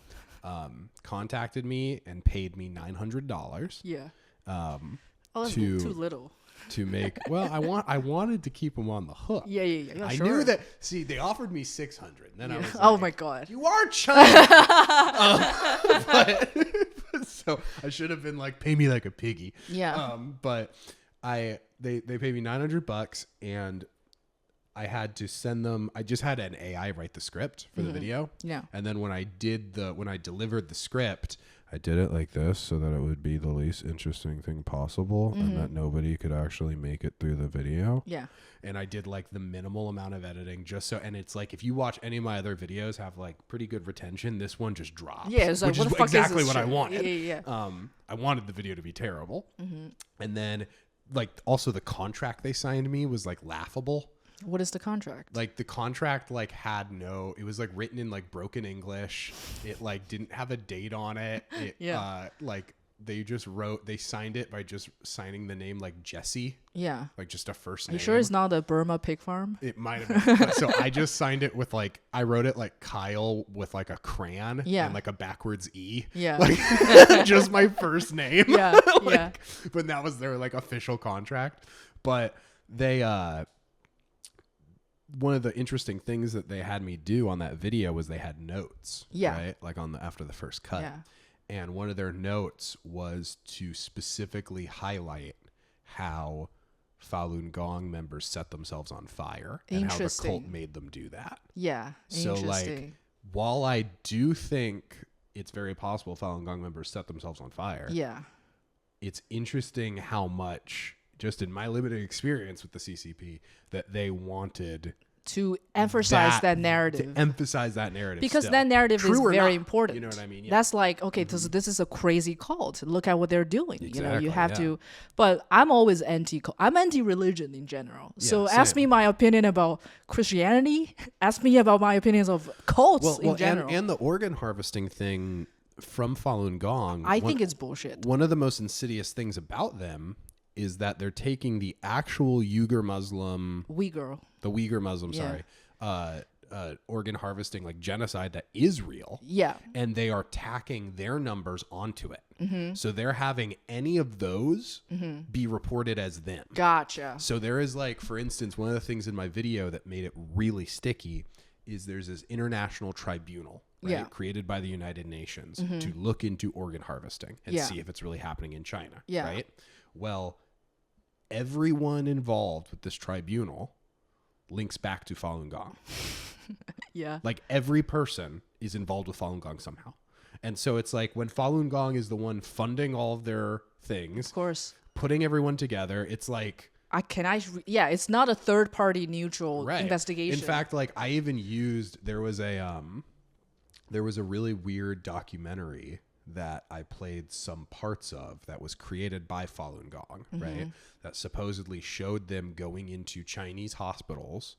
contacted me and paid me $900. Yeah. That's too little. To make I wanted to keep them on the hook. Yeah, I knew that. See, they offered me 600. Then I was like, oh my god, you are China. So I should have been like, pay me like a piggy. Yeah. But they paid me $900, and I had to send them. I just had an AI write the script for the video. Yeah. And then when I delivered the script, I did it like this so that it would be the least interesting thing possible and that nobody could actually make it through the video. Yeah. And I did like the minimal amount of editing just so, and it's like, if you watch any of my other videos have like pretty good retention, this one just drops. Yeah. It's like, which what is the fuck exactly is this what shit? I wanted. Yeah. I wanted the video to be terrible. And then like also the contract they signed me was like laughable. What is the contract? Like the contract like had it was like written in like broken English. It like didn't have a date on it. Like they signed it by just signing the name like Jesse. Yeah. Like just a first Are name. you sure it's not the Burma pig farm? It might have been. So I just signed it with like, I wrote it like Kyle with like a crayon and like a backwards E. Yeah. Like just my first name. Yeah. But that was their like official contract. But they, one of the interesting things that they had me do on that video was they had notes. Yeah. Right? Like after the first cut. Yeah. And one of their notes was to specifically highlight how Falun Gong members set themselves on fire and how the cult made them do that. Yeah. So like, while I do think it's very possible Falun Gong members set themselves on fire. Yeah. It's interesting how much, just in my limited experience with the CCP, that they wanted to emphasize that narrative. To emphasize that narrative. Because that narrative is very important. You know what I mean? Yeah. That's like, okay, this is a crazy cult. Look at what they're doing. Exactly, you know, you have to. But I'm always I'm anti-religion in general. So ask me my opinion about Christianity. Ask me about my opinions of cults in general. And the organ harvesting thing from Falun Gong. I think it's bullshit. One of the most insidious things about them is that they're taking the actual Uyghur Muslim, the Uyghur Muslim, organ harvesting, like genocide that is real. Yeah. And they are tacking their numbers onto it. So they're having any of those be reported as them. Gotcha. So there is like, for instance, one of the things in my video that made it really sticky is there's this international tribunal, right, created by the United Nations to look into organ harvesting and see if it's really happening in China, right? Well, everyone involved with this tribunal links back to Falun Gong. Yeah. Like every person is involved with Falun Gong somehow. And so it's like when Falun Gong is the one funding all of their things, Of course. putting everyone together, it's like, it's not a third party neutral investigation. In fact, like I even used, there was a really weird documentary that I played some parts of that was created by Falun Gong, right? That supposedly showed them going into Chinese hospitals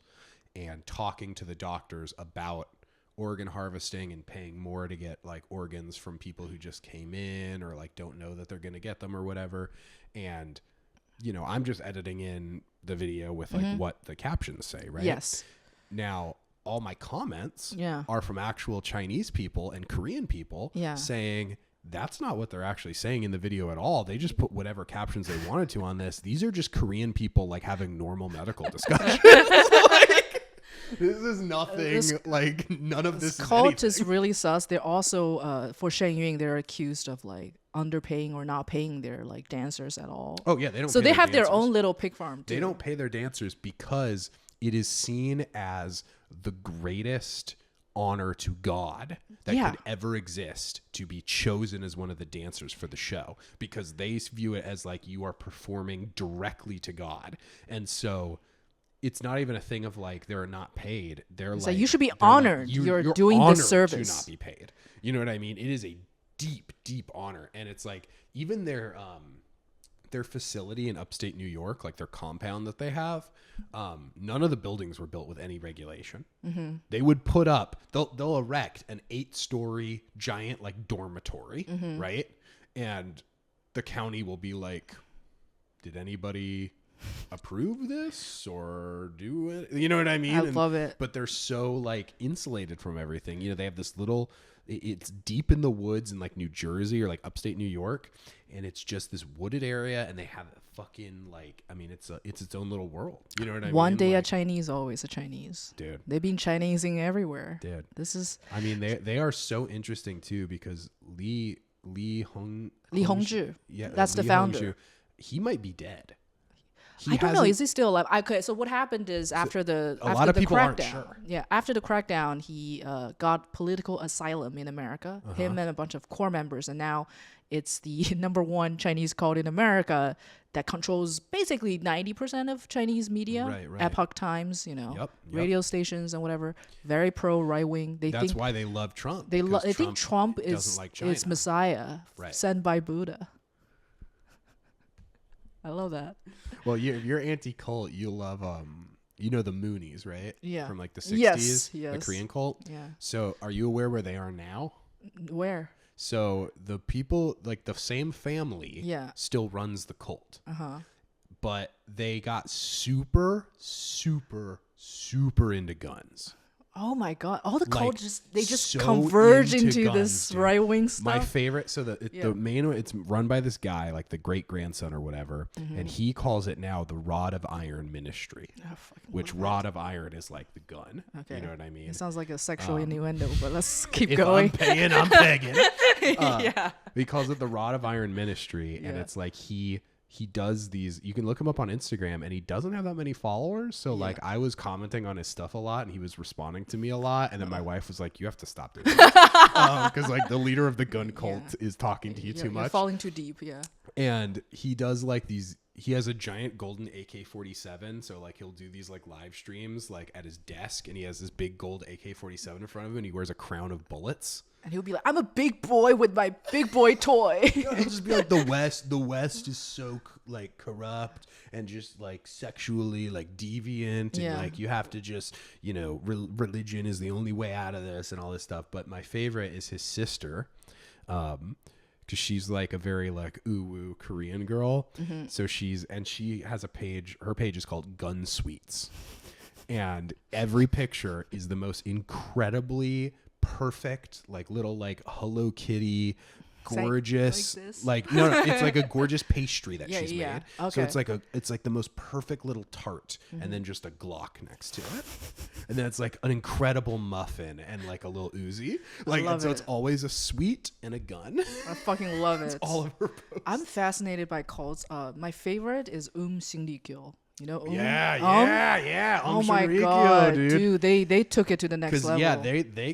and talking to the doctors about organ harvesting and paying more to get like organs from people who just came in or like don't know that they're going to get them or whatever. And, you know, I'm just editing in the video with like what the captions say, right? Yes. Now, all my comments Yeah. are from actual Chinese people and Korean people saying that's not what they're actually saying in the video at all. They just put whatever captions they wanted to on this. These are just Korean people like having normal medical discussions. Like, this is nothing. Like none of this cult is is really sus. They're also for Shen Yun, they're accused of like underpaying or not paying their like dancers at all. Oh yeah, they don't. So pay they their have their dancers. own little pig farm too. They don't pay their dancers because it is seen as the greatest honor to God that could ever exist to be chosen as one of the dancers for the show, because they view it as like you are performing directly to God. And so it's not even a thing of like they're not paid. They're like, you should be honored. You're doing honored this service to not be paid. You know what I mean? It is a deep, deep honor. And it's like even their facility in upstate New York, like their compound that they have, none of the buildings were built with any regulation. They would put up, they'll erect an 8-story giant like dormitory, right? And the county will be like, did anybody approve this or do it? You know what I mean? I love it. But they're so like insulated from everything. You know, they have this little, it's deep in the woods in like New Jersey or like upstate New York, and it's just this wooded area, and they have a fucking like, I mean, it's its own little world. You know what I mean? One day like, a Chinese, always a Chinese. Dude. They've been Chinesing everywhere. Dude. This is I mean, they are so interesting too, because Li Hongzhi. Yeah, That's the Li founder. Hongzhi, he might be dead. I don't know. Is he still alive? Okay, so what happened is after the lot of people aren't crackdown, sure. after the crackdown, he got political asylum in America. Him and a bunch of core members, and now it's the #1 Chinese cult in America that controls basically 90% of Chinese media. Right. Epoch Times, Yep. radio stations and whatever. Very pro right wing. That's why they love Trump. They think Trump doesn't like China. is Messiah Right. sent by Buddha. I love that. Well, if you're anti-cult, you love you know the Moonies, right? Yeah. From like the 60s, Yes. the Korean cult. Yeah. So, are you aware where they are now? Where? So, the people, like the same family still runs the cult. But they got super, super, super into guns. Oh my god! All the cults just so converge into guns, this dude. right wing stuff. My favorite, so the main one, it's run by this guy, like the great grandson or whatever, and he calls it now the Rod of Iron Ministry, which Rod of Iron is like the gun. Okay. You know what I mean? It sounds like a sexual innuendo, but let's keep if going. I'm paying, I'm pegging. Yeah. He calls it the Rod of Iron Ministry, and it's like he does these, you can look him up on Instagram, and he doesn't have that many followers. So like I was commenting on his stuff a lot, and he was responding to me a lot. And then my wife was like, you have to stop doing that. Cause like the leader of the gun cult is talking to you too much. You're falling too deep. Yeah. And he does like these, he has a giant golden AK-47. So like he'll do these like live streams like at his desk, and he has this big gold AK-47 in front of him, and he wears a crown of bullets. And he'll be like, I'm a big boy with my big boy toy. He'll just be like, the West is so like corrupt and just like sexually like deviant, and like you have to just, you know, religion is the only way out of this and all this stuff. But my favorite is his sister, because she's like a very like ooh Korean girl. So she has a page. Her page is called Gun Sweets. and every picture is the most incredibly perfect, like little like Hello Kitty, gorgeous, like no, it's like a gorgeous pastry that she's made. Okay. So it's like the most perfect little tart, and then just a Glock next to it, and then it's like an incredible muffin and like a little Uzi, like, and so it's always a sweet and a gun. I fucking love it. It's all of her posts. I'm fascinated by cults. My favorite is Sinrikyo. You know, yeah. Oh my god, dude, they took it to the next level. Yeah, they did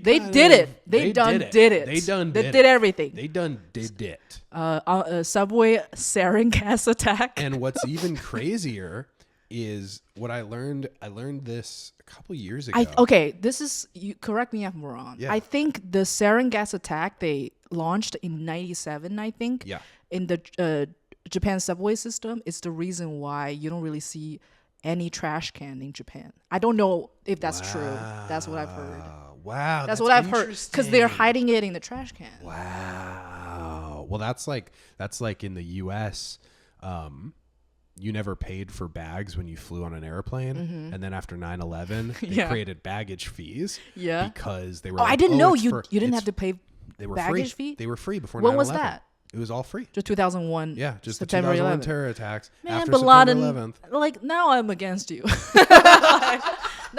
it. They did everything. They did it. Subway sarin gas attack. And what's even crazier is what I learned. I learned this a couple years ago. This is, you correct me if I'm wrong. Yeah. I think the sarin gas attack they launched in '97. I think. Yeah. In the Japan subway system is the reason why you don't really see any trash can in Japan. I don't know if that's true. That's what I've heard. Wow. That's what I've heard, because they're hiding it in the trash can. Wow. Well, that's like in the US, you never paid for bags when you flew on an airplane, and then after 9/11, they created baggage fees. Yeah. Because they were. I didn't know you didn't have to pay. They were baggage free. Fee? They were free before 9/11. When was that? It was all free. Just 2001. Yeah, just September the 2001 11th. terror attacks. Man, after Bin September Laden, 11th. like, now I'm against you. Now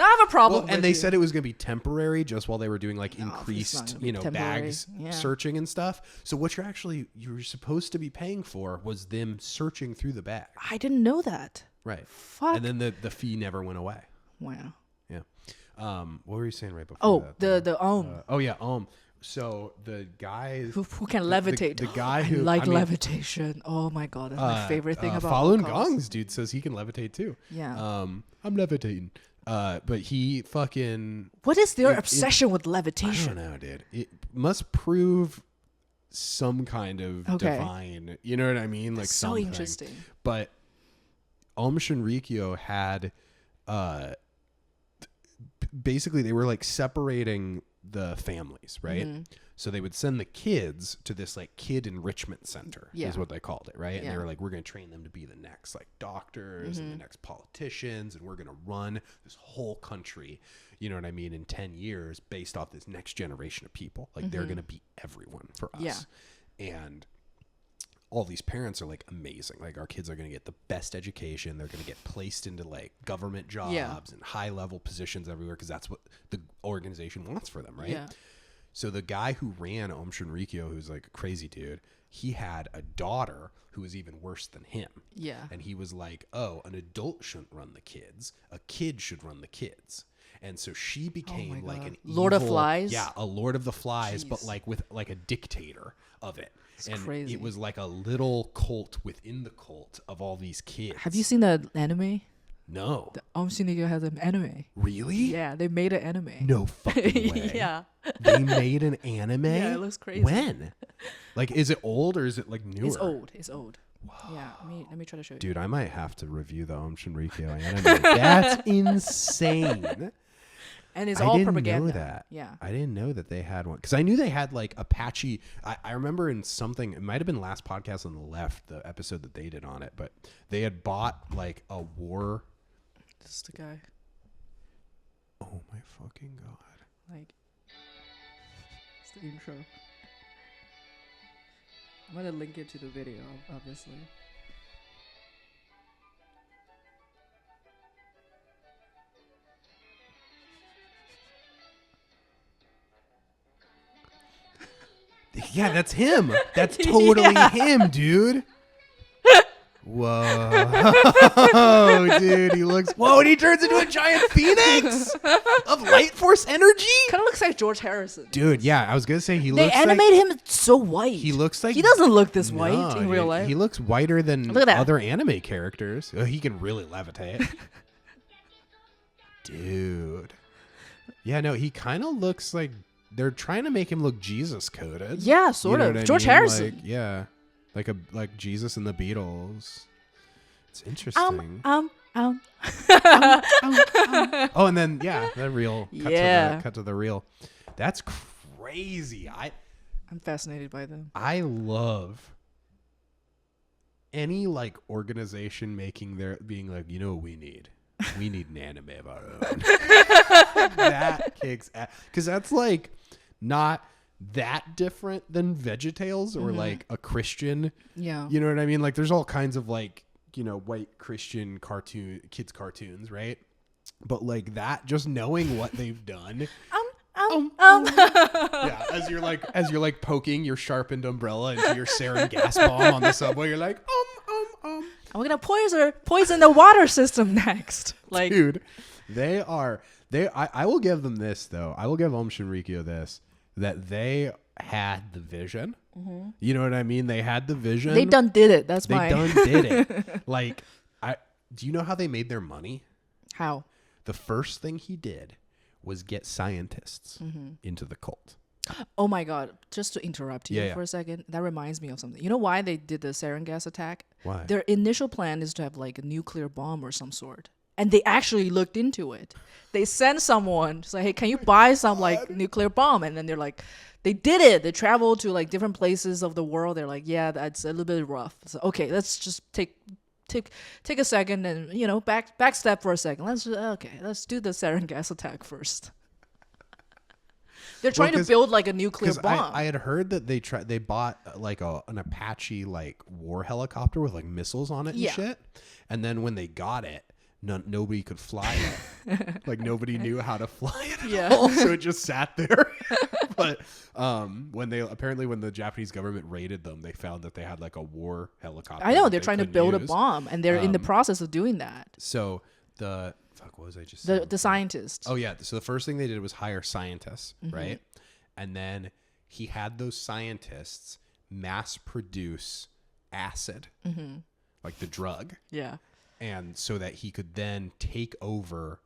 I have a problem. Well, and they said it was going to be temporary, just while they were doing like increased, bags searching and stuff. So what you're supposed to be paying for was them searching through the bag. I didn't know that. Right. Fuck. And then the fee never went away. Wow. Yeah. What were you saying right before that? Oh yeah. So the guy who can levitate. The guy who levitation. Oh my god, that's my favorite thing about Falun Gong's dude says he can levitate too. Yeah. I'm levitating. But he fucking. What is their obsession with levitation? I don't know, dude. It must prove some kind of divine. You know what I mean? Like so something. Interesting. But Shinrikyo had, basically they were like separating the families, right? Mm-hmm. So they would send the kids to this like kid enrichment center, is what they called it, right? And they were like, we're going to train them to be the next like doctors and the next politicians, and we're going to run this whole country, you know what I mean, in 10 years based off this next generation of people. Like they're going to be everyone for us. Yeah. And all these parents are like, amazing. Like our kids are going to get the best education. They're going to get placed into like government jobs and high level positions everywhere, because that's what the organization wants for them, right? Yeah. So the guy who ran Shinrikyo, who's like a crazy dude, he had a daughter who was even worse than him. Yeah. And he was like, oh, an adult shouldn't run the kids. A kid should run the kids. And so she became like an Lord of Flies? Yeah, a Lord of the Flies, but like with like a dictator of it. It's and crazy. It was like a little cult within the cult of all these kids. Have you seen the anime? No. The Shinrikyo has an anime. Really? Yeah, they made an anime. No fucking way. Yeah. They made an anime? Yeah, it looks crazy. When? Like, is it old or is it like newer? It's old. Wow. Yeah, let me try to show you. Dude, I might have to review the Shinrikyo anime. That's insane. And it's all propaganda. I didn't know that. Yeah. I didn't know that they had one. Because I knew they had like Apache. I remember in something, it might have been last podcast on the left, the episode that they did on it, but they had bought like a war. This is the guy. Oh my fucking god. Like, it's the intro. I'm going to link it to the video, obviously. Yeah, that's him. That's totally him, dude. Whoa, dude, he looks. Whoa, and he turns into a giant phoenix of light force energy. Kind of looks like George Harrison. Dude, yeah, I was gonna say they animate him so white. He looks like he doesn't look this white in real life. He looks whiter than other anime characters. Oh, he can really levitate. Dude. Yeah, no, he kind of looks like they're trying to make him look Jesus coded. Yeah, sort of. George Harrison. Like, yeah. Like Jesus and the Beatles. It's interesting. Oh, and then the reel. Cut to the reel. That's crazy. I'm fascinated by them. I love any like organization being like, you know what we need? we need an anime of our own. That kicks ass. Because that's like not that different than VeggieTales or like a Christian. Yeah. You know what I mean? Like there's all kinds of like, white Christian kids cartoons, right? But like that, just knowing what they've done. Yeah, as you're like poking your sharpened umbrella into your sarin gas bomb on the subway, you're like, I'm gonna poison the water system next. Like, dude, I will give them this though. I will give Shinrikyo this, that they had the vision. Mm-hmm. You know what I mean? They had the vision. They done did it. They done did it. Like, do you know how they made their money? How? The first thing he did was get scientists into the cult. Oh my God. Just to interrupt you for a second, that reminds me of something. You know why they did the sarin gas attack? Why? Their initial plan is to have like a nuclear bomb or some sort. And they actually looked into it. They sent someone to say, hey, can you buy some like nuclear bomb? And then they're like, they did it. They traveled to like different places of the world. They're like, yeah, that's a little bit rough. So, okay, let's just take a second and back step for a second. Let's do the sarin gas attack first. They're trying to build like a nuclear bomb. I had heard that they bought like an Apache like war helicopter with like missiles on it and shit. And then when they got it, nobody could fly it. Like nobody knew how to fly it at all, so it just sat there. But when the Japanese government raided them, they found that they had like a war helicopter. I know they're trying to build a bomb, and they're in the process of doing that. So what was I just saying? The scientists. Oh yeah. So the first thing they did was hire scientists, right? And then he had those scientists mass produce acid, like the drug. Yeah. And so that he could then take over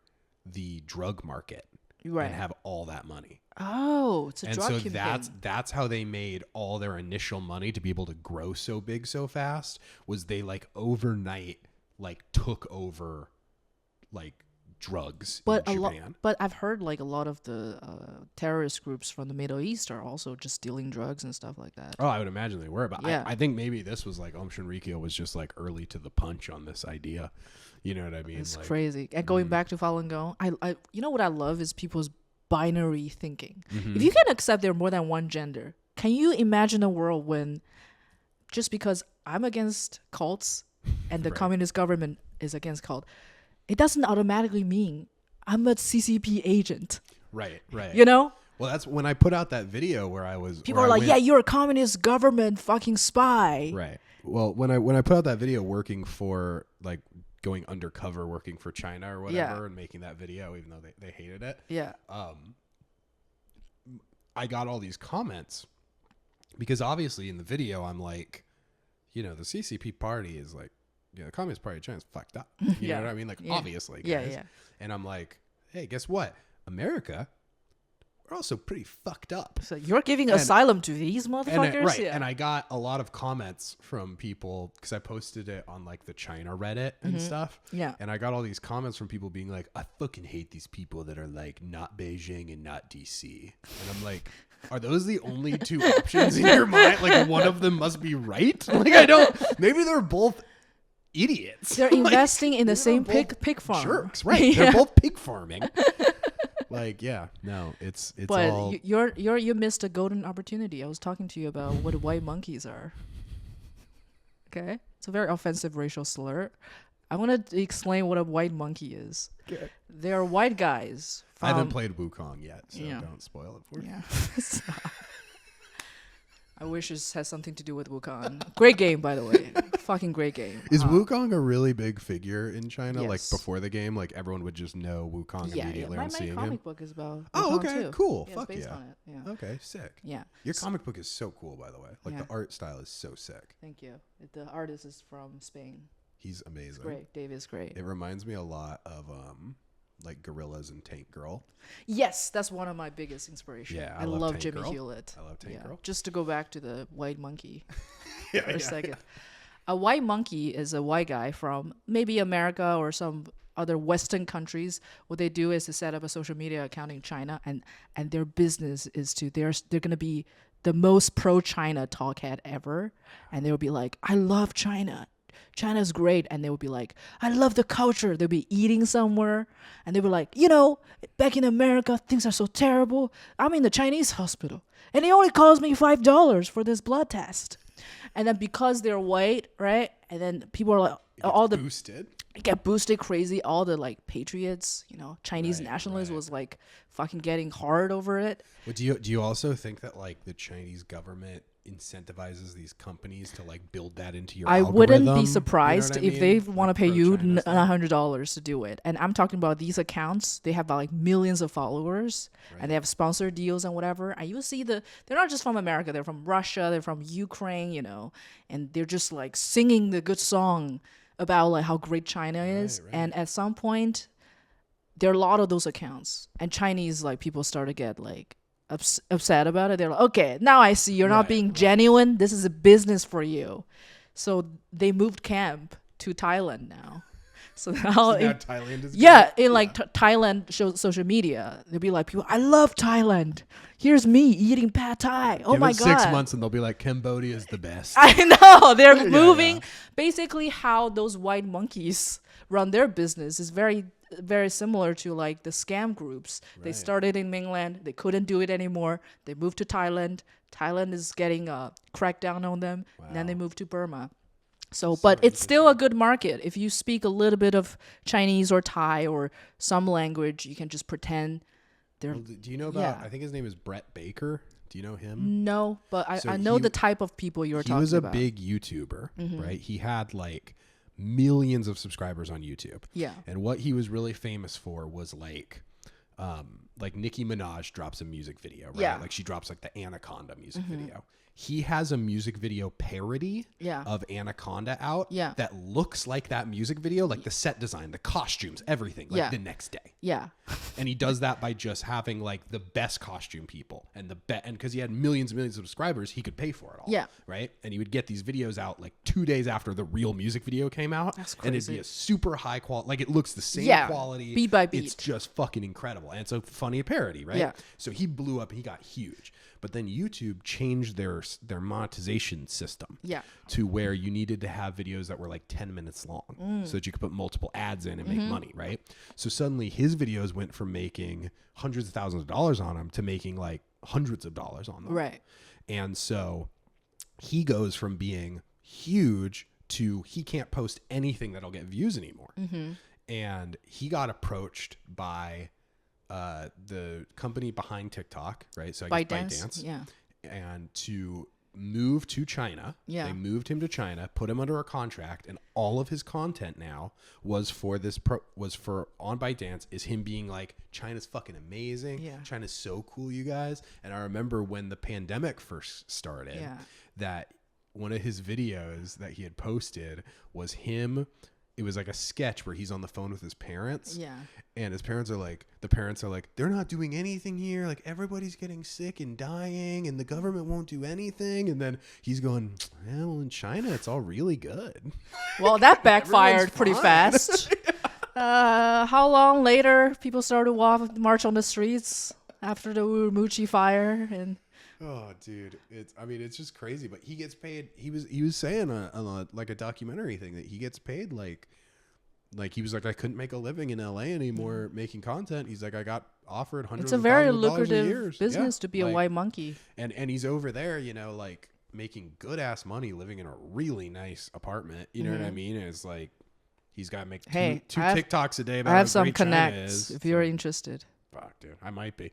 the drug market and have all that money. Oh, it's a drug kingpin. And so that's how they made all their initial money to be able to grow so big so fast, was they like overnight like took over like drugs in Japan. But I've heard like a lot of the terrorist groups from the Middle East are also just stealing drugs and stuff like that. Oh, I would imagine they were, but I think maybe this was like Shinrikyo was just like early to the punch on this idea. You know what I mean? It's like, crazy. And going back to Falun Gong, I you know what I love is people's binary thinking. If you can accept there are more than one gender, can you imagine a world when just because I'm against cults and the communist government is against cult, it doesn't automatically mean I'm a CCP agent. Right. You know? Well, that's when I put out that video where I was... People are like, yeah, you're a communist government fucking spy. Right. Well, when I put out that video working for, like, going undercover, working for China or whatever, and making that video, even though they hated it. Yeah. I got all these comments because obviously in the video, I'm like, the CCP party is like, the Communist Party of China is fucked up. You know what I mean? Like, obviously. Guys. Yeah. And I'm like, hey, guess what? America, we're also pretty fucked up. So you're giving asylum to these motherfuckers? Right. Yeah. And I got a lot of comments from people because I posted it on like the China Reddit and stuff. Yeah. And I got all these comments from people being like, I fucking hate these people that are like not Beijing and not DC. And I'm like, are those the only two options in your mind? Like one of them must be right? Like maybe they're both idiots. They're investing in the same pig farm. Jerks, right? They're both pig farming. Like, it's but all. You missed a golden opportunity. I was talking to you about what white monkeys are. Okay, it's a very offensive racial slur. I want to explain what a white monkey is. Okay. They're white guys. I haven't played Wukong yet, so don't spoil it for me. Yeah. I wish it has something to do with Wukong. Great game, by the way. Fucking great game. Is Wukong a really big figure in China? Yes. Like before the game, like everyone would just know Wukong immediately on seeing him? My comic book is about Wukong okay, too. Cool. Yeah, Fuck it's based yeah. on it. Yeah. Okay, sick. Yeah. Your comic book is so cool, by the way. Like the art style is so sick. Thank you. The artist is from Spain. He's amazing. It's great. Dave is great. It reminds me a lot of like Gorillas and Tank Girl. Yes, that's one of my biggest inspirations. Yeah, I love Tank Jimmy Girl. Hewlett. I love Tank Girl. Just to go back to the white monkey for a second. A white monkey is a white guy from maybe America or some other Western countries. What they do is to set up a social media account in China, and their business is they're going to be the most pro-China talk head ever, and they'll be like, I love China. China's great. And they would be like, I love the culture. They'll be eating somewhere. And they'll be like, back in America, things are so terrible. I'm in the Chinese hospital. And it only cost me $5 for this blood test. And then because they're white, right? And then people are like, boosted. Get boosted crazy. All the like patriots, Chinese nationalists was like fucking getting hard over it. But do you also think that like the Chinese government incentivizes these companies to like build that into your algorithm? Wouldn't be surprised if they want to pay you $100 to do it. And I'm talking about these accounts. They have like millions of followers, and they have sponsored deals and whatever. And you see they're not just from America. They're from Russia. They're from Ukraine. And they're just like singing the good song about like how great China is. Right. And at some point, there are a lot of those accounts, and Chinese like people start to get like upset about it. They're like, okay, now I see you're not being genuine. This is a business for you. So they moved camp to Thailand now. So now Thailand is Thailand social media, they'll be like, people, I love Thailand. Here's me eating pad thai. Oh my God. 6 months and they'll be like, Cambodia is the best. I know. They're moving. Basically how those white monkeys run their business is very, very similar to like the scam groups. Right. They started in mainland. They couldn't do it anymore. They moved to Thailand. Thailand is getting a crackdown on them. Wow. And then they moved to Burma. But it's still a good market. If you speak a little bit of Chinese or Thai or some language, you can just pretend they're... Well, do you know about... I think his name is Brett Baker. Do you know him? No, but I know the type of people you're talking about. He was a big YouTuber, right? He had like millions of subscribers on YouTube. Yeah. And what he was really famous for was like Nicki Minaj drops a music video, right? Yeah. Like she drops like the Anaconda music video. He has a music video parody of Anaconda out that looks like that music video, like the set design, the costumes, everything, like the next day. Yeah. And he does that by just having like the best costume people and and because he had millions and millions of subscribers, he could pay for it all. Yeah. Right. And he would get these videos out like 2 days after the real music video came out. That's crazy. And it'd be a super high quality, like it looks the same quality. Beat by beat. It's just fucking incredible. And it's a funny parody, right? Yeah. So he blew up and he got huge. But then YouTube changed their monetization system to where you needed to have videos that were like 10 minutes long so that you could put multiple ads in and make money, right? So suddenly his videos went from making hundreds of thousands of dollars on them to making like hundreds of dollars on them. Right. And so he goes from being huge to he can't post anything that'll get views anymore. And he got approached by... the company behind TikTok, right? So I guess ByteDance. Yeah. And to move to China. Yeah. They moved him to China, put him under a contract, and all of his content now was for on ByteDance is him being like, China's fucking amazing. Yeah. China's so cool, you guys. And I remember when the pandemic first started, that one of his videos that he had posted was him. It was like a sketch where he's on the phone with his parents. Yeah. And his parents are like, they're not doing anything here. Like everybody's getting sick and dying and the government won't do anything. And then he's going, well, in China, it's all really good. Well, that backfired pretty fast. How long later people started to march on the streets after the Urumqi fire and... Oh, dude, it's just crazy. But he gets paid. He was saying on a documentary thing that he gets paid like he was like, I couldn't make a living in LA anymore making content. He's like, I got offered hundreds. It's a very lucrative business to be a white monkey. And he's over there, like making good ass money, living in a really nice apartment. You know what I mean? And it's like he's got to make two TikToks a day. About I have some connects if you're interested. Fuck, dude, I might be.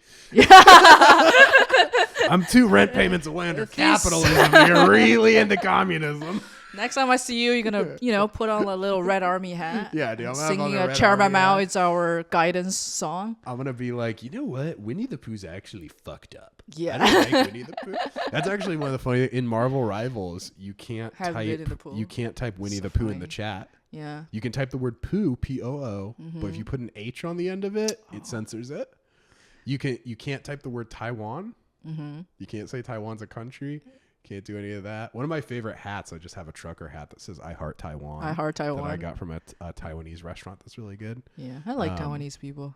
I'm 2 rent payments away under capitalism. You're really into communism. Next time I see you, you're gonna, put on a little Red Army hat. Yeah, dude. I'm singing a Charmamau. It's our guidance song. I'm gonna be like, you know what? Winnie the Pooh's actually fucked up. Yeah. I don't like Winnie the Pooh. That's actually one of the funny in Marvel Rivals. You can't type Winnie the Pooh in the chat. Yeah. You can type the word poo, P-O-O, but if you put an H on the end of it, it censors it. You can't type the word Taiwan. You can't say Taiwan's a country. Can't do any of that. One of my favorite hats, I just have a trucker hat that says I heart Taiwan. I heart Taiwan. That I got from a Taiwanese restaurant that's really good. Yeah, I like Taiwanese people.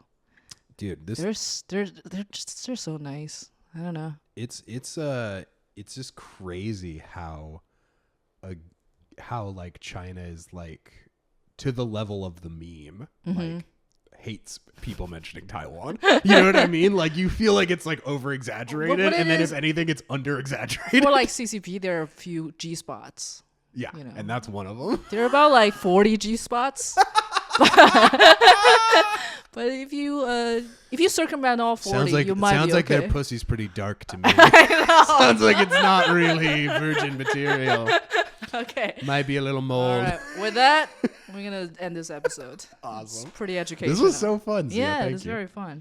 Dude, they're so nice. I don't know. It's just crazy how how like China is like to the level of the meme, like hates people mentioning Taiwan. You know what I mean? Like you feel like it's like over exaggerated, and then if anything, it's under exaggerated. For like CCP, there are a few G spots. Yeah, and that's one of them. There are about like 40 G spots. But if you circumvent all 40, you might be okay. Sounds like their pussy's pretty dark to me. Sounds like it's not really virgin material. Okay. Might be a little mold. All right. With that, we're going to end this episode. Awesome. It's pretty educational. This was so fun. Zia. Yeah, Thank it's you. very fun.